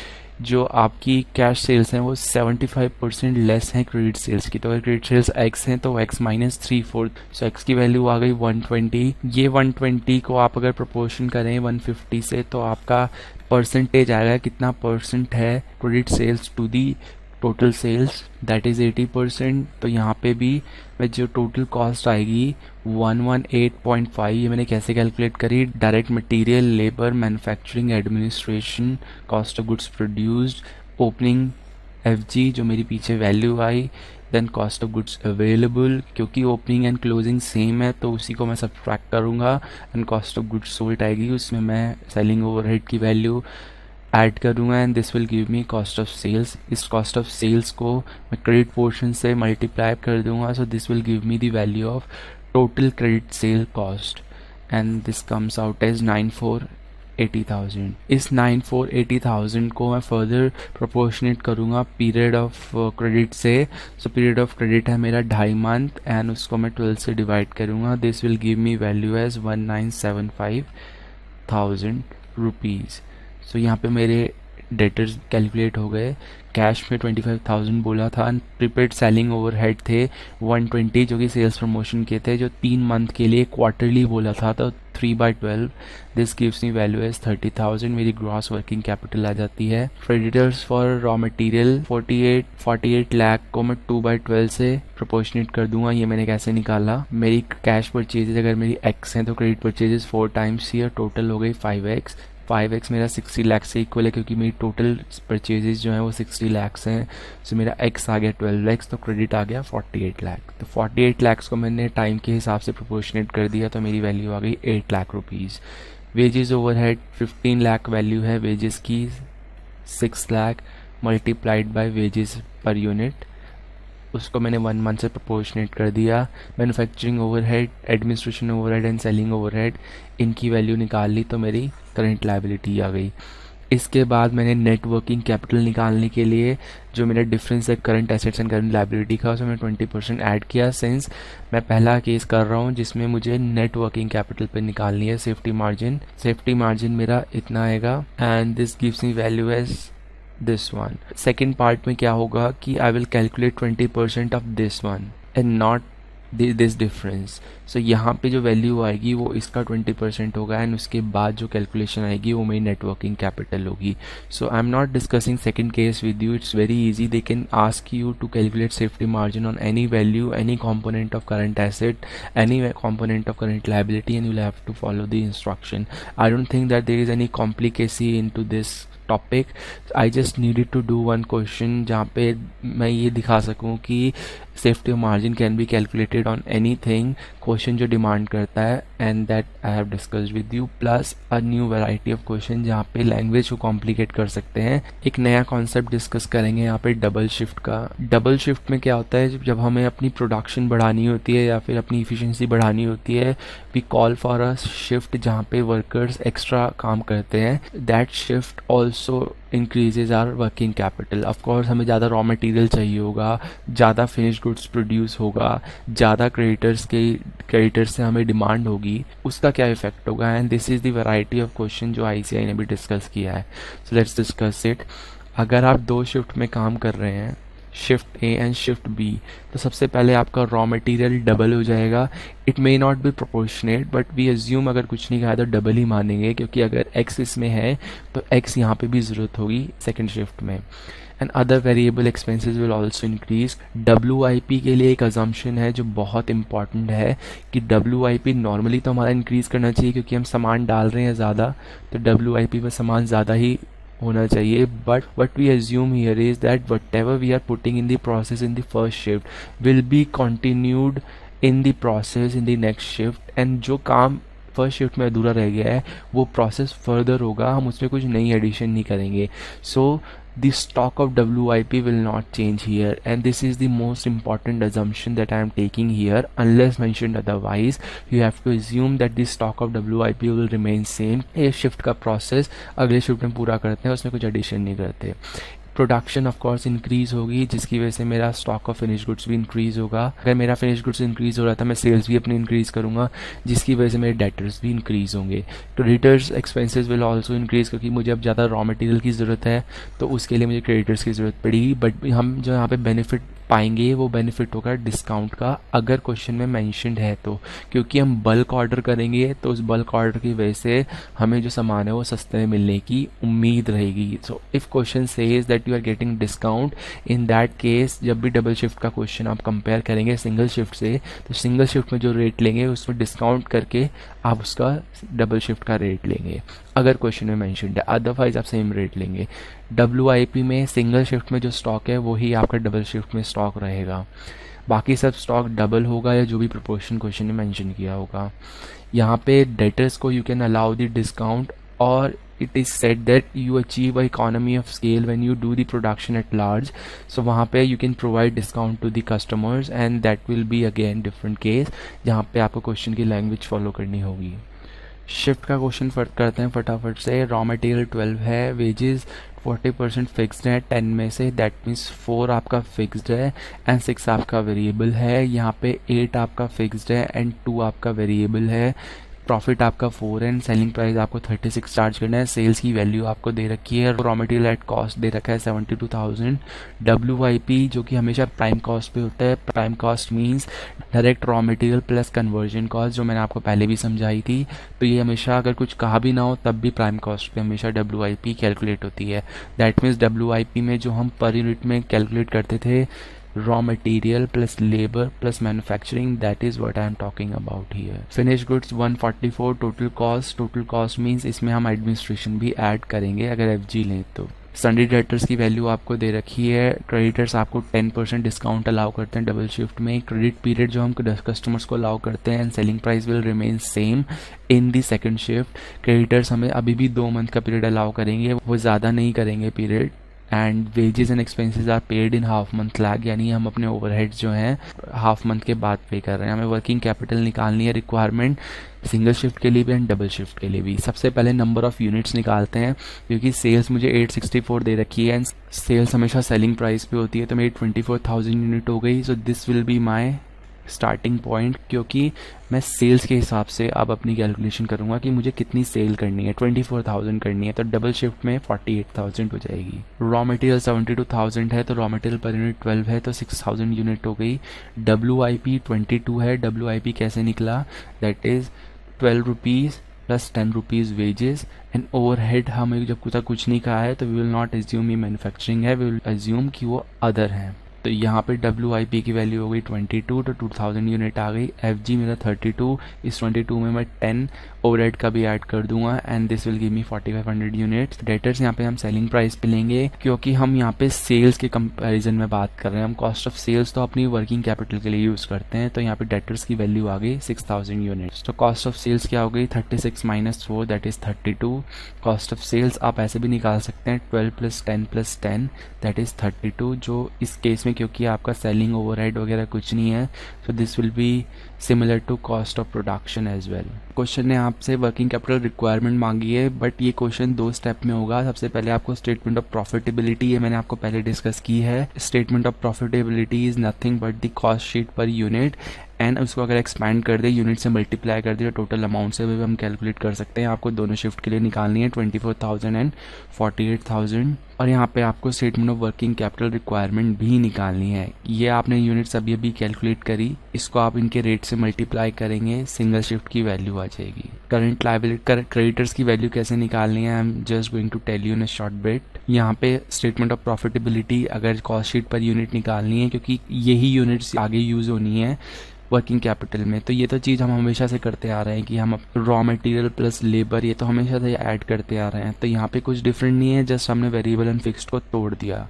जो आपकी कैश सेल्स हैं वो 75% लेस हैं क्रेडिट सेल्स की। तो अगर क्रेडिट सेल्स x हैं तो x माइनस 3/4, सो x की वैल्यू आ गई 120। ये 120 को आप अगर प्रोपोर्शन करें 150 से तो आपका परसेंटेज आएगा कितना परसेंट है credit sales to the total sales, that is 80%। तो यहाँ पे भी मैं जो टोटल कॉस्ट आएगी 118.5, ये मैंने कैसे कैलकुलेट करी, direct material, labour, manufacturing, administration, cost of goods produced, opening FG जो मेरी पीछे वैल्यू आई, then cost of goods available, क्योंकि ओपनिंग एंड क्लोजिंग सेम है तो उसी को मैं सब्ट्रैक्ट करूँगा, and cost of goods sold आएगी, उसमें मैं सेलिंग ओवरहेड की वैल्यू ऐड करूँगा and this will give me cost of sales. इस कॉस्ट ऑफ सेल्स को मैं क्रेडिट पोर्शन से मल्टीप्लाई कर दूंगा, so this will give me the value of total credit sale cost and this comes out as 9480,000। इस 9480,000 को मैं further proportionate करूँगा पीरियड ऑफ क्रेडिट से। सो पीरियड ऑफ क्रेडिट है मेरा 2.5 मंथ एंड उसको मैं 12 से डिवाइड करूँगा। This will give me value as 1975,000 rupees. So यहाँ पे मेरे डेटर्स कैलकुलेट हो गए। कैश में 25,000 बोला था, प्रीपेड सेलिंग ओवरहेड थे 120 जो कि सेल्स प्रमोशन के थे, जो 3 मंथ के लिए क्वार्टरली बोला था, तो 3/12 this gives me value as 30,000। मेरी ग्रॉस वर्किंग कैपिटल आ जाती है। Creditors for raw material 48 lakh को मैं 2/12 से प्रोपोर्शनेट कर दूंगा। ये मैंने कैसे निकाला, मेरी कैश परचेजेज अगर मेरी x हैं तो क्रेडिट परचेजेज 4 टाइम्स ही, टोटल हो गई 5x मेरा 60 लाख से इक्वल है, क्योंकि मेरी टोटल परचेजेज जो हैं वो 60 लाख हैं। सो मेरा x आ गया 12 लाख, तो क्रेडिट आ गया 48 लाख। तो 48 लाख को मैंने टाइम के हिसाब से प्रोपोर्शनेट कर दिया, तो मेरी वैल्यू आ गई 8 lakh rupees. Wages overhead 15 lakh value है वेजेस की, 6 lakh multiplied by wages per unit, उसको मैंने 1 मंथ से प्रोपोर्शनेट कर दिया। Manufacturing overhead, administration overhead and selling overhead, इनकी वैल्यू निकाल ली तो मेरी करंट लायबिलिटी आ गई। इसके बाद मैंने नेट वर्किंग कैपिटल निकालने के लिए जो मेरा डिफरेंस है current assets and current liability का, उसमें 20% ऐड किया, सिंस मैं पहला केस कर रहा हूँ जिसमें मुझे नेट वर्किंग कैपिटल पे निकालनी है सेफ्टी मार्जिन। सेफ्टी मार्जिन मेरा इतना आएगा and this gives me value as this one. Second part में क्या होगा कि I will calculate 20% of this one and not this difference. So यहाँ पे जो वैल्यू आएगी वो इसका 20% होगा एंड उसके बाद जो कैलकुलेशन आएगी वो मेरी नेटवर्किंग कैपिटल होगी। So I am not discussing second case with you, it's very easy. They can ask you to calculate safety margin on any value, any component of current asset, any component of current liability, and you'll have to follow the instruction. I don't think that there is any complicacy into this topic. I just needed to do one question जहाँ पे मैं ये दिखा सकूँ कि safety margin can be calculated on anything, question जो demand करता है, and that I have discussed with you, plus a new variety of question जहाँ पे लैंग्वेज को कॉम्प्लिकेट कर सकते हैं। एक नया कॉन्सेप्ट डिस्कस करेंगे यहाँ पे डबल शिफ्ट का। डबल शिफ्ट में क्या होता है, जब हमें अपनी प्रोडक्शन बढ़ानी होती है या फिर अपनी इफिशिएंसी बढ़ानी होती है, we call for a shift जहाँ पे वर्कर्स एक्स्ट्रा काम करते हैं। That shift also increases our working capital. Of course हमें ज़्यादा रॉ मटेरियल चाहिए होगा, ज़्यादा फिनिश गुड्स प्रोड्यूस होगा, ज़्यादा क्रेडिटर्स से हमें डिमांड होगी, उसका क्या इफेक्ट होगा, and this is the variety of question जो आईसीआई ने भी डिस्कस किया है। So let's discuss it. अगर आप 2 शिफ्ट में काम कर रहे हैं, shift A and shift B, तो सबसे पहले आपका रॉ मटेरियल डबल हो जाएगा। It may not be proportionate but we assume अगर कुछ नहीं कहा तो डबल ही मानेंगे, क्योंकि अगर एक्स इसमें है तो एक्स यहाँ पे भी ज़रूरत होगी सेकेंड शिफ्ट में। And other variable expenses will also increase. WIP के लिए एक अजम्पशन है जो बहुत इंपॉर्टेंट है कि WIP नॉर्मली तो हमारा इंक्रीज करना चाहिए क्योंकि हम सामान डाल रहे हैं ज़्यादा, तो WIP में सामान ज़्यादा ही होना चाहिए। But what we assume here is that whatever we are putting in the process in the first shift will be continued in the process in the next shift, and जो काम first shift में अधूरा रह गया है वो process further होगा, हम उसमें कुछ नई एडिशन नहीं करेंगे। सो the stock of WIP will not change here, and this is the most important assumption that I am taking here. Unless mentioned otherwise, you have to assume that the stock of WIP will remain same. एक shift का process अगले shift में पूरा करते हैं, उसमें कुछ addition नहीं करते। प्रोडक्शन ऑफ कोर्स इंक्रीज होगी जिसकी वजह से मेरा स्टॉक ऑफ फिनिश गुड्स भी इंक्रीज होगा। अगर मेरा फिनिश गुड्स इंक्रीज हो रहा था, मैं सेल्स भी अपनी इंक्रीज करूंगा जिसकी वजह से मेरे डेटर्स भी इंक्रीज होंगे। Creditors expenses will also increase, क्योंकि मुझे अब ज़्यादा रॉ मटेरियल की ज़रूरत है तो उसके लिए मुझे क्रेडिटर्स की ज़रूरत पड़ेगी। बट हम जो यहाँ पे बेनिफिट पाएंगे वो बेनिफिट होगा डिस्काउंट का, अगर क्वेश्चन में मेंशन्ड है तो, क्योंकि हम बल्क ऑर्डर करेंगे तो उस बल्क ऑर्डर की वजह से हमें जो सामान है वो सस्ते में मिलने की उम्मीद रहेगी। So if question says that you are getting discount, in that case जब भी डबल शिफ्ट का क्वेश्चन आप कंपेयर करेंगे सिंगल शिफ्ट से, तो सिंगल शिफ्ट में जो रेट लेंगे उसमें डिस्काउंट करके आप उसका डबल शिफ्ट का रेट लेंगे अगर क्वेश्चन में मेंशन्ड है, अदरवाइज आप सेम रेट लेंगे। WIP में सिंगल शिफ्ट में जो स्टॉक है वही आपका डबल शिफ्ट में स्टॉक रहेगा, बाकी सब स्टॉक डबल होगा या जो भी प्रोपोर्शन क्वेश्चन ने मेंशन किया होगा। यहाँ पे डेटर्स को you can allow the discount, और it is said that you achieve a economy of scale when you do the production at large, so वहाँ पे you can provide discount to the customers and that will be again different case जहाँ पे आपको question की language follow करनी होगी। Shift का question करते हैं फटाफट से। रॉ मटेरियल 12 है, वेजेस 40% फिक्स्ड है 10 में से, दैट मीन्स 4 आपका फिक्स्ड है एंड 6 आपका वेरिएबल है। यहाँ पे 8 आपका फिक्स्ड है एंड 2 आपका वेरिएबल है। प्रॉफिट आपका 4 है एंड सेलिंग प्राइस आपको 36 चार्ज करना है। सेल्स की वैल्यू आपको दे रखी है, रॉ मटेरियल एट कॉस्ट दे रखा है 72,000। WIP जो कि हमेशा प्राइम कॉस्ट पे होता है, prime cost means direct raw material plus conversion cost, जो मैंने आपको पहले भी समझाई थी। तो ये हमेशा अगर कुछ कहा भी ना हो तब भी प्राइम कॉस्ट पे हमेशा WIP कैलकुलेट होती है। दैट मीन्स WIP में जो हम पर यूनिट में कैलकुलेट करते थे raw material plus labor plus manufacturing, that is what I am talking about here. Finished goods 144, total cost means इसमें हम एडमिनिस्ट्रेशन भी ऐड करेंगे अगर FG लें तो। सन्डी डेटर्स की वैल्यू आपको दे रखी है। क्रेडिटर्स आपको 10% डिस्काउंट अलाउ करते हैं डबल शिफ्ट में। क्रेडिट पीरियड जो हम कस्टमर्स को अलाउ करते हैं, and selling price will remain same in the second shift. Creditors हमें अभी भी 2 मंथ का पीरियड अलाउ करेंगे, वो ज़्यादा नहीं करेंगे period. And wages and expenses are paid in half month lag, यानी हम अपने ओवरहेड्स जो हैं हाफ मंथ के बाद पे कर रहे हैं। हमें वर्किंग कैपिटल निकालनी है, रिक्वायरमेंट सिंगल शिफ्ट के लिए भी एंड डबल शिफ्ट के लिए भी। सबसे पहले नंबर ऑफ यूनिट्स निकालते हैं, क्योंकि सेल्स मुझे 864 दे रखी है एंड सेल्स हमेशा सेलिंग प्राइस पे होती है, तो मेरी 24,000 यूनिट हो गई। सो this will be my starting point, क्योंकि मैं सेल्स के हिसाब से अब अपनी कैलकुलेशन करूंगा कि मुझे कितनी सेल करनी है। 24,000 करनी है तो डबल शिफ्ट में 48,000 हो जाएगी। रॉ मटेरियल 72,000 है तो रॉ मटेरियल पर यूनिट 12 है तो 6,000 यूनिट हो गई। WIP 22 है, WIP कैसे निकला, that is 12 rupees plus 10 rupees wages and overhead. हमें जब कुछ नहीं कहा है तो वी विल नॉट एज्यूम ये मैन्युफैक्चरिंग है, वी विल एज्यूम कि वो अदर है। तो यहाँ पे WIP की वैल्यू हो गई 22, तो 2000 यूनिट आ गई। FG मेरा 32, इस 22 में मैं 10 ओवरहेड का भी ऐड कर दूंगा and this will give me 4500 units. Debtors यहाँ पे हम सेलिंग प्राइस पे लेंगे क्योंकि हम यहाँ पे सेल्स के कंपैरिजन में बात कर रहे हैं। हम कॉस्ट ऑफ सेल्स तो अपनी वर्किंग कैपिटल के लिए यूज करते हैं, तो यहाँ पे डेटर्स की वैल्यू आ गई 6000 यूनिट्स। तो कॉस्ट ऑफ सेल्स क्या हो गई 36 - 4 that is 32। Cost of sales आप ऐसे भी निकाल सकते हैं 12 + 10 + 10 दैट इज 32, जो इस केस में क्योंकि आपका सेलिंग ओवरहेड वगैरह कुछ नहीं है, so this will be similar to cost of production as well. Question ने आपसे वर्किंग कैपिटल रिक्वायरमेंट मांगी है, बट ये क्वेश्चन 2 स्टेप में होगा। सबसे पहले आपको स्टेटमेंट ऑफ प्रॉफिटेबिलिटी, ये मैंने आपको पहले डिस्कस की है। Statement of profitability is nothing but the cost sheet per unit, and उसको अगर एक्सपैंड कर दे यूनिट से मल्टीप्लाई कर दे तो टोटल अमाउंट से भी हम कैलकुलेट कर सकते हैं। आपको दोनों शिफ्ट के लिए निकालनी है 24,000 एंड 48,000, और यहाँ पे आपको statement of working capital requirement भी निकालनी है। ये आपने यूनिट्स अभी अभी कैलकुलेट करी, इसको आप इनके रेट से मल्टीप्लाई करेंगे, सिंगल शिफ्ट की वैल्यू आ जाएगी। करंट लायबिलिटी क्रेडिटर्स की वैल्यू कैसे निकालनी है, I am just going to tell you in a short bit. यहाँ पे स्टेटमेंट ऑफ प्रॉफिटेबिलिटी अगर कॉस्ट शीट पर यूनिट निकालनी है, क्योंकि यही यूनिट्स आगे यूज होनी है वर्किंग कैपिटल में, तो ये तो चीज़ हम हमेशा से करते आ रहे हैं कि हम रॉ मटेरियल प्लस लेबर ये तो हमेशा से ऐड करते आ रहे हैं। तो यहाँ पे कुछ डिफरेंट नहीं है, जस्ट हमने वेरिएबल एंड फिक्स्ड को तोड़ दिया।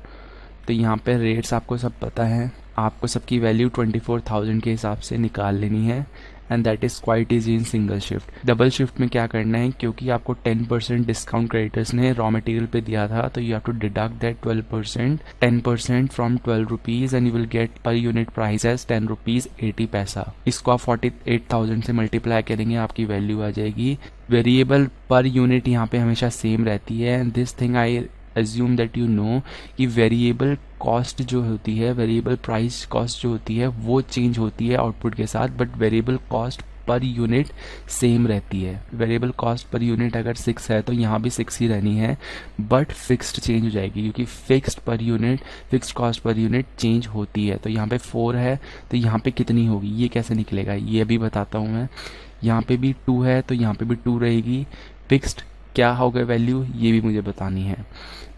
तो यहाँ पे रेट्स आपको सब पता है, आपको सबकी वैल्यू 24,000 के हिसाब से निकाल लेनी है, and that is quite easy in single shift. Double shift में क्या करना है, क्योंकि आपको 10% डिस्काउंट क्रेडिटर्स ने रॉ मटेरियल पे दिया था, तो you have to deduct that 12%, 10% from 12 rupees and you will get per unit price as 10 rupees 80 paisa. इसको आप 48,000 से मल्टीप्लाई करेंगे, आपकी वैल्यू आ जाएगी। वेरिएबल पर यूनिट यहाँ पे हमेशा सेम रहती है, and this thing I assume that you know कि वेरिएबल कॉस्ट जो होती है, वेरिएबल प्राइस कॉस्ट जो होती है वो चेंज होती है आउटपुट के साथ, but variable cost per unit same रहती है। वेरिएबल कॉस्ट पर यूनिट अगर 6 है तो यहाँ भी 6 ही रहनी है, बट फिक्स्ड चेंज हो जाएगी क्योंकि fixed per unit, fixed cost per unit change होती है। तो यहाँ पे 4 है तो यहाँ पे कितनी होगी, ये कैसे निकलेगा ये भी बताता हूँ मैं। यहाँ पे भी 2 है तो यहाँ पे भी 2 रहेगी। फिक्स्ड क्या होगा वैल्यू ये भी मुझे बतानी है,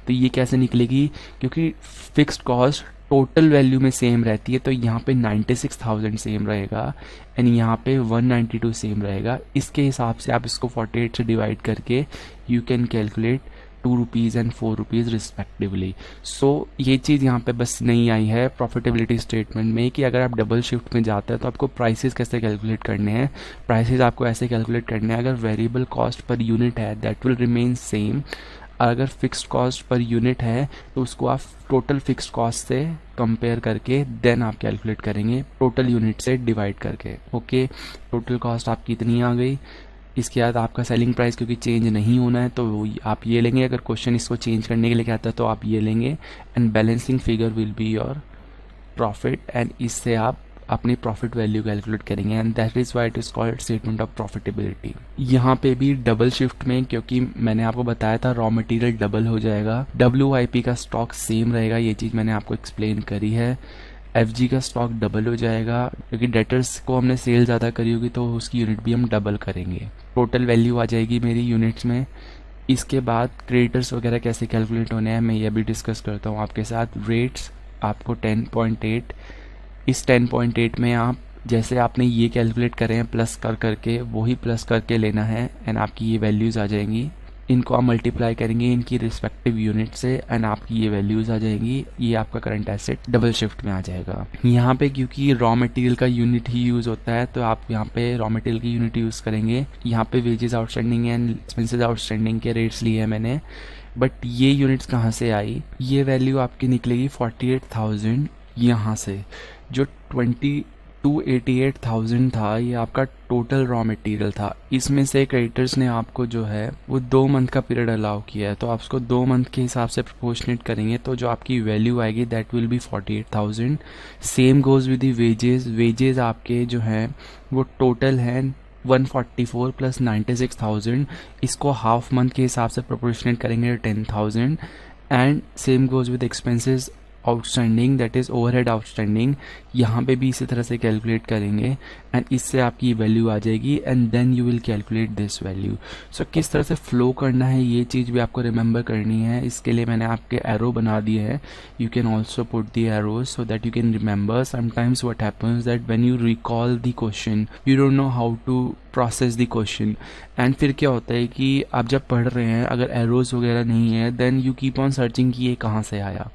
तो ये कैसे निकलेगी, क्योंकि फिक्स्ड कॉस्ट टोटल वैल्यू में सेम रहती है, तो यहाँ पे 96,000 सेम रहेगा एंड यहाँ पे 192 सेम रहेगा। इसके हिसाब से आप इसको 48 से डिवाइड करके you can calculate 2 rupees and 4 rupees respectively. So ये चीज़ यहाँ पे बस नहीं आई है प्रॉफिटेबिलिटी स्टेटमेंट में कि अगर आप डबल शिफ्ट में जाते हैं तो आपको प्राइसेस कैसे कैलकुलेट करने हैं। प्राइसेस आपको ऐसे कैलकुलेट करने हैं, अगर वेरिएबल कॉस्ट पर यूनिट है दैट विल रिमेन सेम, अगर फिक्स्ड कॉस्ट पर यूनिट है तो उसको आप टोटल फिक्स्ड कॉस्ट से कंपेयर करके देन आप कैलकुलेट करेंगे टोटल यूनिट से डिवाइड करके। ओके, टोटल कॉस्ट आपकी इतनी आ गई। इसके बाद आपका सेलिंग प्राइस क्योंकि चेंज नहीं होना है तो आप ये लेंगे, अगर क्वेश्चन इसको चेंज करने के लिए कहता है तो आप ये लेंगे, and balancing figure will be your profit, and इससे आप अपनी प्रॉफिट वैल्यू कैलकुलेट करेंगे, and that is why it is called statement of profitability. यहाँ पे भी डबल शिफ्ट में, क्योंकि मैंने आपको बताया था रॉ मटेरियल डबल हो जाएगा, WIP का स्टॉक सेम रहेगा, ये चीज़ मैंने आपको एक्सप्लेन करी है। FG का स्टॉक डबल हो जाएगा क्योंकि डेटर्स को हमने सेल ज़्यादा करी होगी तो उसकी यूनिट भी हम डबल करेंगे। टोटल वैल्यू आ जाएगी मेरी यूनिट्स में। इसके बाद क्रेडिटर्स वगैरह कैसे कैलकुलेट होने हैं मैं ये भी डिस्कस करता हूँ आपके साथ। रेट्स आपको 10.8, इस 10.8 में आप जैसे आपने ये कैलकुलेट करें हैं प्लस करके वही प्लस करके लेना है, एंड आपकी ये वैल्यूज़ आ जाएंगी। इनको आप मल्टीप्लाई करेंगे इनकी रिस्पेक्टिव यूनिट से एंड आपकी ये वैल्यूज़ आ जाएंगी। ये आपका करंट एसेट डबल शिफ्ट में आ जाएगा। यहाँ पे क्योंकि रॉ मटेरियल का यूनिट ही यूज़ होता है तो आप यहाँ पे रॉ मटेरियल की यूनिट यूज़ करेंगे। यहाँ पे wages outstanding and expenses outstanding के रेट्स लिए हैं मैंने, बट ये यूनिट्स कहाँ से आई, ये वैल्यू आपकी निकलेगी 48,000 यहाँ से। जो 288,000 था ये आपका टोटल रॉ मटेरियल था, इसमें से क्रेडिटर्स ने आपको जो है वो 2 मंथ का पीरियड अलाउ किया है, तो आप उसको 2 मंथ के हिसाब से प्रोपोर्शनेट करेंगे तो जो आपकी वैल्यू आएगी that will B 48,000। Same goes with the wages. Wages आपके जो हैं वो टोटल हैं 144 प्लस 96,000, इसको हाफ मंथ के हिसाब से प्रोपोर्शनेट करेंगे 10,000। And same goes with expenses outstanding that is overhead outstanding, यहाँ पे भी इसी तरह से कैलकुलेट करेंगे एंड इससे आपकी वैल्यू आ जाएगी and then you will calculate this value. So किस तरह से फ्लो करना है ये चीज़ भी आपको रिमेंबर करनी है। इसके लिए मैंने आपके एरो बना दिए हैं, you can also put the arrows so that you can remember. Sometimes what happens that when you recall the question you don't know how to process the question and फिर क्या होता है कि आप जब पढ़ रहे हैं अगर एरोज वगैरह नहीं है then you keep on searching कि ये कहाँ से आया।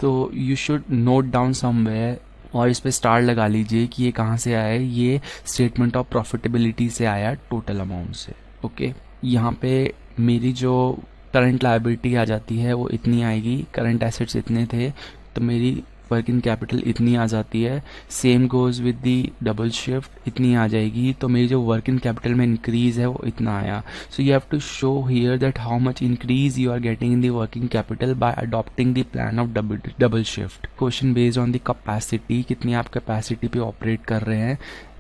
तो you should note down somewhere और इस पे स्टार लगा लीजिए कि ये कहाँ से आया है। ये स्टेटमेंट ऑफ प्रॉफिटेबिलिटी से आया, टोटल अमाउंट से। ओके, यहाँ पे मेरी जो करंट लायबिलिटी आ जाती है वो इतनी आएगी, करंट एसेट्स इतने थे तो मेरी वर्किंग कैपिटल इतनी आ जाती है। Same goes with the double shift, इतनी आ जाएगी तो मेरी जो वर्किंग कैपिटल में इंक्रीज है वो इतना आया। So you have to show here that how much increase you are getting in the working capital by adopting the plan of double shift. Question based on the capacity, कितनी आप capacity पे operate कर रहे हैं।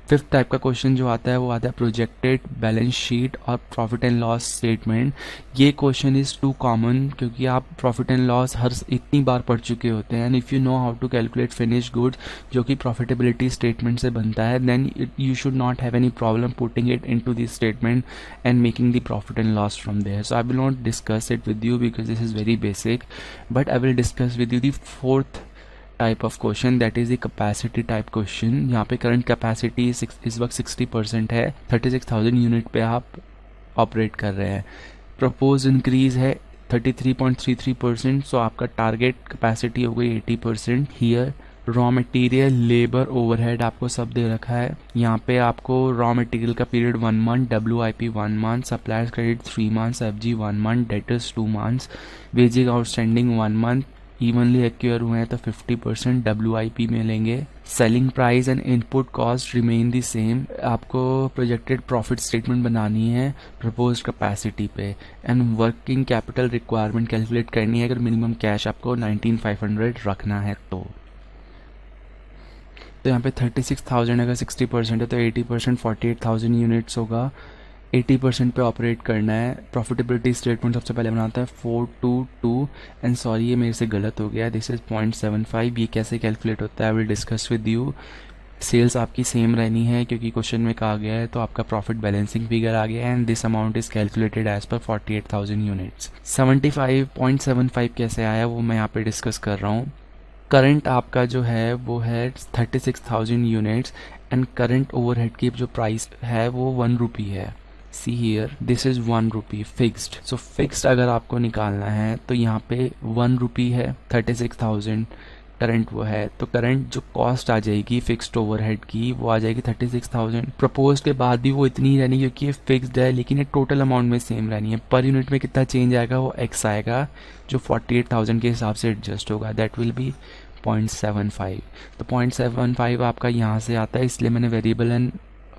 Fifth type का question जो आता है वो आता है प्रोजेक्टेड बैलेंस शीट और प्रॉफिट एंड लॉस स्टेटमेंट। ये क्वेश्चन इज़ टू कॉमन क्योंकि आप प्रॉफिट एंड लॉस हर इतनी बार पढ़ चुके होते हैं। And if you know how to calculate finish goods जो कि प्रॉफिटेबिलिटी स्टेटमेंट से बनता है then you should not have any problem putting it into this statement and making the profit and loss from there. So I will not discuss it with you because this is very basic, but I will discuss with you the fourth type of question that is the capacity type question. यहाँ पे current capacity इस वक्त 60% है, 36,000 unit पे आप operate कर रहे हैं। प्रपोज इंक्रीज है 33.33%, सो आपका टारगेट कैपेसिटी हो गई 80%। Here raw material, labour, overhead आपको सब दे रखा है। यहाँ पे आपको रॉ मटेरियल का period 1 month, WIP 1 month, suppliers credit 3 months, FG 1 month, debtors 2 months, wages outstanding 1 month. Evenly accrue हुए हैं तो 50% WIP में लेंगे। Selling price and input cost remain the same. आपको प्रोजेक्टेड प्रॉफिट स्टेटमेंट बनानी है प्रपोज कैपेसिटी पे एंड वर्किंग कैपिटल रिक्वायरमेंट कैलकुलेट करनी है अगर मिनिमम कैश आपको 19,500 रखना है तो यहाँ पे 36,000 अगर 60% है तो 80% 48,000 यूनिट्स होगा। 80% पे ऑपरेट करना है। प्रॉफिटेबिलिटी स्टेटमेंट सबसे पहले बनाता है 422 एंड सॉरी ये मेरे से गलत हो गया, दिस इज़ 0.75। ये कैसे कैलकुलेट होता है I will discuss with you. Sales आपकी सेम रहनी है क्योंकि क्वेश्चन में कहा गया है, तो आपका प्रॉफिट बैलेंसिंग फिगर आ गया है and this amount is calculated as per 48,000 units. 75.75 कैसे आया वो मैं यहाँ पे डिस्कस कर रहा हूँ। करंट आपका जो है वो है 36,000 यूनिट्स एंड करंट ओवरहेड की जो प्राइस है वो 1 रुपी है। See here this is 1 rupee fixed. So fixed अगर आपको निकालना है तो यहाँ पे 1 रुपी है, 36,000 करंट वो है, तो करंट जो कॉस्ट आ जाएगी फिक्स्ड ओवरहेड की वो आ जाएगी 36,000। प्रपोज के बाद भी वो इतनी ही रहनी क्योंकि ये फिक्स्ड है लेकिन ये टोटल अमाउंट में सेम रहनी है। पर यूनिट में कितना चेंज आएगा वो एक्स आएगा जो 48,000 के हिसाब से एडजस्ट होगा, दैट विल बी 0.75। तो 0.75 आपका यहाँ से आता है, इसलिए मैंने वेरिएबल एंड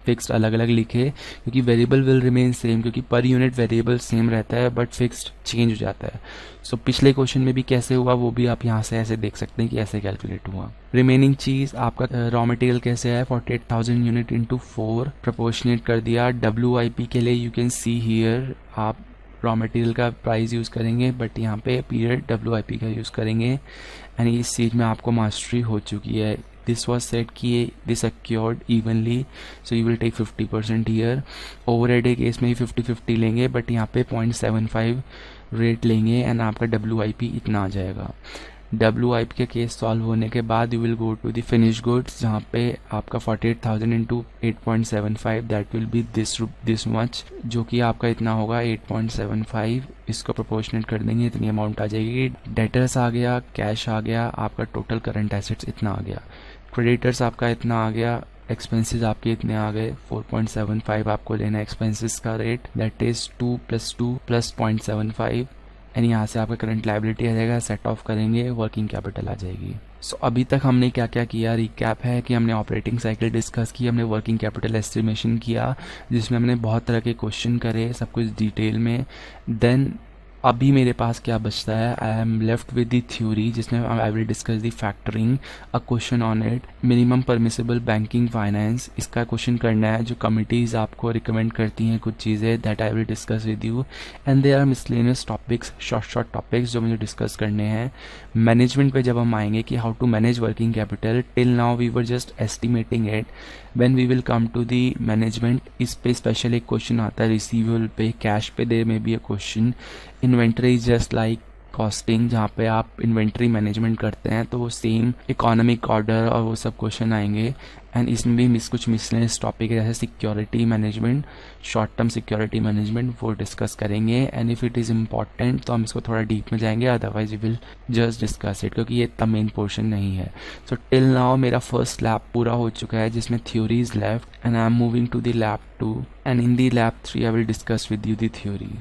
फिक्स्ड अलग अलग लिखे क्योंकि वेरिएबल विल रिमेन सेम, क्योंकि पर यूनिट वेरिएबल सेम रहता है बट फिक्स्ड चेंज हो जाता है। सो पिछले क्वेश्चन में भी कैसे हुआ वो भी आप यहाँ से ऐसे देख सकते हैं कि ऐसे कैलकुलेट हुआ। रिमेनिंग चीज़ आपका रॉ मटेरियल कैसे है 48,000 यूनिट इंटू 4 प्रोपोर्शनेट कर दिया। WIP के लिए यू कैन सी हियर आप रॉ मटेरियल का प्राइस यूज़ करेंगे बट यहाँ पे पीरियड WIP का यूज़ करेंगे एंड इस चीज़ में आपको मास्टरी हो चुकी है। दिस वॉज सेट कि this accrued evenly, so you will take 50% year. Overhead के केस में भी 50-50 लेंगे बट यहाँ पे 0.75 रेट लेंगे एंड आपका WIP इतना आ जाएगा। WIP के केस सॉल्व होने के बाद you will go to the finish goods जहाँ पे आपका 48,000 into 8.75 that will be this much, जो कि आपका इतना होगा 8.75। इसको प्रोपोर्शनेट कर देंगे, इतनी अमाउंट आ जाएगी। डेटर्स आ गया, कैश आ गया, आपका टोटल करंट एसेट्स इतना आ गया। क्रेडिटर्स आपका इतना आ गया, एक्सपेंसेस आपके इतने आ गए। 4.75 आपको लेना है एक्सपेंसेस का रेट, दैट इज 2 + 2 + 0.75 एंड यहाँ से आपका करंट लायबिलिटी आ जाएगा। सेट ऑफ करेंगे, वर्किंग कैपिटल आ जाएगी। सो अभी तक हमने क्या क्या किया, रिकैप है कि हमने ऑपरेटिंग साइकिल डिस्कस की, हमने वर्किंग कैपिटल एस्टिमेशन किया जिसमें हमने बहुत तरह के क्वेश्चन करे, सब कुछ डिटेल में। देन अभी मेरे पास क्या बचता है, I am left with the theory जिसमें I will discuss the factoring, a question on it, minimum permissible banking finance, इसका क्वेश्चन करना है, जो कमिटीज़ आपको रिकमेंड करती हैं कुछ चीज़ें, that I will discuss with you, and there are miscellaneous topics, short topics जो मुझे डिस्कस करने हैं। मैनेजमेंट पे जब हम आएंगे कि how to manage working capital, till now we were just estimating it, when we will come to the management, इस पे स्पेशल एक क्वेश्चन आता है रिसीवेबल पे, कैश पे देयर में be a question, inventory is just like costing, जहाँ पे आप इन्वेंट्री मैनेजमेंट करते हैं, तो वो सेम इकोनॉमिक ऑर्डर और वो सब क्वेश्चन आएंगे। एंड इसमें भी कुछ मिसलेनियस टॉपिक है जैसे security management, short term security management, वो डिस्कस करेंगे। And if it is important तो हम इसको थोड़ा डीप में जाएंगे, otherwise we will just discuss it, क्योंकि ये इतना मेन पोर्शन नहीं है। सो टिल नाउ मेरा फर्स्ट लैब पूरा हो चुका है जिसमें theory is left, and I am moving to the lab 2, and in the lab 3 I will discuss with you the theory.